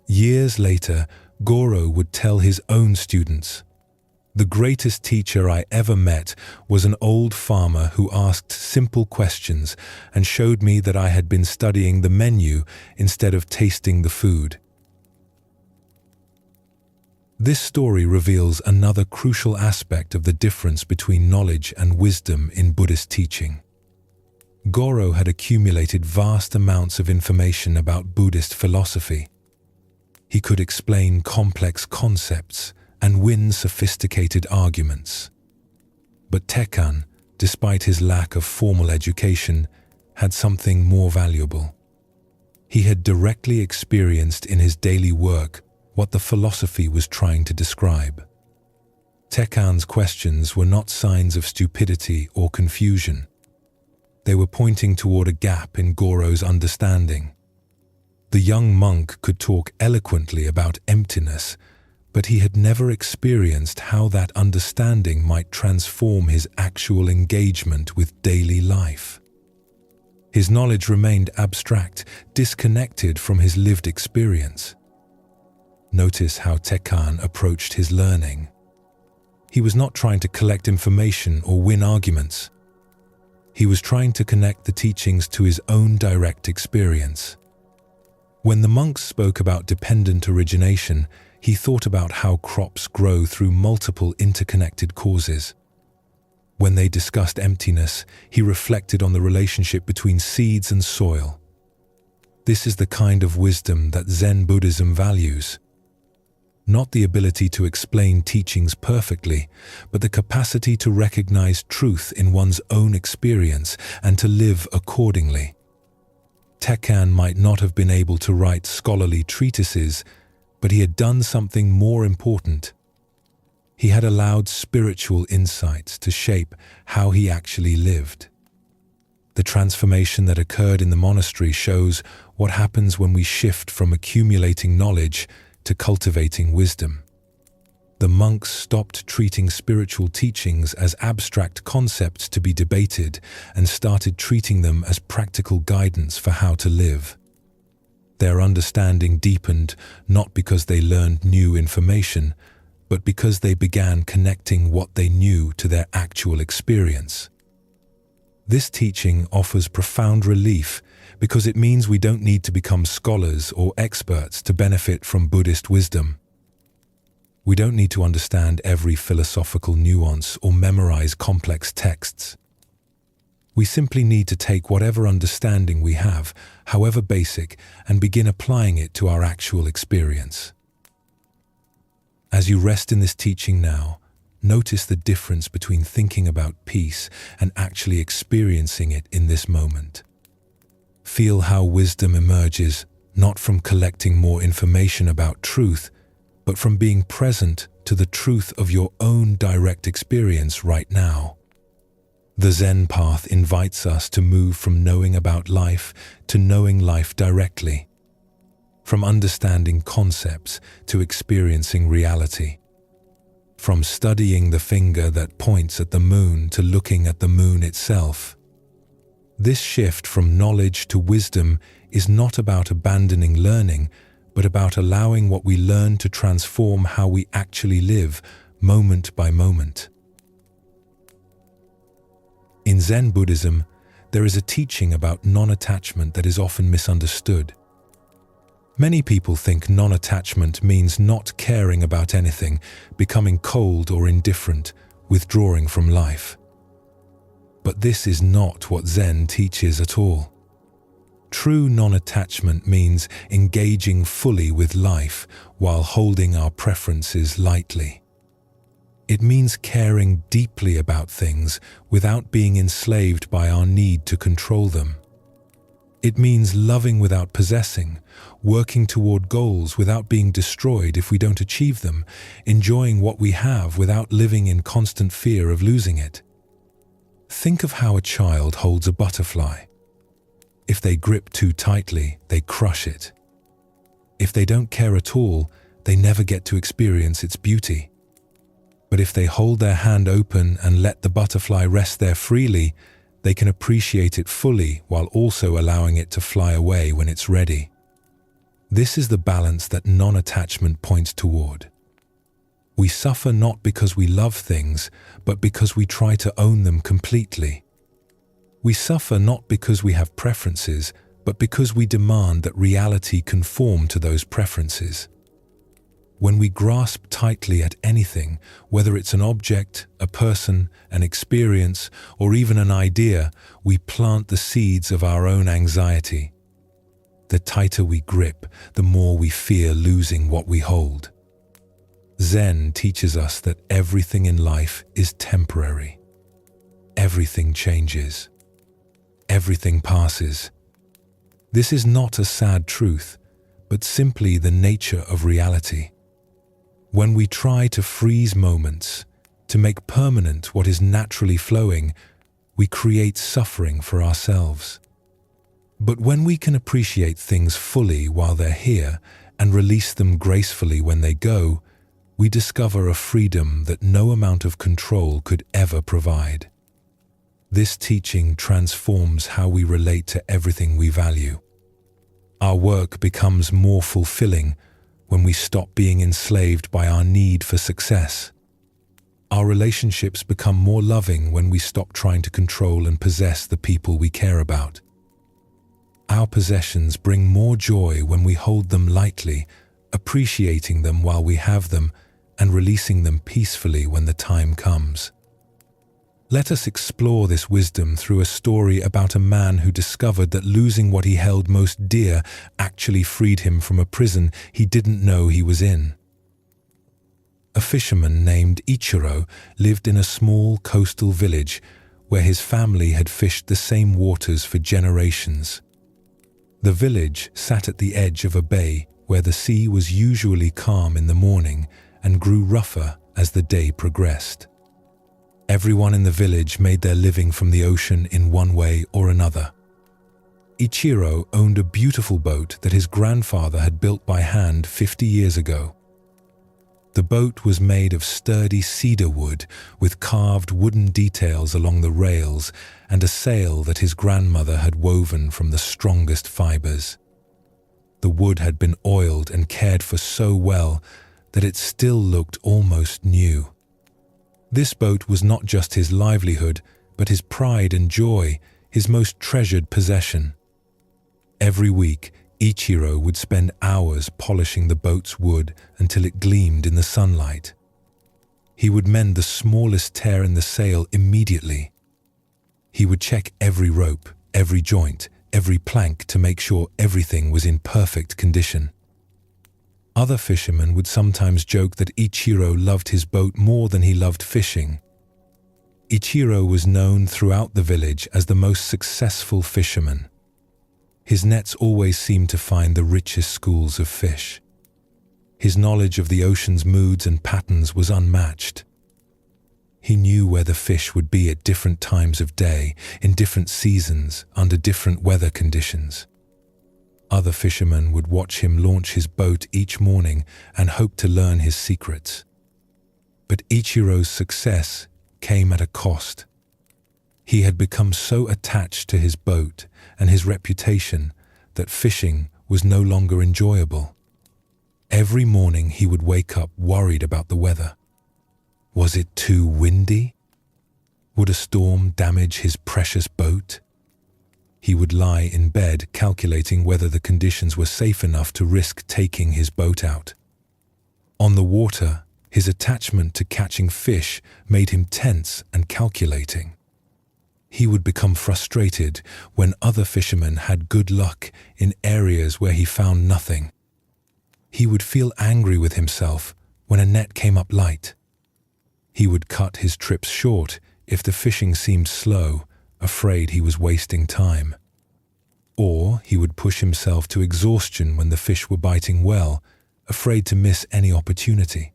Years later, Goro would tell his own students, "The greatest teacher I ever met was an old farmer who asked simple questions and showed me that I had been studying the menu instead of tasting the food." This story reveals another crucial aspect of the difference between knowledge and wisdom in Buddhist teaching. Goro had accumulated vast amounts of information about Buddhist philosophy. He could explain complex concepts and win sophisticated arguments. But Tekkan, despite his lack of formal education, had something more valuable. He had directly experienced in his daily work what the philosophy was trying to describe. Tekkan's questions were not signs of stupidity or confusion. They were pointing toward a gap in Goro's understanding. The young monk could talk eloquently about emptiness, but he had never experienced how that understanding might transform his actual engagement with daily life. His knowledge remained abstract, disconnected from his lived experience. Notice how Tekkan approached his learning. He was not trying to collect information or win arguments. He was trying to connect the teachings to his own direct experience. When the monks spoke about dependent origination, He thought about how crops grow through multiple interconnected causes. When they discussed emptiness, he reflected on the relationship between seeds and soil. This is the kind of wisdom that Zen Buddhism values. Not the ability to explain teachings perfectly, but the capacity to recognize truth in one's own experience and to live accordingly. Tekkan might not have been able to write scholarly treatises, but he had done something more important. He had allowed spiritual insights to shape how he actually lived. The transformation that occurred in the monastery shows what happens when we shift from accumulating knowledge to cultivating wisdom. The monks stopped treating spiritual teachings as abstract concepts to be debated and started treating them as practical guidance for how to live. Their understanding deepened not because they learned new information, but because they began connecting what they knew to their actual experience. This teaching offers profound relief because it means we don't need to become scholars or experts to benefit from Buddhist wisdom. We don't need to understand every philosophical nuance or memorize complex texts. We simply need to take whatever understanding we have, however basic, and begin applying it to our actual experience. As you rest in this teaching now, notice the difference between thinking about peace and actually experiencing it in this moment. Feel how wisdom emerges, not from collecting more information about truth, but from being present to the truth of your own direct experience right now. The Zen path invites us to move from knowing about life to knowing life directly, from understanding concepts to experiencing reality, from studying the finger that points at the moon to looking at the moon itself. This shift from knowledge to wisdom is not about abandoning learning, but about allowing what we learn to transform how we actually live, moment by moment. In Zen Buddhism, there is a teaching about non-attachment that is often misunderstood. Many people think non-attachment means not caring about anything, becoming cold or indifferent, withdrawing from life. But this is not what Zen teaches at all. True non-attachment means engaging fully with life while holding our preferences lightly. It means caring deeply about things without being enslaved by our need to control them. It means loving without possessing, working toward goals without being destroyed if we don't achieve them, enjoying what we have without living in constant fear of losing it. Think of how a child holds a butterfly. If they grip too tightly, they crush it. If they don't care at all, they never get to experience its beauty. But if they hold their hand open and let the butterfly rest there freely, they can appreciate it fully while also allowing it to fly away when it's ready. This is the balance that non-attachment points toward. We suffer not because we love things, but because we try to own them completely. We suffer not because we have preferences, but because we demand that reality conform to those preferences. When we grasp tightly at anything, whether it's an object, a person, an experience, or even an idea, we plant the seeds of our own anxiety. The tighter we grip, the more we fear losing what we hold. Zen teaches us that everything in life is temporary. Everything changes. Everything passes. This is not a sad truth, but simply the nature of reality. When we try to freeze moments, to make permanent what is naturally flowing, we create suffering for ourselves. But when we can appreciate things fully while they're here and release them gracefully when they go, we discover a freedom that no amount of control could ever provide. This teaching transforms how we relate to everything we value. Our work becomes more fulfilling when we stop being enslaved by our need for success. Our relationships become more loving when we stop trying to control and possess the people we care about. Our possessions bring more joy when we hold them lightly, appreciating them while we have them, and releasing them peacefully when the time comes. Let us explore this wisdom through a story about a man who discovered that losing what he held most dear actually freed him from a prison he didn't know he was in. A fisherman named Ichiro lived in a small coastal village where his family had fished the same waters for generations. The village sat at the edge of a bay where the sea was usually calm in the morning and grew rougher as the day progressed. Everyone in the village made their living from the ocean in one way or another. Ichiro owned a beautiful boat that his grandfather had built by hand 50 years ago. The boat was made of sturdy cedar wood with carved wooden details along the rails and a sail that his grandmother had woven from the strongest fibers. The wood had been oiled and cared for so well that it still looked almost new. This boat was not just his livelihood, but his pride and joy, his most treasured possession. Every week, Ichiro would spend hours polishing the boat's wood until it gleamed in the sunlight. He would mend the smallest tear in the sail immediately. He would check every rope, every joint, every plank to make sure everything was in perfect condition. Other fishermen would sometimes joke that Ichiro loved his boat more than he loved fishing. Ichiro was known throughout the village as the most successful fisherman. His nets always seemed to find the richest schools of fish. His knowledge of the ocean's moods and patterns was unmatched. He knew where the fish would be at different times of day, in different seasons, under different weather conditions. Other fishermen would watch him launch his boat each morning and hope to learn his secrets. But Ichiro's success came at a cost. He had become so attached to his boat and his reputation that fishing was no longer enjoyable. Every morning he would wake up worried about the weather. Was it too windy? Would a storm damage his precious boat? He would lie in bed calculating whether the conditions were safe enough to risk taking his boat out. On the water, his attachment to catching fish made him tense and calculating. He would become frustrated when other fishermen had good luck in areas where he found nothing. He would feel angry with himself when a net came up light. He would cut his trips short if the fishing seemed slow, afraid he was wasting time. Or he would push himself to exhaustion when the fish were biting well, afraid to miss any opportunity.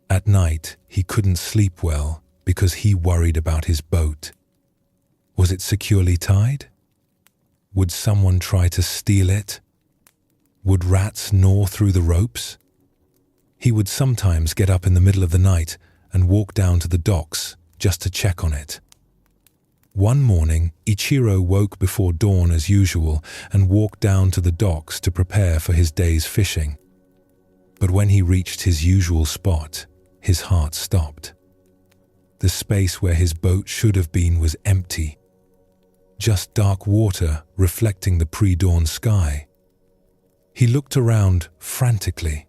At night, he couldn't sleep well because he worried about his boat. Was it securely tied? Would someone try to steal it? Would rats gnaw through the ropes? He would sometimes get up in the middle of the night and walk down to the docks just to check on it. One morning, Ichiro woke before dawn as usual and walked down to the docks to prepare for his day's fishing. But when he reached his usual spot, his heart stopped. The space where his boat should have been was empty. Just dark water reflecting the pre-dawn sky. He looked around frantically.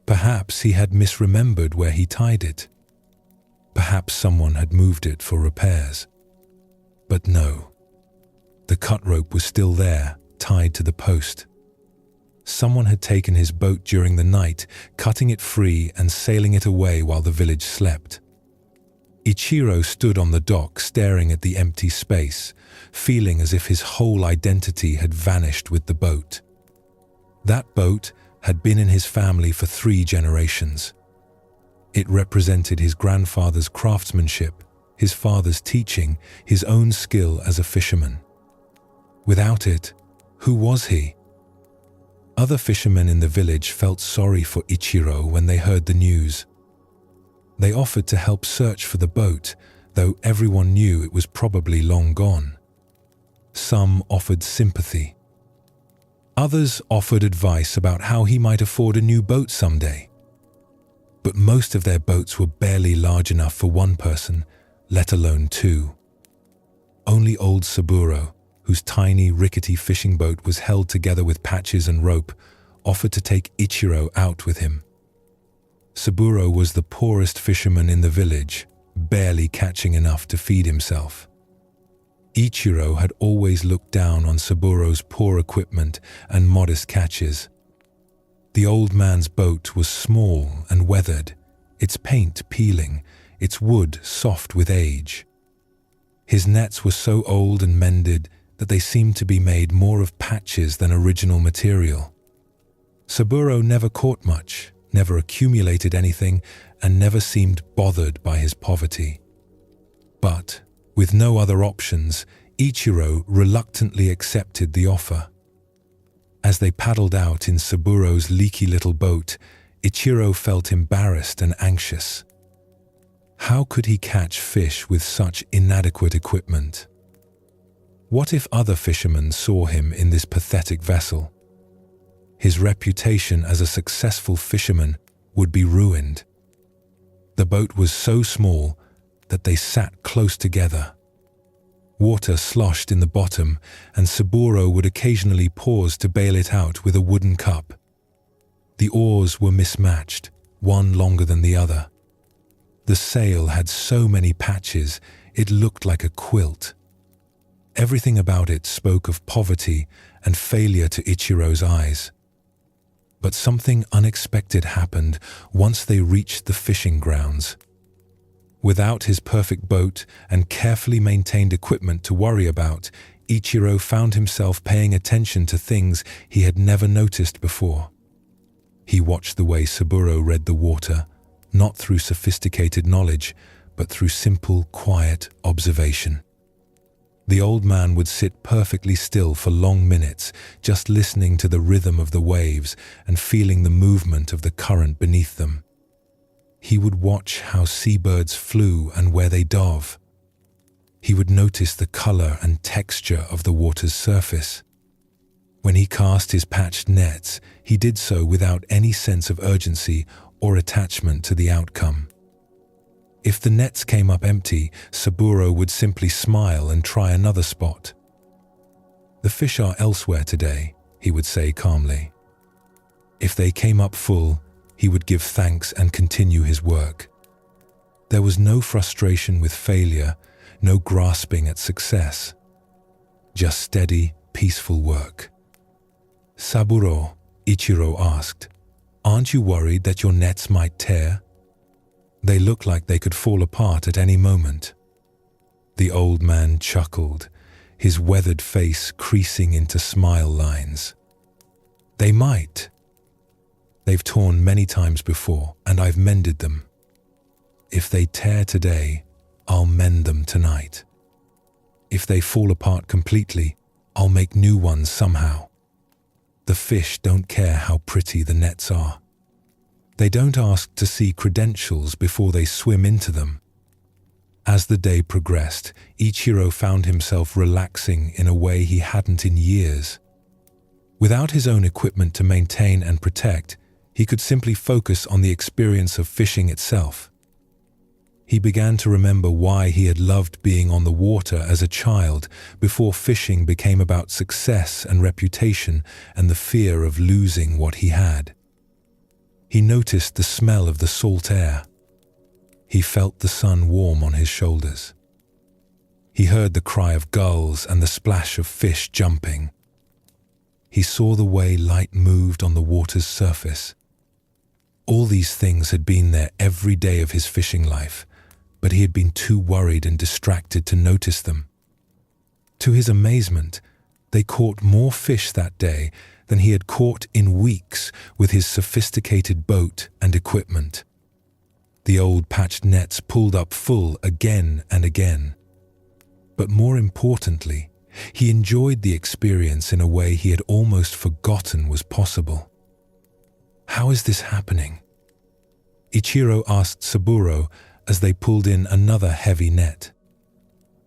Perhaps he had misremembered where he tied it. Perhaps someone had moved it for repairs. But no. The cut rope was still there, tied to the post. Someone had taken his boat during the night, cutting it free and sailing it away while the village slept. Ichiro stood on the dock staring at the empty space, feeling as if his whole identity had vanished with the boat. That boat had been in his family for 3 generations. It represented his grandfather's craftsmanship, his father's teaching, his own skill as a fisherman. Without it, who was he? Other fishermen in the village felt sorry for Ichiro when they heard the news. They offered to help search for the boat, though everyone knew it was probably long gone. Some offered sympathy. Others offered advice about how he might afford a new boat someday. But most of their boats were barely large enough for one person, let alone 2. Only old Saburo, whose tiny, rickety fishing boat was held together with patches and rope, offered to take Ichiro out with him. Saburo was the poorest fisherman in the village, barely catching enough to feed himself. Ichiro had always looked down on Saburo's poor equipment and modest catches. The old man's boat was small and weathered, its paint peeling, its wood soft with age. His nets were so old and mended that they seemed to be made more of patches than original material. Saburo never caught much, never accumulated anything, and never seemed bothered by his poverty. But, with no other options, Ichiro reluctantly accepted the offer. As they paddled out in Saburo's leaky little boat, Ichiro felt embarrassed and anxious. How could he catch fish with such inadequate equipment? What if other fishermen saw him in this pathetic vessel? His reputation as a successful fisherman would be ruined. The boat was so small that they sat close together. Water sloshed in the bottom, and Saburo would occasionally pause to bail it out with a wooden cup. The oars were mismatched, one longer than the other. The sail had so many patches, it looked like a quilt. Everything about it spoke of poverty and failure to Ichiro's eyes. But something unexpected happened once they reached the fishing grounds. Without his perfect boat and carefully maintained equipment to worry about, Ichiro found himself paying attention to things he had never noticed before. He watched the way Saburo read the water, not through sophisticated knowledge, but through simple, quiet observation. The old man would sit perfectly still for long minutes, just listening to the rhythm of the waves and feeling the movement of the current beneath them. He would watch how seabirds flew and where they dove. He would notice the color and texture of the water's surface. When he cast his patched nets, he did so without any sense of urgency or attachment to the outcome. If the nets came up empty, Saburo would simply smile and try another spot. "The fish are elsewhere today," he would say calmly. If they came up full, he would give thanks and continue his work. There was no frustration with failure, no grasping at success. Just steady, peaceful work. "Saburo," Ichiro asked, "aren't you worried that your nets might tear? They look like they could fall apart at any moment." The old man chuckled, his weathered face creasing into smile lines. "They might. They've torn many times before, and I've mended them. If they tear today, I'll mend them tonight. If they fall apart completely, I'll make new ones somehow. The fish don't care how pretty the nets are. They don't ask to see credentials before they swim into them." As the day progressed, Ichiro found himself relaxing in a way he hadn't in years. Without his own equipment to maintain and protect, he could simply focus on the experience of fishing itself. He began to remember why he had loved being on the water as a child, before fishing became about success and reputation and the fear of losing what he had. He noticed the smell of the salt air. He felt the sun warm on his shoulders. He heard the cry of gulls and the splash of fish jumping. He saw the way light moved on the water's surface. All these things had been there every day of his fishing life, but he had been too worried and distracted to notice them. To his amazement, they caught more fish that day than he had caught in weeks with his sophisticated boat and equipment. The old patched nets pulled up full again and again. But more importantly, he enjoyed the experience in a way he had almost forgotten was possible. "How is this happening?" Ichiro asked Saburo as they pulled in another heavy net.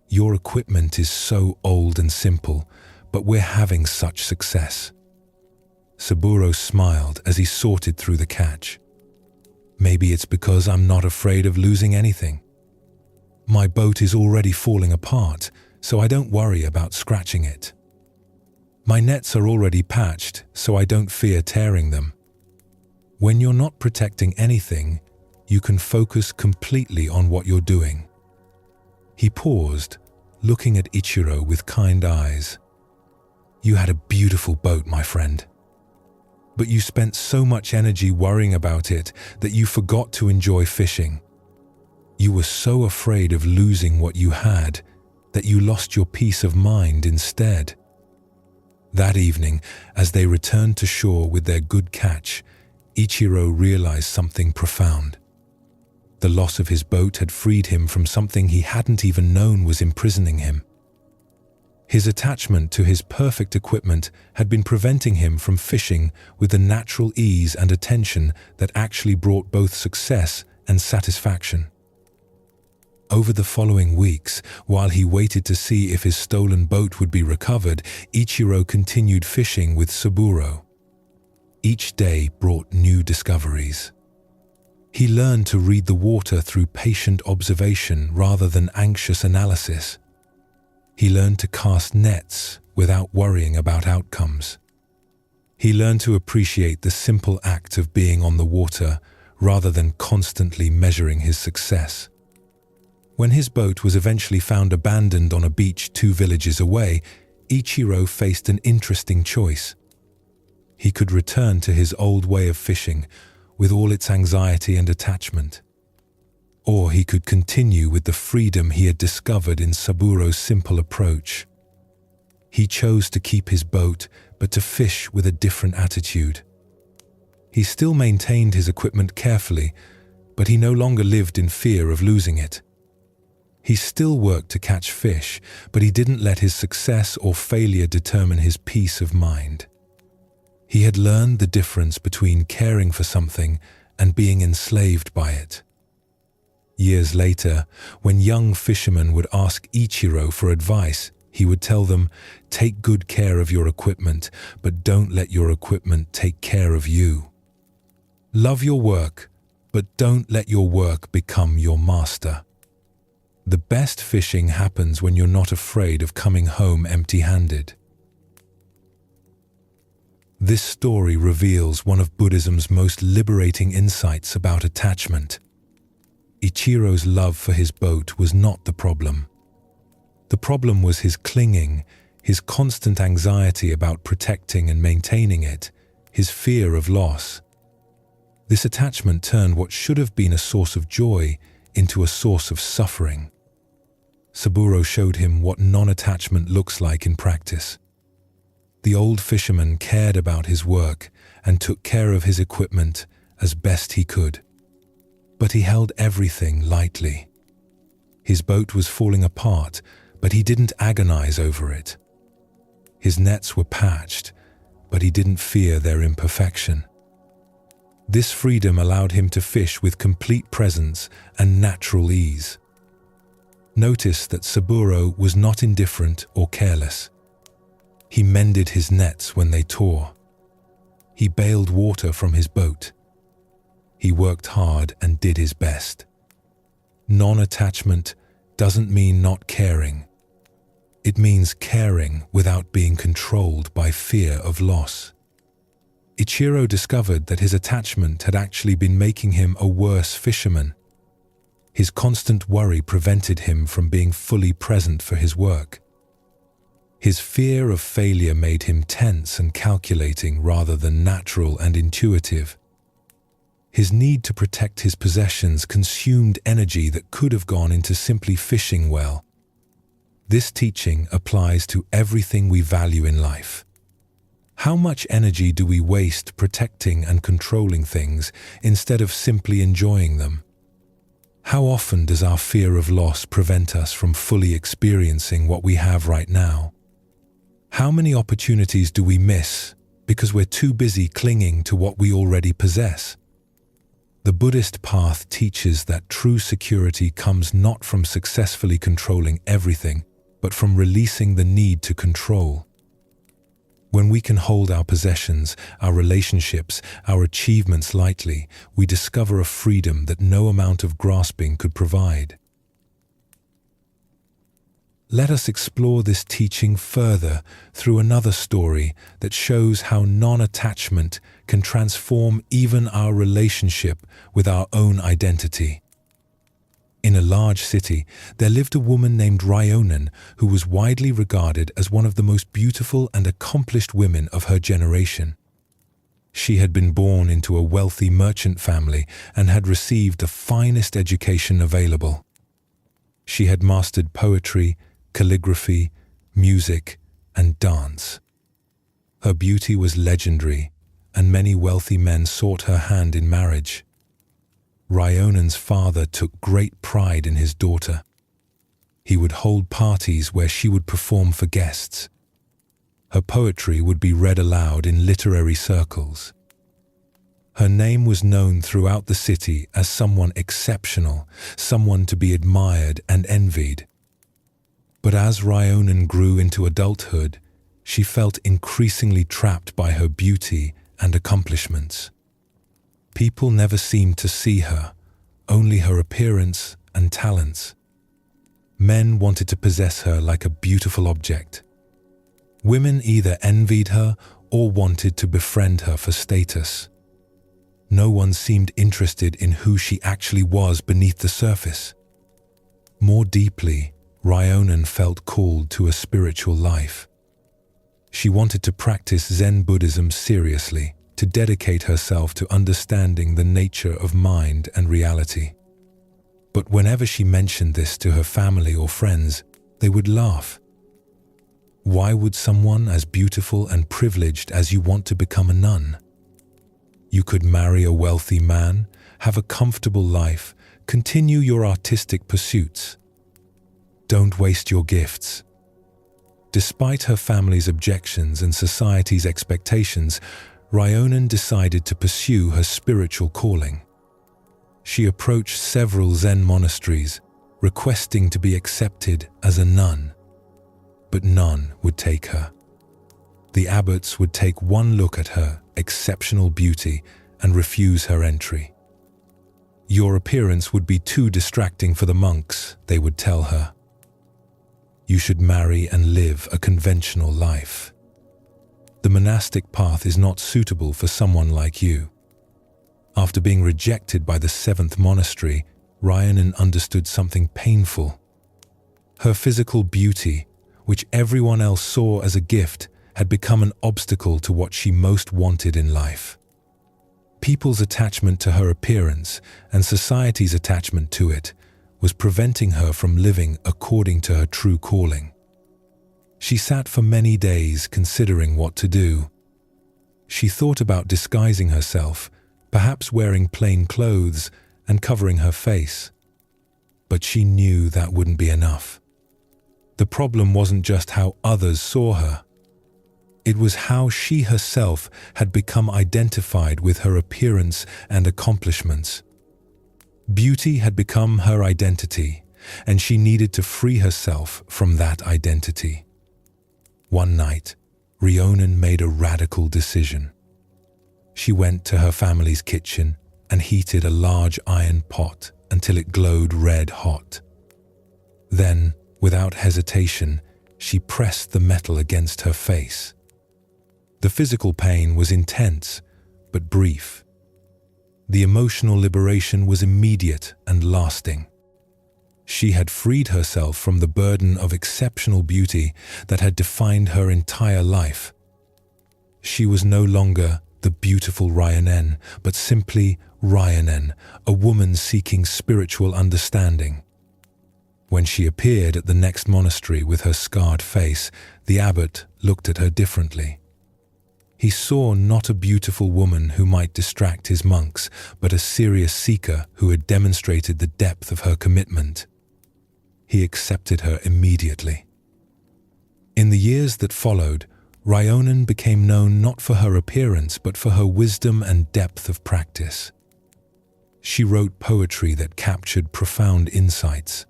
"Your equipment is so old and simple, but we're having such success." Saburo smiled as he sorted through the catch. "Maybe it's because I'm not afraid of losing anything. My boat is already falling apart, so I don't worry about scratching it." My nets are already patched, so I don't fear tearing them. When you're not protecting anything, you can focus completely on what you're doing. He paused, looking at Ichiro with kind eyes. You had a beautiful boat, my friend. But you spent so much energy worrying about it that you forgot to enjoy fishing. You were so afraid of losing what you had that you lost your peace of mind instead. That evening, as they returned to shore with their good catch, Ichiro realized something profound. The loss of his boat had freed him from something he hadn't even known was imprisoning him. His attachment to his perfect equipment had been preventing him from fishing with the natural ease and attention that actually brought both success and satisfaction. Over the following weeks, while he waited to see if his stolen boat would be recovered, Ichiro continued fishing with Saburo. Each day brought new discoveries. He learned to read the water through patient observation rather than anxious analysis. He learned to cast nets without worrying about outcomes. He learned to appreciate the simple act of being on the water rather than constantly measuring his success. When his boat was eventually found abandoned on a beach 2 villages away, Ichiro faced an interesting choice. He could return to his old way of fishing with all its anxiety and attachment. Or he could continue with the freedom he had discovered in Saburo's simple approach. He chose to keep his boat, but to fish with a different attitude. He still maintained his equipment carefully, but he no longer lived in fear of losing it. He still worked to catch fish, but he didn't let his success or failure determine his peace of mind. He had learned the difference between caring for something and being enslaved by it. Years later, when young fishermen would ask Ichiro for advice, he would tell them, "Take good care of your equipment, but don't let your equipment take care of you. Love your work, but don't let your work become your master." The best fishing happens when you're not afraid of coming home empty-handed. This story reveals one of Buddhism's most liberating insights about attachment. Ichiro's love for his boat was not the problem. The problem was his clinging, his constant anxiety about protecting and maintaining it, his fear of loss. This attachment turned what should have been a source of joy into a source of suffering. Saburo showed him what non-attachment looks like in practice. The old fisherman cared about his work and took care of his equipment as best he could. But he held everything lightly. His boat was falling apart, but he didn't agonize over it. His nets were patched, but he didn't fear their imperfection. This freedom allowed him to fish with complete presence and natural ease. Notice that Saburo was not indifferent or careless. He mended his nets when they tore. He bailed water from his boat. He worked hard and did his best. Non-attachment doesn't mean not caring. It means caring without being controlled by fear of loss. Ichiro discovered that his attachment had actually been making him a worse fisherman. His constant worry prevented him from being fully present for his work. His fear of failure made him tense and calculating rather than natural and intuitive. His need to protect his possessions consumed energy that could have gone into simply fishing well. This teaching applies to everything we value in life. How much energy do we waste protecting and controlling things instead of simply enjoying them? How often does our fear of loss prevent us from fully experiencing what we have right now? How many opportunities do we miss because we're too busy clinging to what we already possess? The Buddhist path teaches that true security comes not from successfully controlling everything, but from releasing the need to control. When we can hold our possessions, our relationships, our achievements lightly, we discover a freedom that no amount of grasping could provide. let us explore this teaching further through another story that shows how non-attachment can transform even our relationship with our own identity. In a large city, there lived a woman named Ryonen who was widely regarded as one of the most beautiful and accomplished women of her generation. She had been born into a wealthy merchant family and had received the finest education available. She had mastered poetry, calligraphy, music, and dance. Her beauty was legendary, and many wealthy men sought her hand in marriage. Ryonen's father took great pride in his daughter. He would hold parties where she would perform for guests. Her poetry would be read aloud in literary circles. Her name was known throughout the city as someone exceptional, someone to be admired and envied. But as Ryonen grew into adulthood, she felt increasingly trapped by her beauty and accomplishments. People never seemed to see her, only her appearance and talents. Men wanted to possess her like a beautiful object. Women either envied her or wanted to befriend her for status. No one seemed interested in who she actually was beneath the surface. More deeply, Ryonen felt called to a spiritual life. She wanted to practice Zen Buddhism seriously, to dedicate herself to understanding the nature of mind and reality. But whenever she mentioned this to her family or friends, they would laugh. Why would someone as beautiful and privileged as you want to become a nun? You could marry a wealthy man, have a comfortable life, continue your artistic pursuits. Don't waste your gifts. Despite her family's objections and society's expectations, Ryonen decided to pursue her spiritual calling. She approached several Zen monasteries, requesting to be accepted as a nun. But none would take her. The abbots would take one look at her exceptional beauty and refuse her entry. Your appearance would be too distracting for the monks, they would tell her. You should marry and live a conventional life. The monastic path is not suitable for someone like you. After being rejected by the 7th monastery, Ryonen understood something painful. Her physical beauty, which everyone else saw as a gift, had become an obstacle to what she most wanted in life. People's attachment to her appearance and society's attachment to it was preventing her from living according to her true calling. She sat for many days considering what to do. She thought about disguising herself, perhaps wearing plain clothes and covering her face. But she knew that wouldn't be enough. The problem wasn't just how others saw her. It was how she herself had become identified with her appearance and accomplishments. Beauty had become her identity, and she needed to free herself from that identity. One night, Ryonen made a radical decision. She went to her family's kitchen and heated a large iron pot until it glowed red hot. Then, without hesitation, she pressed the metal against her face. The physical pain was intense, but brief. The emotional liberation was immediate and lasting. She had freed herself from the burden of exceptional beauty that had defined her entire life. She was no longer the beautiful Ryonen, but simply Ryonen, a woman seeking spiritual understanding. When she appeared at the next monastery with her scarred face, the abbot looked at her differently. He saw not a beautiful woman who might distract his monks, but a serious seeker who had demonstrated the depth of her commitment. He accepted her immediately. In the years that followed, Ryonen became known not for her appearance but for her wisdom and depth of practice. She wrote poetry that captured profound insights.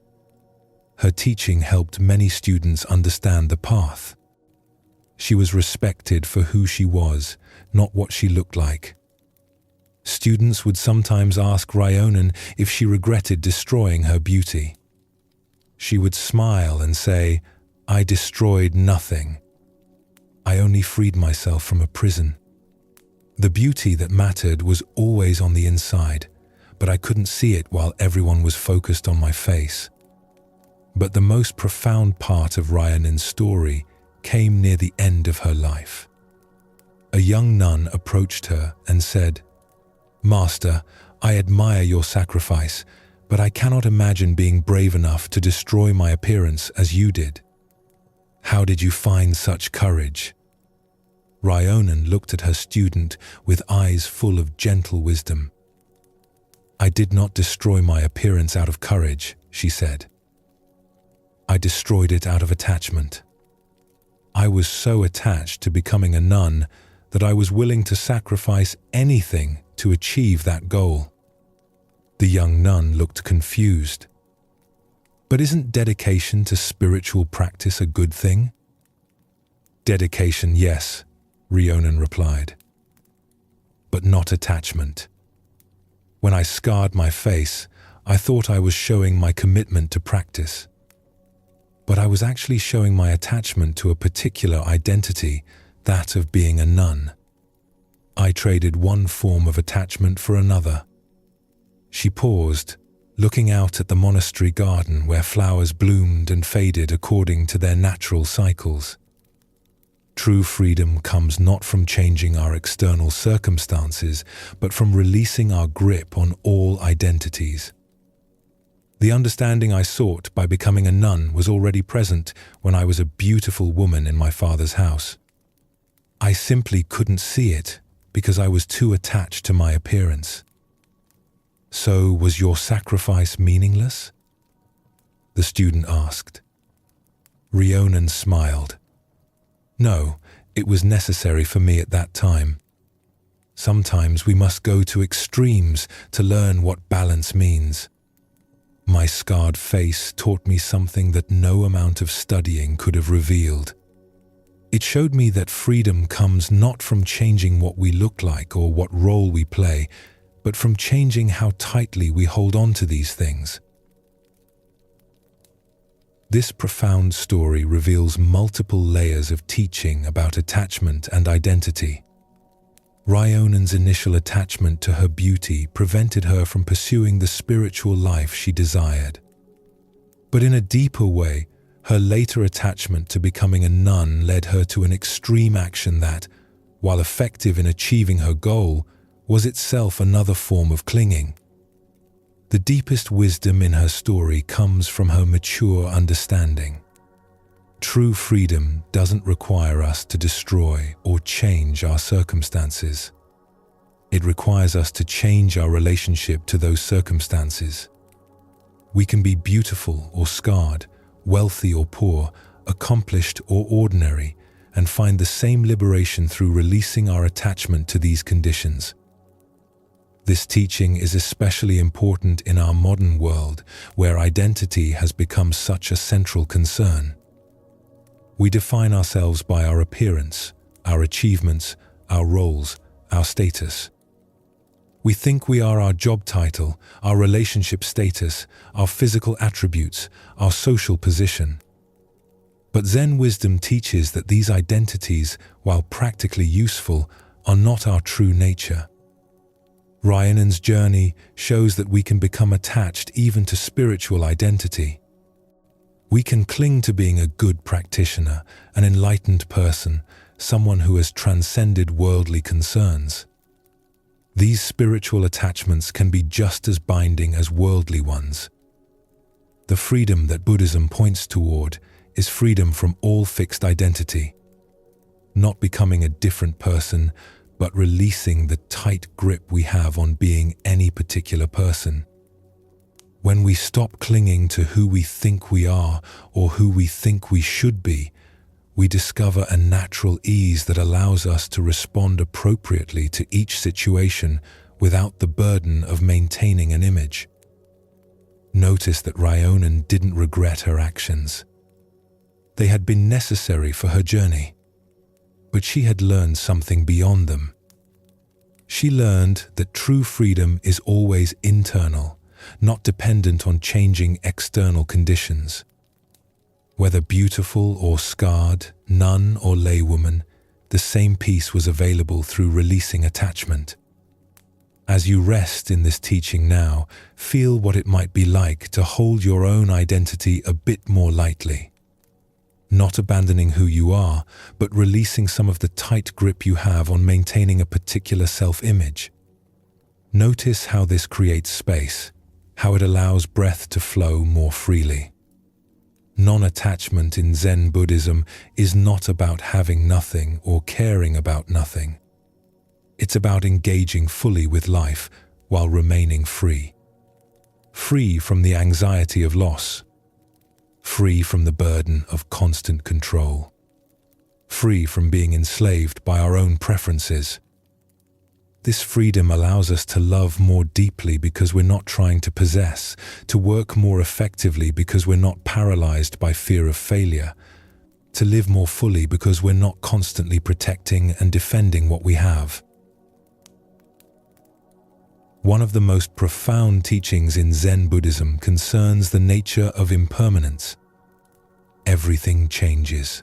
Her teaching helped many students understand the path. She was respected for who she was, not what she looked like. Students would sometimes ask Ryonen if she regretted destroying her beauty. She would smile and say, I destroyed nothing. I only freed myself from a prison. The beauty that mattered was always on the inside, but I couldn't see it while everyone was focused on my face. But the most profound part of Ryanan's story came near the end of her life. A young nun approached her and said, "Master, I admire your sacrifice, but I cannot imagine being brave enough to destroy my appearance as you did. How did you find such courage?" Ryanan looked at her student with eyes full of gentle wisdom. "I did not destroy my appearance out of courage," she said. "I destroyed it out of attachment. I was so attached to becoming a nun that I was willing to sacrifice anything to achieve that goal." The young nun looked confused. "But isn't dedication to spiritual practice a good thing?" "Dedication, yes," Ryanan replied, "but not attachment. When I scarred my face, I thought I was showing my commitment to practice. But I was actually showing my attachment to a particular identity, that of being a nun. I traded one form of attachment for another." She paused, looking out at the monastery garden where flowers bloomed and faded according to their natural cycles. True freedom comes not from changing our external circumstances, but from releasing our grip on all identities. The understanding I sought by becoming a nun was already present when I was a beautiful woman in my father's house. I simply couldn't see it because I was too attached to my appearance. "So was your sacrifice meaningless?" the student asked. Ryanan smiled. "No, it was necessary for me at that time. Sometimes we must go to extremes to learn what balance means. My scarred face taught me something that no amount of studying could have revealed. It showed me that freedom comes not from changing what we look like or what role we play, but from changing how tightly we hold on to these things." This profound story reveals multiple layers of teaching about attachment and identity. Ryanan's initial attachment to her beauty prevented her from pursuing the spiritual life she desired. But in a deeper way, her later attachment to becoming a nun led her to an extreme action that, while effective in achieving her goal, was itself another form of clinging. The deepest wisdom in her story comes from her mature understanding. True freedom doesn't require us to destroy or change our circumstances. It requires us to change our relationship to those circumstances. We can be beautiful or scarred, wealthy or poor, accomplished or ordinary, and find the same liberation through releasing our attachment to these conditions. This teaching is especially important in our modern world, where identity has become such a central concern. We define ourselves by our appearance, our achievements, our roles, our status. We think we are our job title, our relationship status, our physical attributes, our social position. But Zen wisdom teaches that these identities, while practically useful, are not our true nature. Ryanan's journey shows that we can become attached even to spiritual identity. We can cling to being a good practitioner, an enlightened person, someone who has transcended worldly concerns. These spiritual attachments can be just as binding as worldly ones. The freedom that Buddhism points toward is freedom from all fixed identity, not becoming a different person, but releasing the tight grip we have on being any particular person. When we stop clinging to who we think we are or who we think we should be, we discover a natural ease that allows us to respond appropriately to each situation without the burden of maintaining an image. Notice that Ryanan didn't regret her actions. They had been necessary for her journey, but she had learned something beyond them. She learned that true freedom is always internal, not dependent on changing external conditions. Whether beautiful or scarred, nun or laywoman, the same peace was available through releasing attachment. As you rest in this teaching now, feel what it might be like to hold your own identity a bit more lightly. Not abandoning who you are, but releasing some of the tight grip you have on maintaining a particular self-image. Notice how this creates space, how it allows breath to flow more freely. Non-attachment in Zen Buddhism is not about having nothing or caring about nothing. It's about engaging fully with life while remaining free. Free from the anxiety of loss. Free from the burden of constant control. Free from being enslaved by our own preferences. This freedom allows us to love more deeply because we're not trying to possess, to work more effectively because we're not paralyzed by fear of failure, to live more fully because we're not constantly protecting and defending what we have. One of the most profound teachings in Zen Buddhism concerns the nature of impermanence. Everything changes.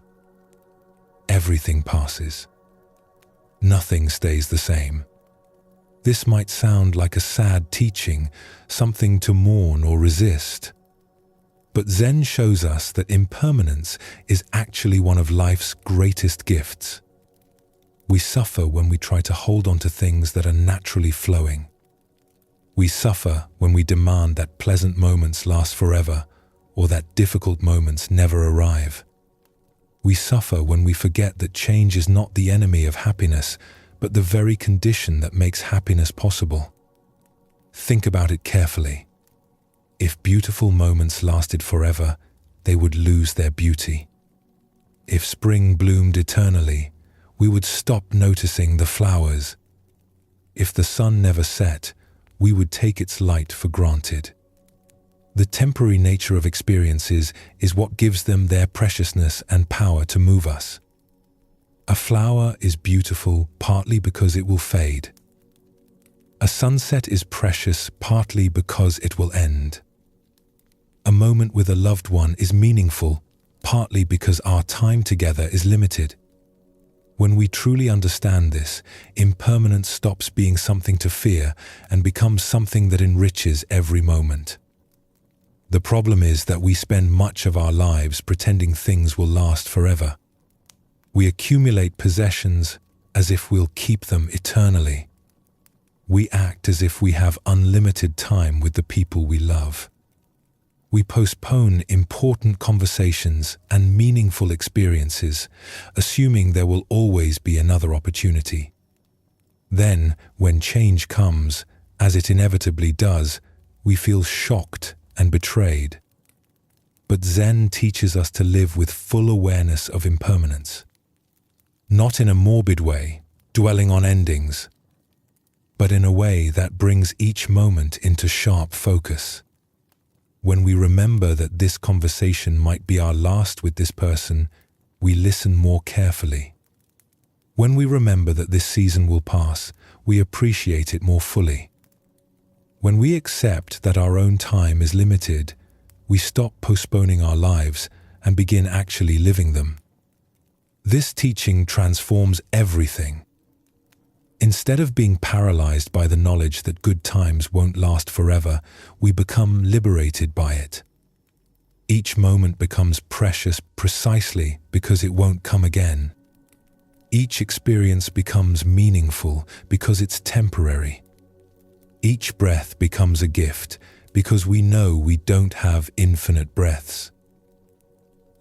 Everything passes. Nothing stays the same. This might sound like a sad teaching, something to mourn or resist. But Zen shows us that impermanence is actually one of life's greatest gifts. We suffer when we try to hold on to things that are naturally flowing. We suffer when we demand that pleasant moments last forever, or that difficult moments never arrive. We suffer when we forget that change is not the enemy of happiness, but the very condition that makes happiness possible. Think about it carefully. If beautiful moments lasted forever, they would lose their beauty. If spring bloomed eternally, we would stop noticing the flowers. If the sun never set, we would take its light for granted. The temporary nature of experiences is what gives them their preciousness and power to move us. A flower is beautiful partly because it will fade. A sunset is precious partly because it will end. A moment with a loved one is meaningful partly because our time together is limited. When we truly understand this, impermanence stops being something to fear and becomes something that enriches every moment. The problem is that we spend much of our lives pretending things will last forever. We accumulate possessions as if we'll keep them eternally. We act as if we have unlimited time with the people we love. We postpone important conversations and meaningful experiences, assuming there will always be another opportunity. Then, when change comes, as it inevitably does, we feel shocked and betrayed. But Zen teaches us to live with full awareness of impermanence. Not in a morbid way, dwelling on endings, but in a way that brings each moment into sharp focus. When we remember that this conversation might be our last with this person, we listen more carefully. When we remember that this season will pass, we appreciate it more fully. When we accept that our own time is limited, we stop postponing our lives and begin actually living them. This teaching transforms everything. Instead of being paralyzed by the knowledge that good times won't last forever, we become liberated by it. Each moment becomes precious precisely because it won't come again. Each experience becomes meaningful because it's temporary. Each breath becomes a gift because we know we don't have infinite breaths.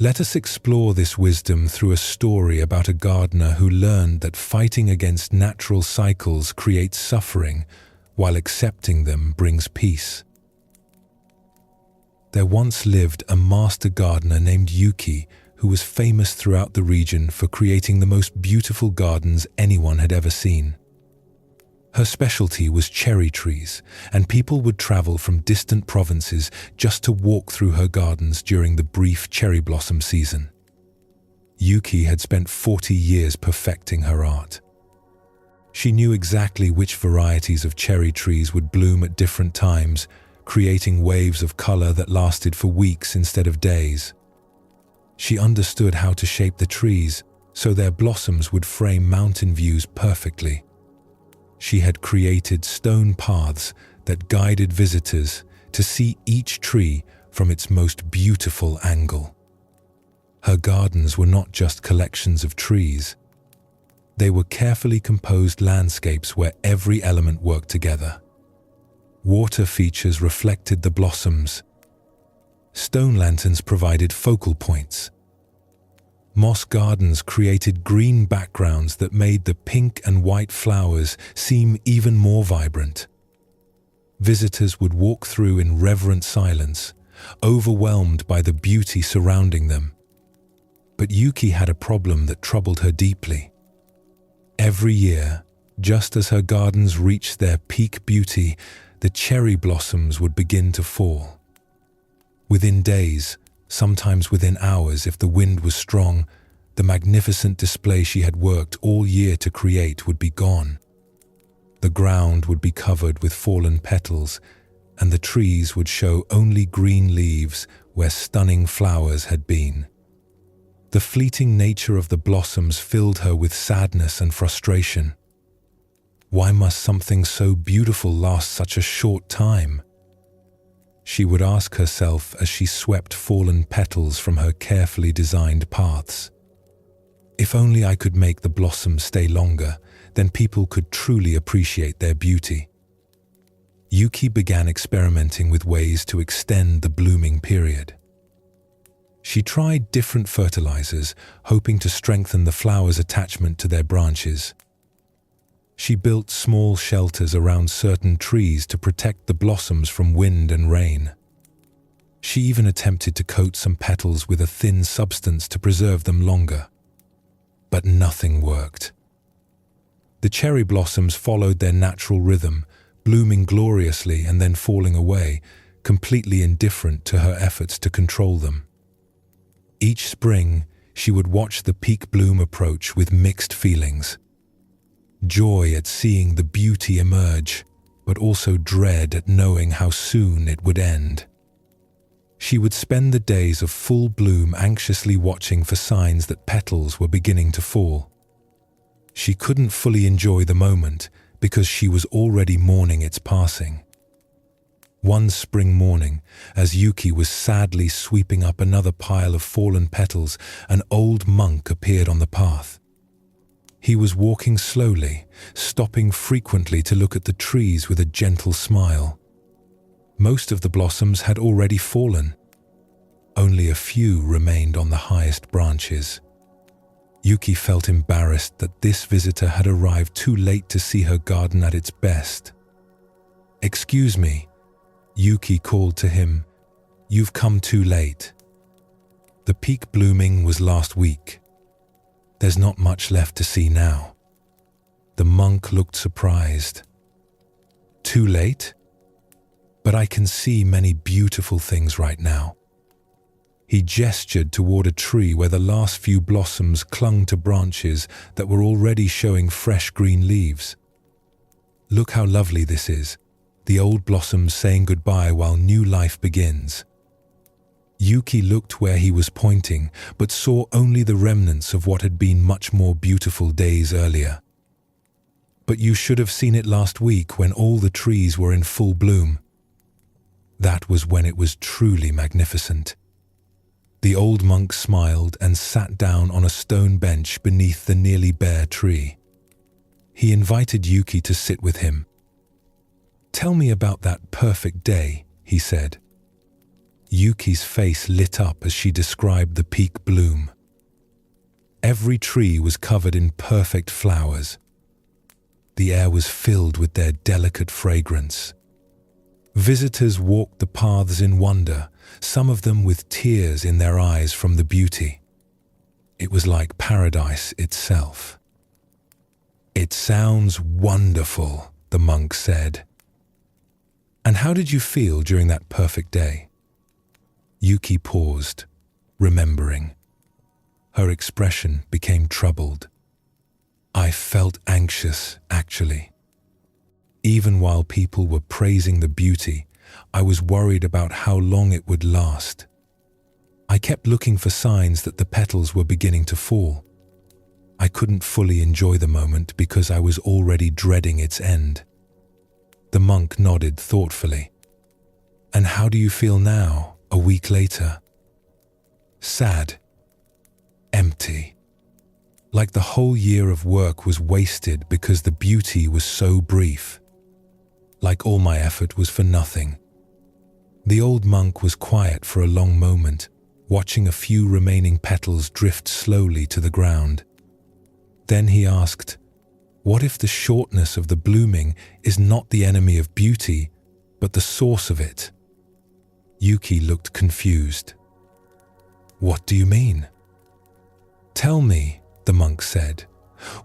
Let us explore this wisdom through a story about a gardener who learned that fighting against natural cycles creates suffering, while accepting them brings peace. There once lived a master gardener named Yuki, who was famous throughout the region for creating the most beautiful gardens anyone had ever seen. Her specialty was cherry trees, and people would travel from distant provinces just to walk through her gardens during the brief cherry blossom season. Yuki had spent 40 years perfecting her art. She knew exactly which varieties of cherry trees would bloom at different times, creating waves of color that lasted for weeks instead of days. She understood how to shape the trees so their blossoms would frame mountain views perfectly. She had created stone paths that guided visitors to see each tree from its most beautiful angle. Her gardens were not just collections of trees. They were carefully composed landscapes where every element worked together. Water features reflected the blossoms. Stone lanterns provided focal points. Moss gardens created green backgrounds that made the pink and white flowers seem even more vibrant. Visitors would walk through in reverent silence, overwhelmed by the beauty surrounding them. But Yuki had a problem that troubled her deeply. Every year, just as her gardens reached their peak beauty, the cherry blossoms would begin to fall. Within days, sometimes within hours if the wind was strong, the magnificent display she had worked all year to create would be gone. The ground would be covered with fallen petals, and the trees would show only green leaves where stunning flowers had been. The fleeting nature of the blossoms filled her with sadness and frustration. Why must something so beautiful last such a short time? She would ask herself as she swept fallen petals from her carefully designed paths. If only I could make the blossoms stay longer, then people could truly appreciate their beauty. Yuki began experimenting with ways to extend the blooming period. She tried different fertilizers, hoping to strengthen the flowers' attachment to their branches. She built small shelters around certain trees to protect the blossoms from wind and rain. She even attempted to coat some petals with a thin substance to preserve them longer. But nothing worked. The cherry blossoms followed their natural rhythm, blooming gloriously and then falling away, completely indifferent to her efforts to control them. Each spring, she would watch the peak bloom approach with mixed feelings. Joy at seeing the beauty emerge, but also dread at knowing how soon it would end. She would spend the days of full bloom anxiously watching for signs that petals were beginning to fall. She couldn't fully enjoy the moment because she was already mourning its passing. One spring morning, as Yuki was sadly sweeping up another pile of fallen petals, an old monk appeared on the path. He was walking slowly, stopping frequently to look at the trees with a gentle smile. Most of the blossoms had already fallen. Only a few remained on the highest branches. Yuki felt embarrassed that this visitor had arrived too late to see her garden at its best. "Excuse me," Yuki called to him. "You've come too late. The peak blooming was last week. There's not much left to see now." The monk looked surprised. "Too late? But I can see many beautiful things right now." He gestured toward a tree where the last few blossoms clung to branches that were already showing fresh green leaves. "Look how lovely this is. The old blossoms saying goodbye while new life begins." Yuki looked where he was pointing, but saw only the remnants of what had been much more beautiful days earlier. "But you should have seen it last week when all the trees were in full bloom. That was when it was truly magnificent." The old monk smiled and sat down on a stone bench beneath the nearly bare tree. He invited Yuki to sit with him. "Tell me about that perfect day," he said. Yuki's face lit up as she described the peak bloom. Every tree was covered in perfect flowers. The air was filled with their delicate fragrance. Visitors walked the paths in wonder, some of them with tears in their eyes from the beauty. It was like paradise itself. "It sounds wonderful," the monk said. "And how did you feel during that perfect day?" Yuki paused, remembering. Her expression became troubled. "I felt anxious, actually. Even while people were praising the beauty, I was worried about how long it would last. I kept looking for signs that the petals were beginning to fall. I couldn't fully enjoy the moment because I was already dreading its end. The monk nodded thoughtfully. "And how do you feel now, a week later?" "Sad. Empty. Like the whole year of work was wasted because the beauty was so brief. Like all my effort was for nothing." The old monk was quiet for a long moment, watching a few remaining petals drift slowly to the ground. Then he asked, "What if the shortness of the blooming is not the enemy of beauty, but the source of it?" Yuki looked confused. "What do you mean?" "Tell me," the monk said,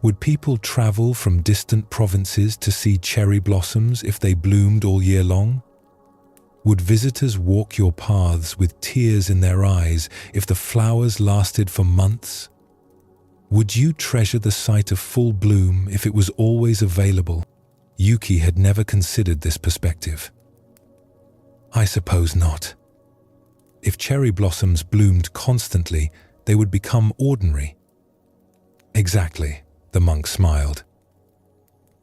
"would people travel from distant provinces to see cherry blossoms if they bloomed all year long? Would visitors walk your paths with tears in their eyes if the flowers lasted for months? Would you treasure the sight of full bloom if it was always available?" Yuki had never considered this perspective. "I suppose not. If cherry blossoms bloomed constantly, they would become ordinary." "Exactly," the monk smiled.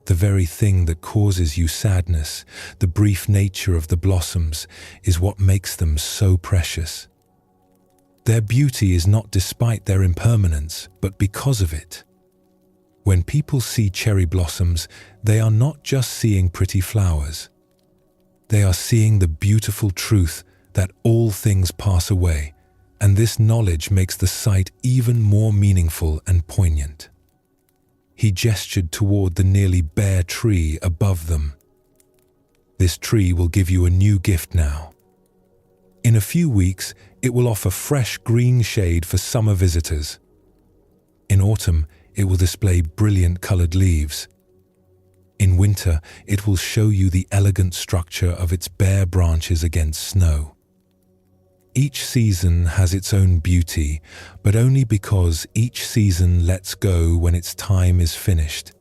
"The very thing that causes you sadness, the brief nature of the blossoms, is what makes them so precious. Their beauty is not despite their impermanence, but because of it. When people see cherry blossoms, they are not just seeing pretty flowers. They are seeing the beautiful truth that all things pass away, and this knowledge makes the sight even more meaningful and poignant." He gestured toward the nearly bare tree above them. "This tree will give you a new gift now. In a few weeks, it will offer fresh green shade for summer visitors. In autumn, it will display brilliant colored leaves. In winter, it will show you the elegant structure of its bare branches against snow. Each season has its own beauty, but only because each season lets go when its time is finished."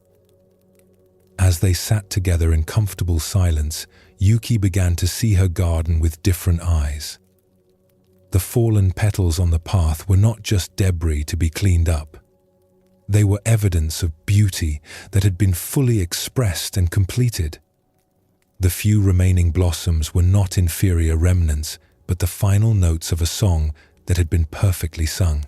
As they sat together in comfortable silence, Yuki began to see her garden with different eyes. The fallen petals on the path were not just debris to be cleaned up. They were evidence of beauty that had been fully expressed and completed. The few remaining blossoms were not inferior remnants, but the final notes of a song that had been perfectly sung.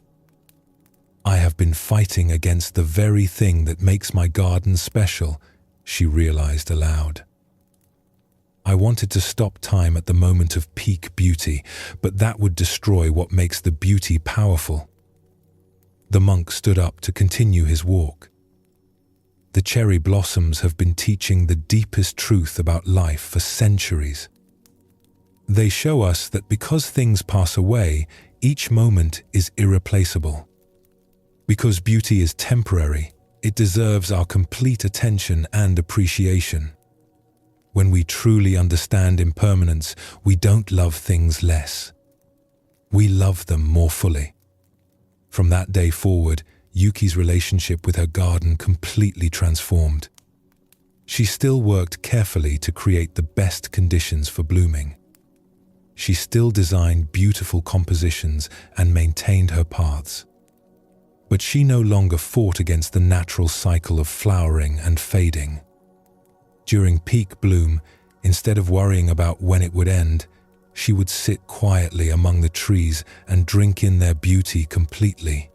"I have been fighting against the very thing that makes my garden special," she realized aloud. "I wanted to stop time at the moment of peak beauty, but that would destroy what makes the beauty powerful." The monk stood up to continue his walk. "The cherry blossoms have been teaching the deepest truth about life for centuries. They show us that because things pass away, each moment is irreplaceable. Because beauty is temporary, it deserves our complete attention and appreciation. When we truly understand impermanence, we don't love things less. We love them more fully." From that day forward, Yuki's relationship with her garden completely transformed. She still worked carefully to create the best conditions for blooming. She still designed beautiful compositions and maintained her paths. But she no longer fought against the natural cycle of flowering and fading. During peak bloom, instead of worrying about when it would end, she would sit quietly among the trees and drink in their beauty completely.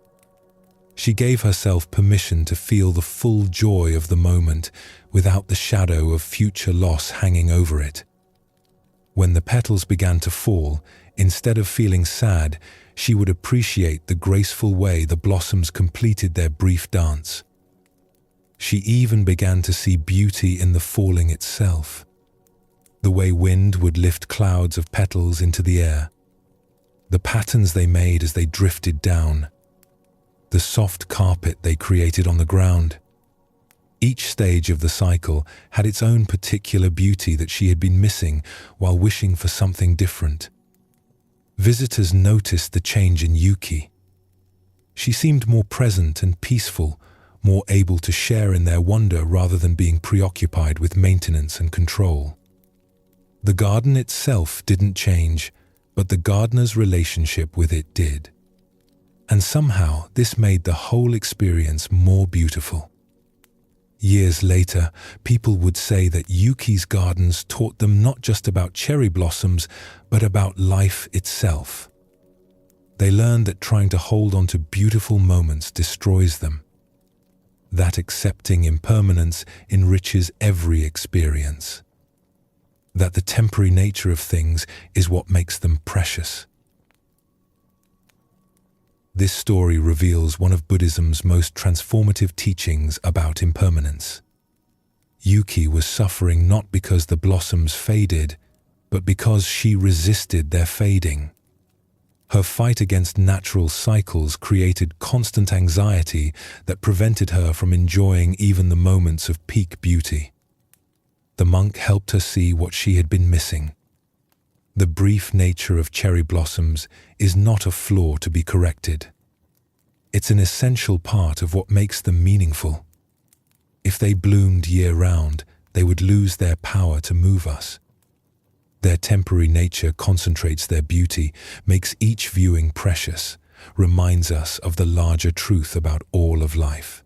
She gave herself permission to feel the full joy of the moment without the shadow of future loss hanging over it. When the petals began to fall, instead of feeling sad, she would appreciate the graceful way the blossoms completed their brief dance. She even began to see beauty in the falling itself. The way wind would lift clouds of petals into the air. The patterns they made as they drifted down. The soft carpet they created on the ground. Each stage of the cycle had its own particular beauty that she had been missing while wishing for something different. Visitors noticed the change in Yuki. She seemed more present and peaceful, more able to share in their wonder rather than being preoccupied with maintenance and control. The garden itself didn't change, but the gardener's relationship with it did. And somehow this made the whole experience more beautiful. Years later, people would say that Yuki's gardens taught them not just about cherry blossoms, but about life itself. They learned that trying to hold on to beautiful moments destroys them, that accepting impermanence enriches every experience, that the temporary nature of things is what makes them precious. This story reveals one of Buddhism's most transformative teachings about impermanence. Yuki was suffering not because the blossoms faded, but because she resisted their fading. Her fight against natural cycles created constant anxiety that prevented her from enjoying even the moments of peak beauty. The monk helped her see what she had been missing. The brief nature of cherry blossoms is not a flaw to be corrected. It's an essential part of what makes them meaningful. If they bloomed year-round, they would lose their power to move us. Their temporary nature concentrates their beauty, makes each viewing precious, reminds us of the larger truth about all of life.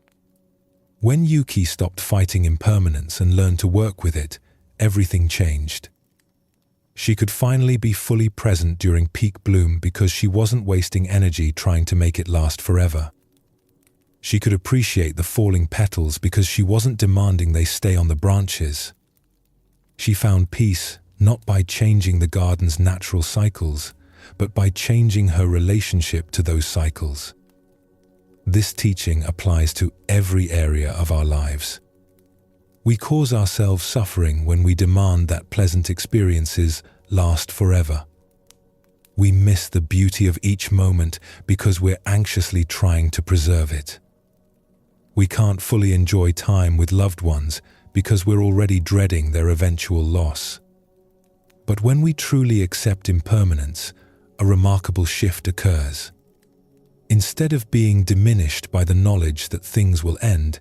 When Yuki stopped fighting impermanence and learned to work with it, everything changed. She could finally be fully present during peak bloom because she wasn't wasting energy trying to make it last forever. She could appreciate the falling petals because she wasn't demanding they stay on the branches. She found peace not by changing the garden's natural cycles, but by changing her relationship to those cycles. This teaching applies to every area of our lives. We cause ourselves suffering when we demand that pleasant experiences last forever. We miss the beauty of each moment because we're anxiously trying to preserve it. We can't fully enjoy time with loved ones because we're already dreading their eventual loss. But when we truly accept impermanence, a remarkable shift occurs. Instead of being diminished by the knowledge that things will end,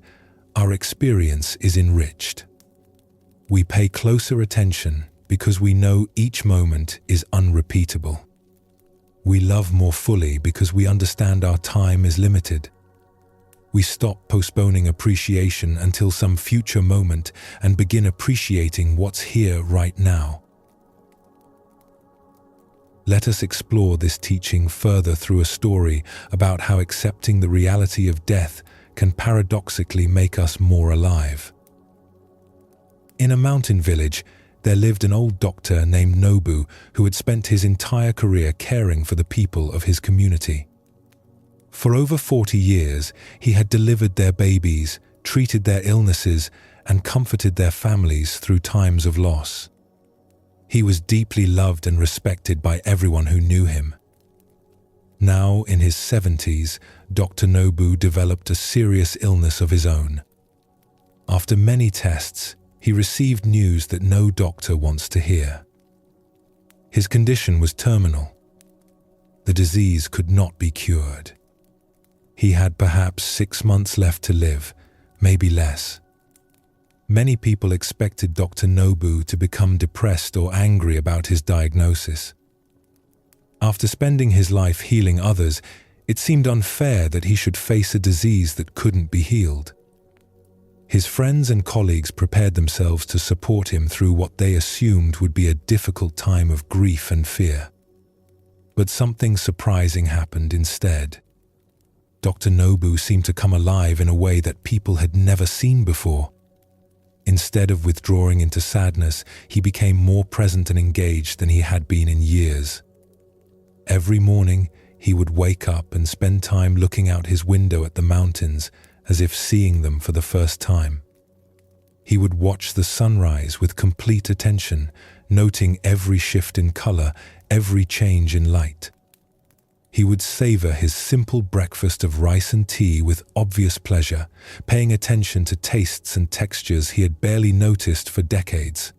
our experience is enriched. We pay closer attention because we know each moment is unrepeatable. We love more fully because we understand our time is limited. We stop postponing appreciation until some future moment and begin appreciating what's here right now. Let us explore this teaching further through a story about how accepting the reality of death can paradoxically make us more alive. In a mountain village, there lived an old doctor named Nobu who had spent his entire career caring for the people of his community. For over 40 years, he had delivered their babies, treated their illnesses, and comforted their families through times of loss. He was deeply loved and respected by everyone who knew him. Now, in his 70s, Dr. Nobu developed a serious illness of his own. After many tests, he received news that no doctor wants to hear. His condition was terminal. The disease could not be cured. He had perhaps 6 months left to live, maybe less. Many people expected Dr. Nobu to become depressed or angry about his diagnosis. After spending his life healing others, it seemed unfair that he should face a disease that couldn't be healed. His friends and colleagues prepared themselves to support him through what they assumed would be a difficult time of grief and fear. But something surprising happened instead. Dr. Nobu seemed to come alive in a way that people had never seen before. Instead of withdrawing into sadness, he became more present and engaged than he had been in years. Every morning, he would wake up and spend time looking out his window at the mountains, as if seeing them for the first time. He would watch the sunrise with complete attention, noting every shift in color, every change in light. He would savor his simple breakfast of rice and tea with obvious pleasure, paying attention to tastes and textures he had barely noticed for decades.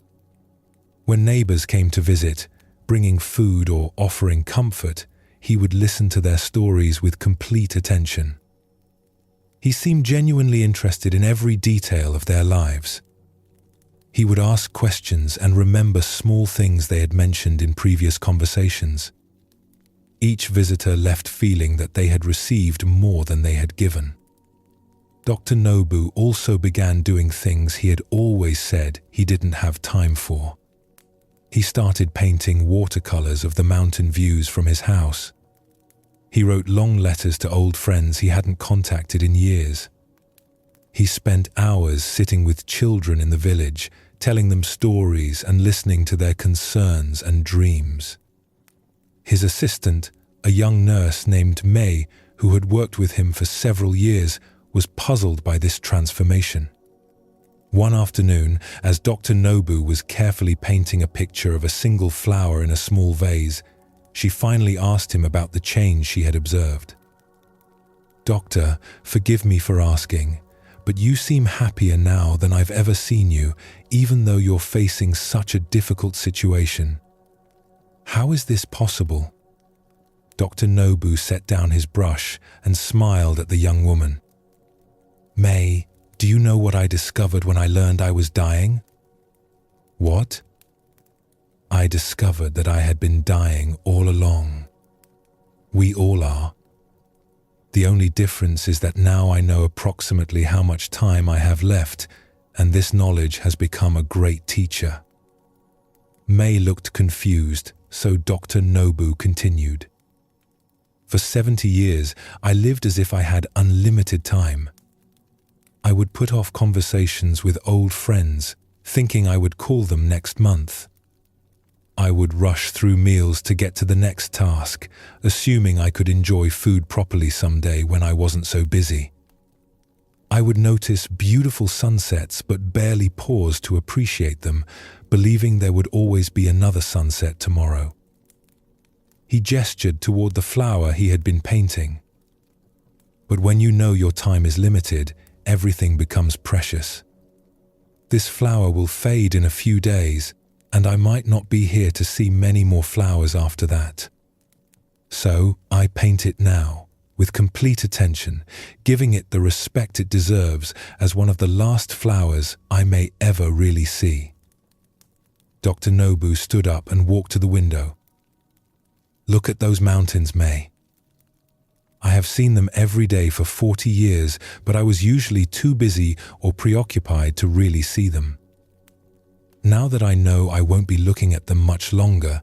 When neighbors came to visit, bringing food or offering comfort, he would listen to their stories with complete attention. He seemed genuinely interested in every detail of their lives. He would ask questions and remember small things they had mentioned in previous conversations. Each visitor left feeling that they had received more than they had given. Dr. Nobu also began doing things he had always said he didn't have time for. He started painting watercolors of the mountain views from his house. He wrote long letters to old friends he hadn't contacted in years. He spent hours sitting with children in the village, telling them stories and listening to their concerns and dreams. His assistant, a young nurse named May, who had worked with him for several years, was puzzled by this transformation. One afternoon, as Dr. Nobu was carefully painting a picture of a single flower in a small vase, she finally asked him about the change she had observed. "Doctor, forgive me for asking, but you seem happier now than I've ever seen you, even though you're facing such a difficult situation. How is this possible?" Dr. Nobu set down his brush and smiled at the young woman. "May, do you know what I discovered when I learned I was dying?" "What?" "I discovered that I had been dying all along. We all are. The only difference is that now I know approximately how much time I have left, and this knowledge has become a great teacher." May looked confused, so Dr. Nobu continued. "For 70 years, I lived as if I had unlimited time. I would put off conversations with old friends, thinking I would call them next month. I would rush through meals to get to the next task, assuming I could enjoy food properly someday when I wasn't so busy. I would notice beautiful sunsets but barely pause to appreciate them, believing there would always be another sunset tomorrow." He gestured toward the flower he had been painting. "But when you know your time is limited, everything becomes precious. This flower will fade in a few days, and I might not be here to see many more flowers after that. So I paint it now, with complete attention, giving it the respect it deserves as one of the last flowers I may ever really see." Dr. Nobu stood up and walked to the window. "Look at those mountains, May. I have seen them every day for 40 years, but I was usually too busy or preoccupied to really see them. Now that I know I won't be looking at them much longer,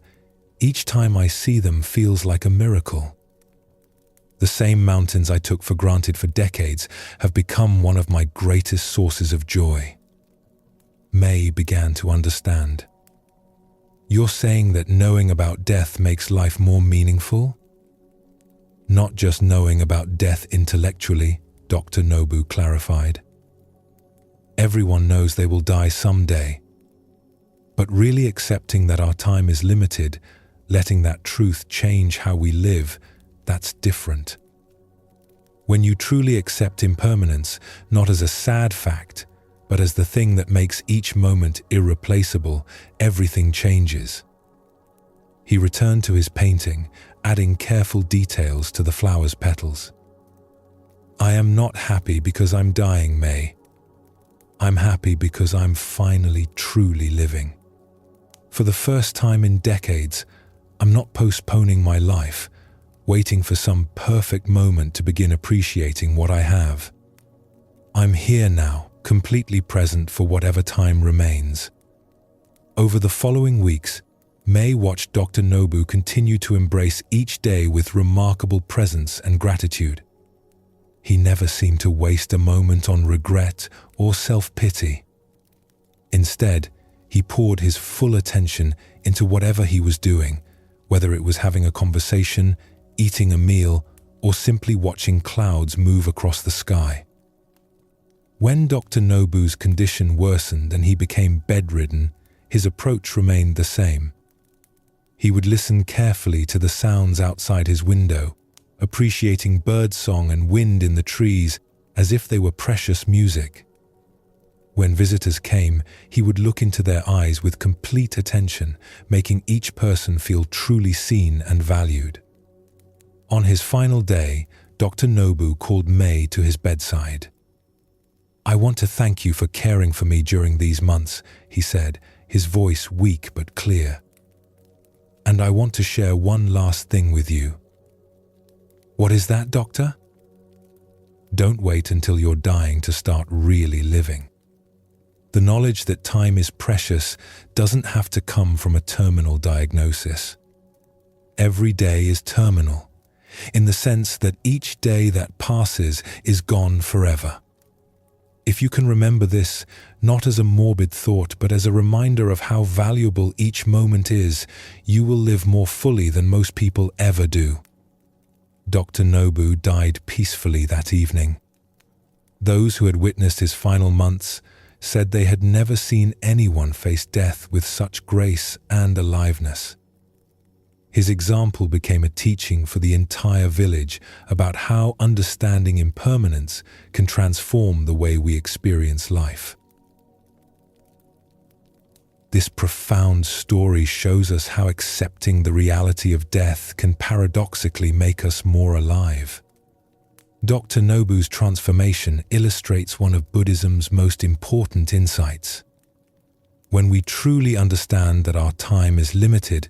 each time I see them feels like a miracle. The same mountains I took for granted for decades have become one of my greatest sources of joy." May began to understand. "You're saying that knowing about death makes life more meaningful?" "Not just knowing about death intellectually," Dr. Nobu clarified. "Everyone knows they will die someday. But really accepting that our time is limited, letting that truth change how we live, that's different. When you truly accept impermanence, not as a sad fact, but as the thing that makes each moment irreplaceable, everything changes." He returned to his painting, adding careful details to the flower's petals. "I am not happy because I'm dying, May. I'm happy because I'm finally truly living. For the first time in decades, I'm not postponing my life, waiting for some perfect moment to begin appreciating what I have. I'm here now, completely present for whatever time remains." Over the following weeks, May watched Dr. Nobu continue to embrace each day with remarkable presence and gratitude. He never seemed to waste a moment on regret or self-pity. Instead, he poured his full attention into whatever he was doing, whether it was having a conversation, eating a meal, or simply watching clouds move across the sky. When Dr. Nobu's condition worsened and he became bedridden, his approach remained the same. He would listen carefully to the sounds outside his window, appreciating birdsong and wind in the trees as if they were precious music. When visitors came, he would look into their eyes with complete attention, making each person feel truly seen and valued. On his final day, Dr. Nobu called May to his bedside. "I want to thank you for caring for me during these months," he said, his voice weak but clear. "And I want to share one last thing with you. What is that, doctor? Don't wait until you're dying to start really living. The knowledge that time is precious doesn't have to come from a terminal diagnosis. Every day is terminal, in the sense that each day that passes is gone forever. If you can remember this, not as a morbid thought, but as a reminder of how valuable each moment is, you will live more fully than most people ever do. Dr. Nobu died peacefully that evening. Those who had witnessed his final months said they had never seen anyone face death with such grace and aliveness. His example became a teaching for the entire village about how understanding impermanence can transform the way we experience life. This profound story shows us how accepting the reality of death can paradoxically make us more alive. Dr. Nobu's transformation illustrates one of Buddhism's most important insights. When we truly understand that our time is limited,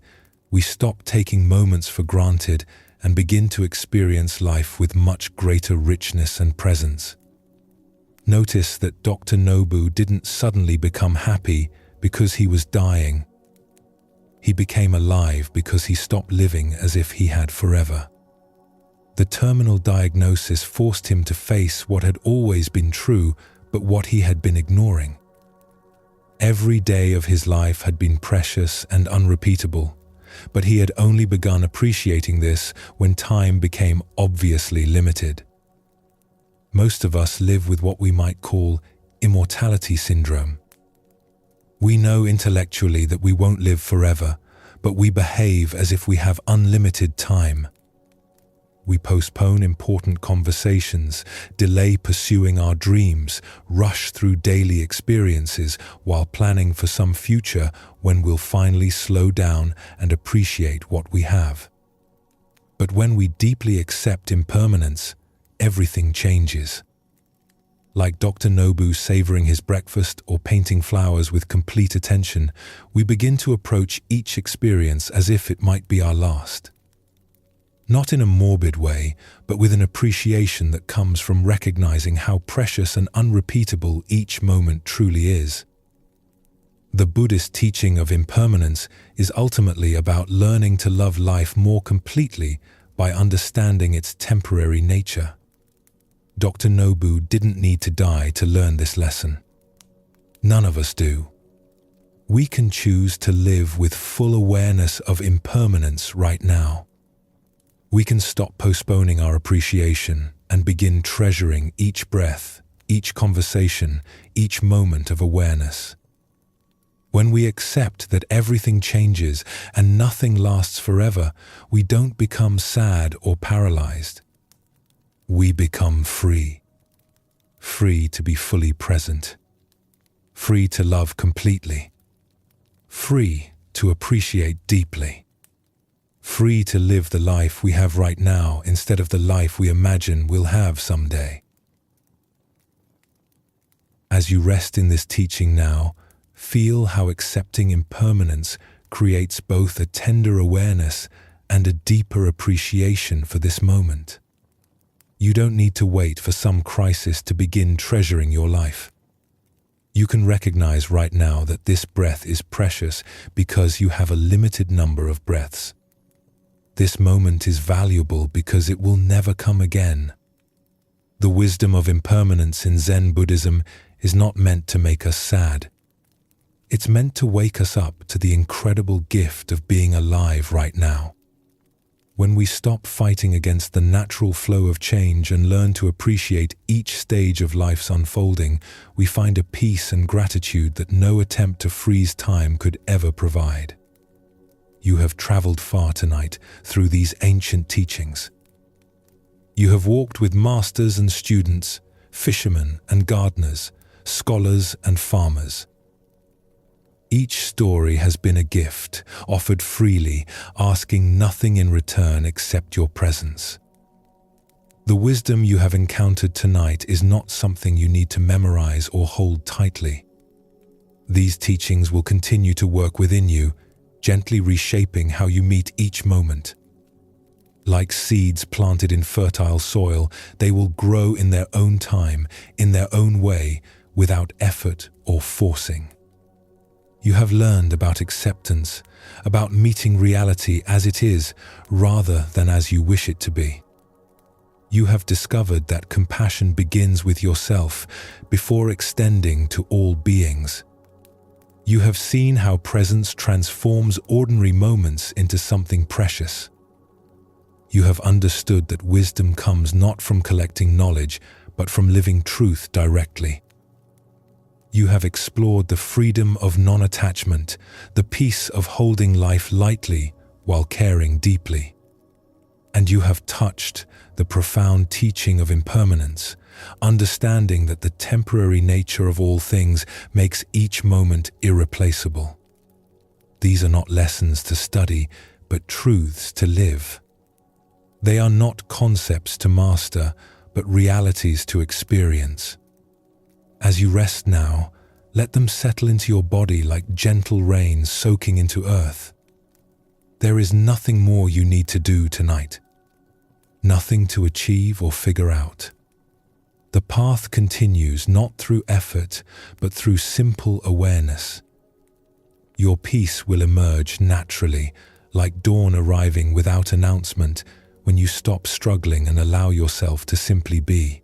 we stop taking moments for granted and begin to experience life with much greater richness and presence. Notice that Dr. Nobu didn't suddenly become happy because he was dying. He became alive because he stopped living as if he had forever. The terminal diagnosis forced him to face what had always been true, but what he had been ignoring. Every day of his life had been precious and unrepeatable, but he had only begun appreciating this when time became obviously limited. Most of us live with what we might call immortality syndrome. We know intellectually that we won't live forever, but we behave as if we have unlimited time. We postpone important conversations, delay pursuing our dreams, rush through daily experiences while planning for some future when we'll finally slow down and appreciate what we have. But when we deeply accept impermanence, everything changes. Like Dr. Nobu savoring his breakfast or painting flowers with complete attention, we begin to approach each experience as if it might be our last. Not in a morbid way, but with an appreciation that comes from recognizing how precious and unrepeatable each moment truly is. The Buddhist teaching of impermanence is ultimately about learning to love life more completely by understanding its temporary nature. Dr. Nobu didn't need to die to learn this lesson. None of us do. We can choose to live with full awareness of impermanence right now. We can stop postponing our appreciation and begin treasuring each breath, each conversation, each moment of awareness. When we accept that everything changes and nothing lasts forever, we don't become sad or paralyzed. We become free. Free to be fully present. Free to love completely. Free to appreciate deeply. Free to live the life we have right now instead of the life we imagine we'll have someday. As you rest in this teaching now, feel how accepting impermanence creates both a tender awareness and a deeper appreciation for this moment. You don't need to wait for some crisis to begin treasuring your life. You can recognize right now that this breath is precious because you have a limited number of breaths. This moment is valuable because it will never come again. The wisdom of impermanence in Zen Buddhism is not meant to make us sad. It's meant to wake us up to the incredible gift of being alive right now. When we stop fighting against the natural flow of change and learn to appreciate each stage of life's unfolding, we find a peace and gratitude that no attempt to freeze time could ever provide. You have traveled far tonight through these ancient teachings. You have walked with masters and students, fishermen and gardeners, scholars and farmers. Each story has been a gift, offered freely, asking nothing in return except your presence. The wisdom you have encountered tonight is not something you need to memorize or hold tightly. These teachings will continue to work within you, gently reshaping how you meet each moment. Like seeds planted in fertile soil, they will grow in their own time, in their own way, without effort or forcing. You have learned about acceptance, about meeting reality as it is rather than as you wish it to be. You have discovered that compassion begins with yourself before extending to all beings. You have seen how presence transforms ordinary moments into something precious. You have understood that wisdom comes not from collecting knowledge, but from living truth directly. You have explored the freedom of non-attachment, the peace of holding life lightly while caring deeply. And you have touched the profound teaching of impermanence, understanding that the temporary nature of all things makes each moment irreplaceable. These are not lessons to study, but truths to live. They are not concepts to master, but realities to experience. As you rest now, let them settle into your body like gentle rain soaking into earth. There is nothing more you need to do tonight. Nothing to achieve or figure out. The path continues not through effort, but through simple awareness. Your peace will emerge naturally, like dawn arriving without announcement when you stop struggling and allow yourself to simply be.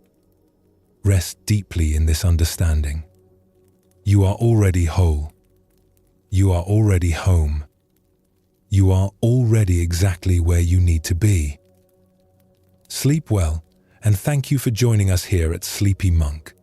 Rest deeply in this understanding. You are already whole. You are already home. You are already exactly where you need to be. Sleep well, and thank you for joining us here at Sleepy Monk.